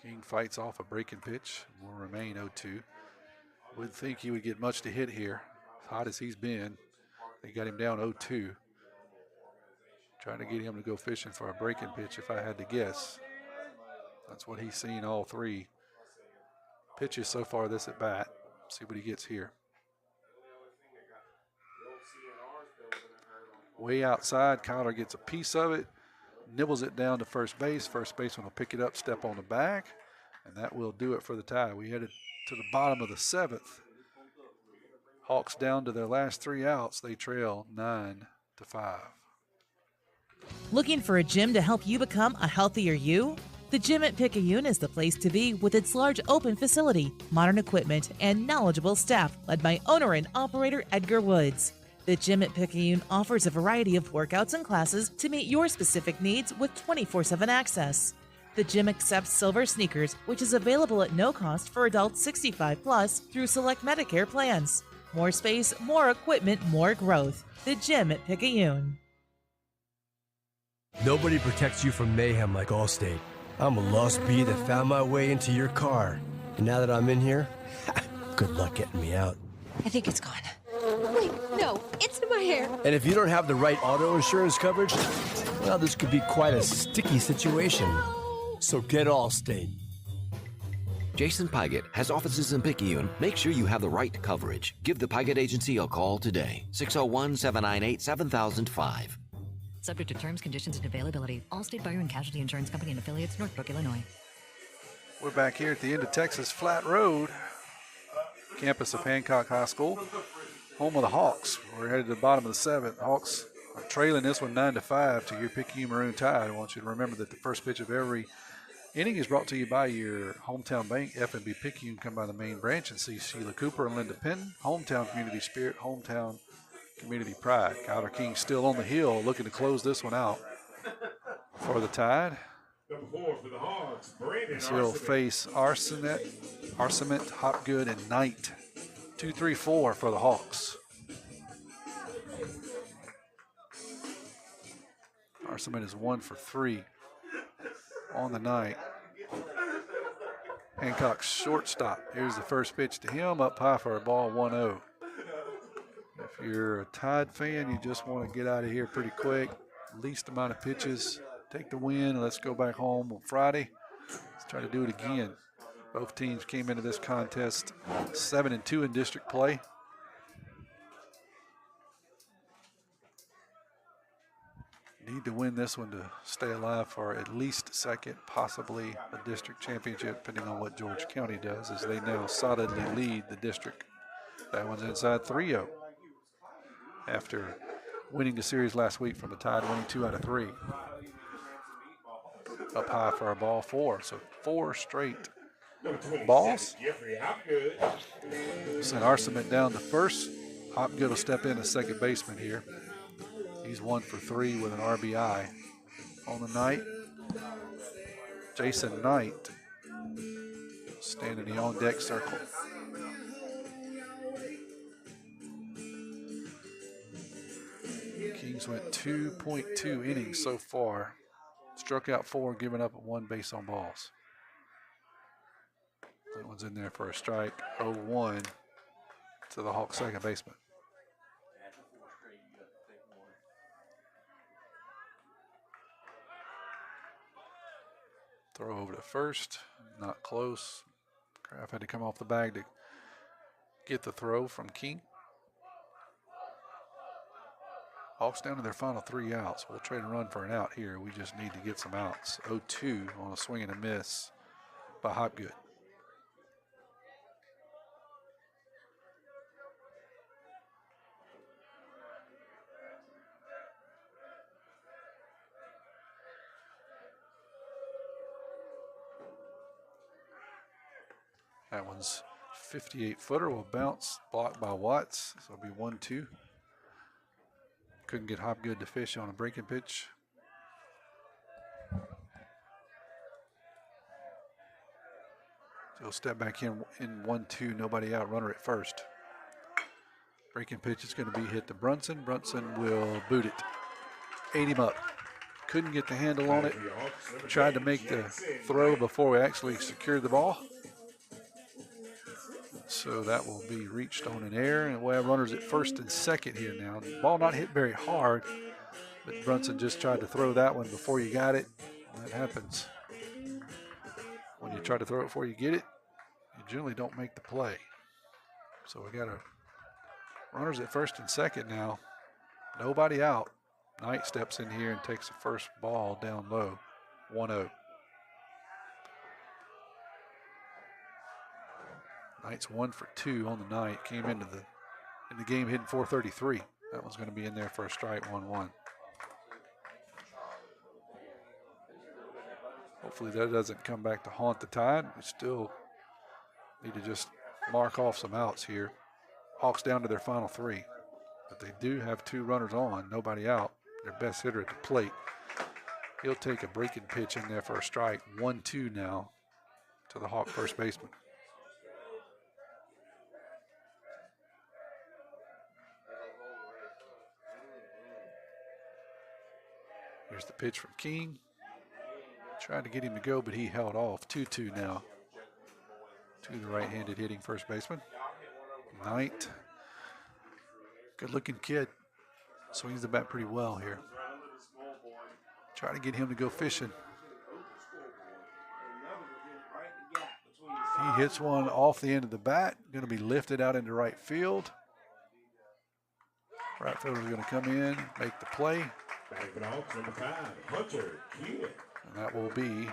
King fights off a breaking pitch. Will remain 0-2. Wouldn't think he would get much to hit here. As hot as he's been, they got him down 0-2. Trying to get him to go fishing for a breaking pitch if I had to guess. That's what he's seen all 3 pitches so far this at bat. See what he gets here. Way outside, Kyler gets a piece of it. Nibbles it down to first base. First baseman will pick it up, step on the back, and that will do it for the Tide. We headed to the bottom of the 7th. Hawks down to their last 3 outs. They trail 9-5. Looking for a gym to help you become a healthier you? The gym at Picayune is the place to be with its large open facility, modern equipment, and knowledgeable staff led by owner and operator Edgar Woods. The gym at Picayune offers a variety of workouts and classes to meet your specific needs with 24/7 access. The gym accepts silver sneakers, which is available at no cost for adults 65 plus through select Medicare plans. More space, more equipment, more growth. The gym at Picayune. Nobody protects you from mayhem like Allstate. I'm a lost bee that found my way into your car. And now that I'm in here, good luck getting me out. I think it's gone. Wait, no, it's in my hair. And if you don't have the right auto insurance coverage, well, this could be quite a sticky situation. So get Allstate. Jason Pygott has offices in Picayune. Make sure you have the right coverage. Give the Pygott Agency a call today. 601-798-7005. Subject to terms, conditions, and availability. Allstate Fire and Casualty Insurance Company and affiliates, Northbrook, Illinois. We're back here at the end of Texas Flat Road, campus of Hancock High School, home of the Hawks. We're headed to the bottom of the seventh. Hawks are trailing this one 9-5 to your Picayune Maroon Tide. I want you to remember that the first pitch of every inning is brought to you by your hometown bank, F&B Picayune. Come by the main branch and see Sheila Cooper and Linda Penn. Hometown community spirit, hometown community pride. Kyler King still on the hill, looking to close this one out for the Tide. Number 4 for the Hogs, Brandon He'll face Arcement, Hopgood, and Knight. 2-3-4 for the Hawks. Arcement is 1 for 3 on the night. Hancock's shortstop. Here's the first pitch to him, up high for a ball, 1-0. If you're a Tide fan, you just want to get out of here pretty quick. Least amount of pitches. Take the win. Let's go back home on Friday. Let's try to do it again. Both teams came into this contest 7-2 in district play. Need to win this one to stay alive for at least second, possibly a district championship, depending on what George County does, as they now solidly lead the district. That one's inside 3-0 after winning the series last week from the Tide, winning 2 out of 3. Up high for a ball, 4. So 4 straight balls. Send Arcement down to first. Hopgood will step in as second baseman here. He's 1 for 3 with an RBI on the night. Jason Knight standing in the on-deck circle. Kings went 2.2 innings so far. Struck out 4, giving up 1 base on balls. That one's in there for a strike. 0-1 to the Hawks' second baseman. Throw over to first, not close. Kraft had to come off the bag to get the throw from King. Hawks down to their final 3 outs. We'll trade a run for an out here. We just need to get some outs. 0-2 on a swing and a miss by Hopgood. That one's 58-footer will bounce, blocked by Watts. So it'll be 1-2. Couldn't get Hopgood to fish on a breaking pitch. He'll step back in 1-2, nobody out, runner at first. Breaking pitch is going to be hit to Brunson. Brunson will boot it. Ate him up. Couldn't get the handle on it. Tried to make the throw before we actually secured the ball. So that will be reached on an error, and we'll have runners at first and second here now. The ball not hit very hard, but Brunson just tried to throw that one before you got it. That happens. When you try to throw it before you get it, you generally don't make the play. So we got runners at first and second now. Nobody out. Knight steps in here and takes the first ball down low. 1-0. Knight's 1 for 2 on the night. Came into the game hitting .433. That one's going to be in there for a strike. 1-1. Hopefully that doesn't come back to haunt the Tide. We still need to just mark off some outs here. Hawks down to their final 3. But they do have 2 runners on, nobody out. Their best hitter at the plate He'll take a breaking pitch in there for a strike. 1-2 now to the Hawk first baseman. Here's the pitch from King. Tried to get him to go, but he held off. 2-2 now to the right-handed hitting first baseman. Knight. Good-looking kid. Swings the bat pretty well here. Try to get him to go fishing. He hits one off the end of the bat. Going to be lifted out into right field. Right fielder's going to come in, make the play. And that will be the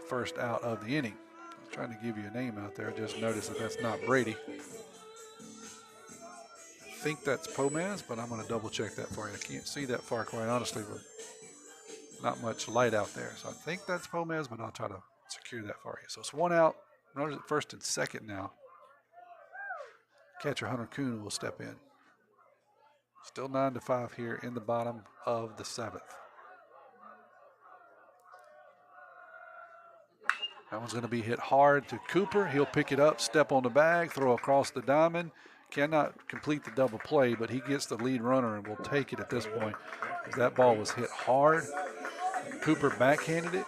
first out of the inning. I was trying to give you a name out there. Just noticed that that's not Brady. I think that's Pomez, but I'm going to double check that for you. I can't see that far, quite honestly, but not much light out there. So I think that's Pomez, but I'll try to secure that for you. So it's one out. Runners at first and second now. Catcher Hunter Kuhn will step in. Still 9-5 here in the bottom of the seventh. That one's going to be hit hard to Cooper. He'll pick it up, step on the bag, throw across the diamond. Cannot complete the double play, but he gets the lead runner and will take it at this point. That ball was hit hard. Cooper backhanded it.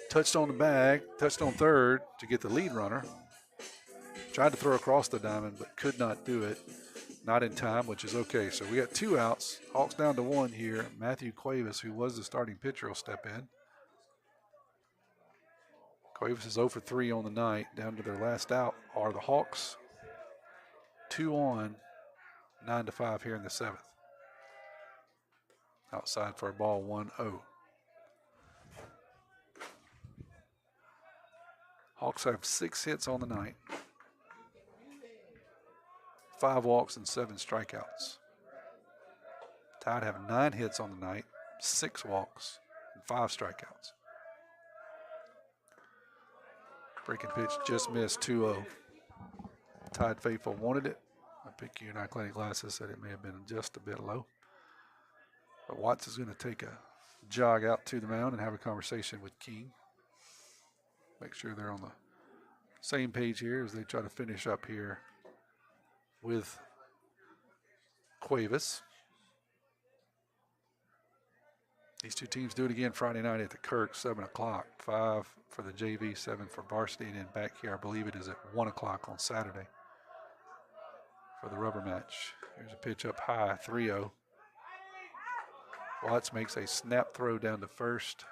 Touched on the bag, touched on third to get the lead runner. Tried to throw across the diamond, but could not do it. Not in time, which is okay. So we got 2 outs. Hawks down to 1 here. Matthew Cuevas, who was the starting pitcher, will step in. Cuevas is 0 for 3 on the night. Down to their last out are the Hawks. 2 on, 9-5 here in the seventh. Outside for a ball, 1-0. Hawks have 6 hits on the night. 5 walks and 7 strikeouts. Tide have 9 hits on the night, 6 walks and 5 strikeouts. Breaking pitch just missed, 2-0. Tide faithful wanted it. My Picayune Athletic Glasses said it may have been just a bit low. But Watts is going to take a jog out to the mound and have a conversation with King. Make sure they're on the same page here as they try to finish up here with Cuevas. These two teams do it again Friday night at the Kirk, 7 o'clock. 5 for the JV, 7 for varsity, and then back here, I believe it is at 1 o'clock on Saturday for the rubber match. Here's a pitch up high, 3-0. Watts makes a snap throw down to first.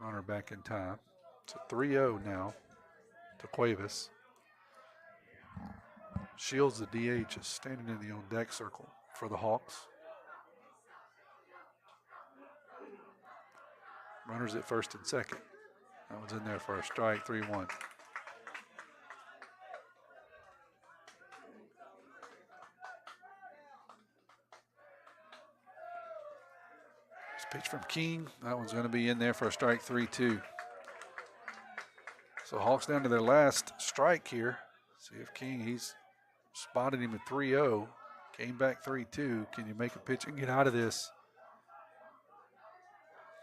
Runner back in time. It's a 3-0 now to Cuevas. Shields, the DH, is standing in the on-deck circle for the Hawks. Runners at first and second. That one's in there for a strike, 3-1. Pitch from King. That one's going to be in there for a strike, 3-2. So Hawks down to their last strike here. See if King, he's spotted him at 3-0. Came back 3-2. Can you make a pitch and get out of this?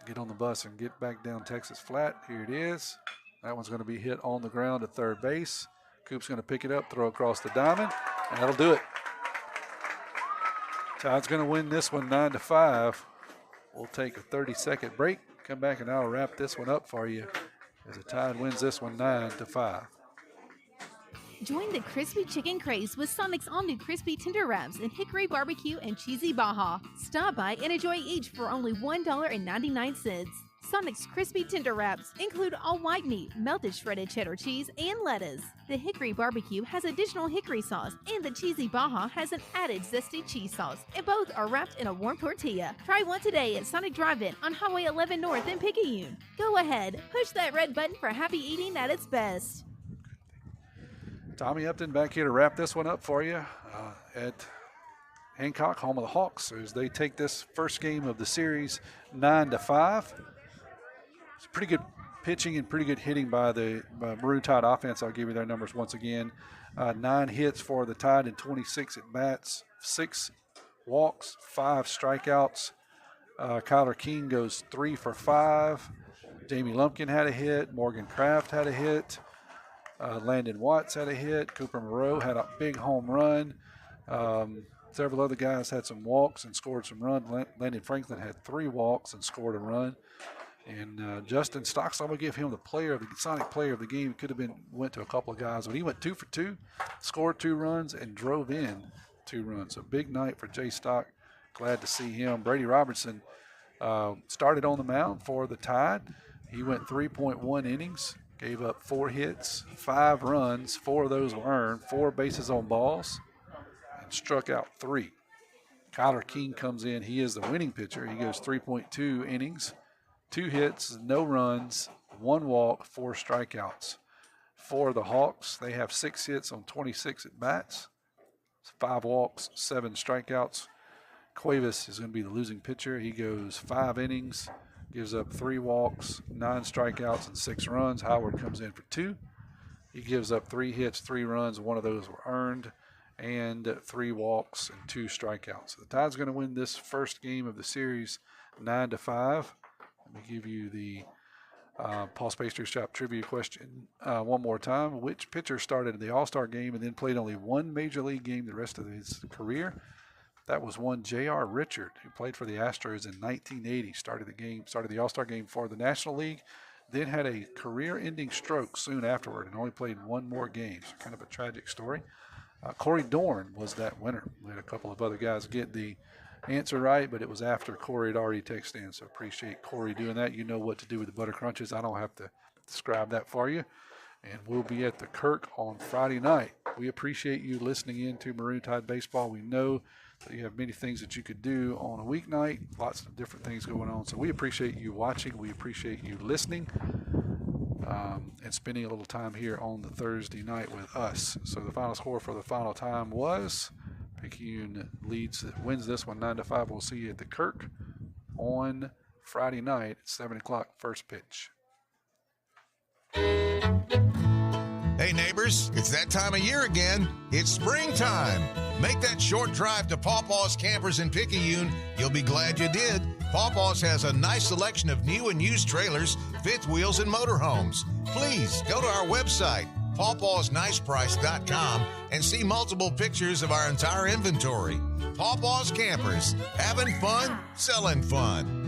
Get on the bus and get back down Texas Flat. Here it is. That one's going to be hit on the ground at third base. Coop's going to pick it up, throw across the diamond, and that'll do it. Tide's going to win this one 9-5. We'll take a 30-second break, come back, and I'll wrap this one up for you as the Tide wins this one 9-5. Join the crispy chicken craze with Sonic's all-new crispy tender wraps and hickory barbecue and cheesy baja. Stop by and enjoy each for only $1.99. Sonic's crispy tender wraps include all white meat, melted shredded cheddar cheese, and lettuce. The hickory barbecue has additional hickory sauce, and the cheesy baja has an added zesty cheese sauce, and both are wrapped in a warm tortilla. Try one today at Sonic Drive-In on Highway 11 North in Picayune. Go ahead, push that red button for happy eating at its best. Tommy Upton back here to wrap this one up for you at Hancock, home of the Hawks, as they take this first game of the series 9-5. It's pretty good pitching and pretty good hitting by the Maroon Tide offense. I'll give you their numbers once again. 9 hits for the Tide and 26 at bats, 6 walks, 5 strikeouts. Kyler King goes 3 for 5. Jamie Lumpkin had a hit. Morgan Kraft had a hit. Landon Watts had a hit. Cooper Moreau had a big home run. Several other guys had some walks and scored some runs. Landon Franklin had 3 walks and scored a run. And Justin Stocks, I'm going to give him the Sonic player of the game. Could have went to a couple of guys, but he went 2 for 2, scored 2 runs, and drove in 2 runs. A big night for Jay Stock. Glad to see him. Brady Robertson started on the mound for the Tide. He went 3.1 innings, gave up 4 hits, 5 runs. 4 of those were earned, 4 bases on balls, and struck out 3. Kyler King comes in. He is the winning pitcher. He goes 3.2 innings, 2 hits, no runs, 1 walk, 4 strikeouts. For the Hawks, they have 6 hits on 26 at bats, 5 walks, 7 strikeouts. Cuevas is going to be the losing pitcher. He goes 5 innings, gives up 3 walks, 9 strikeouts, and 6 runs. Howard comes in for 2. He gives up 3 hits, 3 runs. 1 of those were earned, and 3 walks and 2 strikeouts. The Tide's going to win this first game of the series 9-5. Let me give you the Paul's Pastry Shop trivia question one more time. Which pitcher started the All-Star game and then played only 1 Major League game the rest of his career? That was one J.R. Richard, who played for the Astros in 1980. Started the All-Star game for the National League, then had a career-ending stroke soon afterward and only played 1 more game. So kind of a tragic story. Corey Dorn was that winner. We had a couple of other guys get the answer right, but it was after Corey had already texted in, so appreciate Corey doing that. You know what to do with the butter crunches. I don't have to describe that for you. And we'll be at the Kirk on Friday night. We appreciate you listening in to Maroon Tide Baseball. We know that you have many things that you could do on a weeknight, lots of different things going on. So we appreciate you watching. We appreciate you listening and spending a little time here on the Thursday night with us. So the final score for the final time was Picayune wins this one 9-5. We'll see you at the Kirk on Friday night at 7 o'clock, first pitch. Hey neighbors, it's that time of year again. It's springtime. Make that short drive to Pawpaw's Campers in Picayune. You'll be glad you did. Pawpaw's has a nice selection of new and used trailers, fifth wheels, and motorhomes. Please go to our website, pawpawsniceprice.com, and see multiple pictures of our entire inventory. Pawpaw's Campers, having fun, selling fun.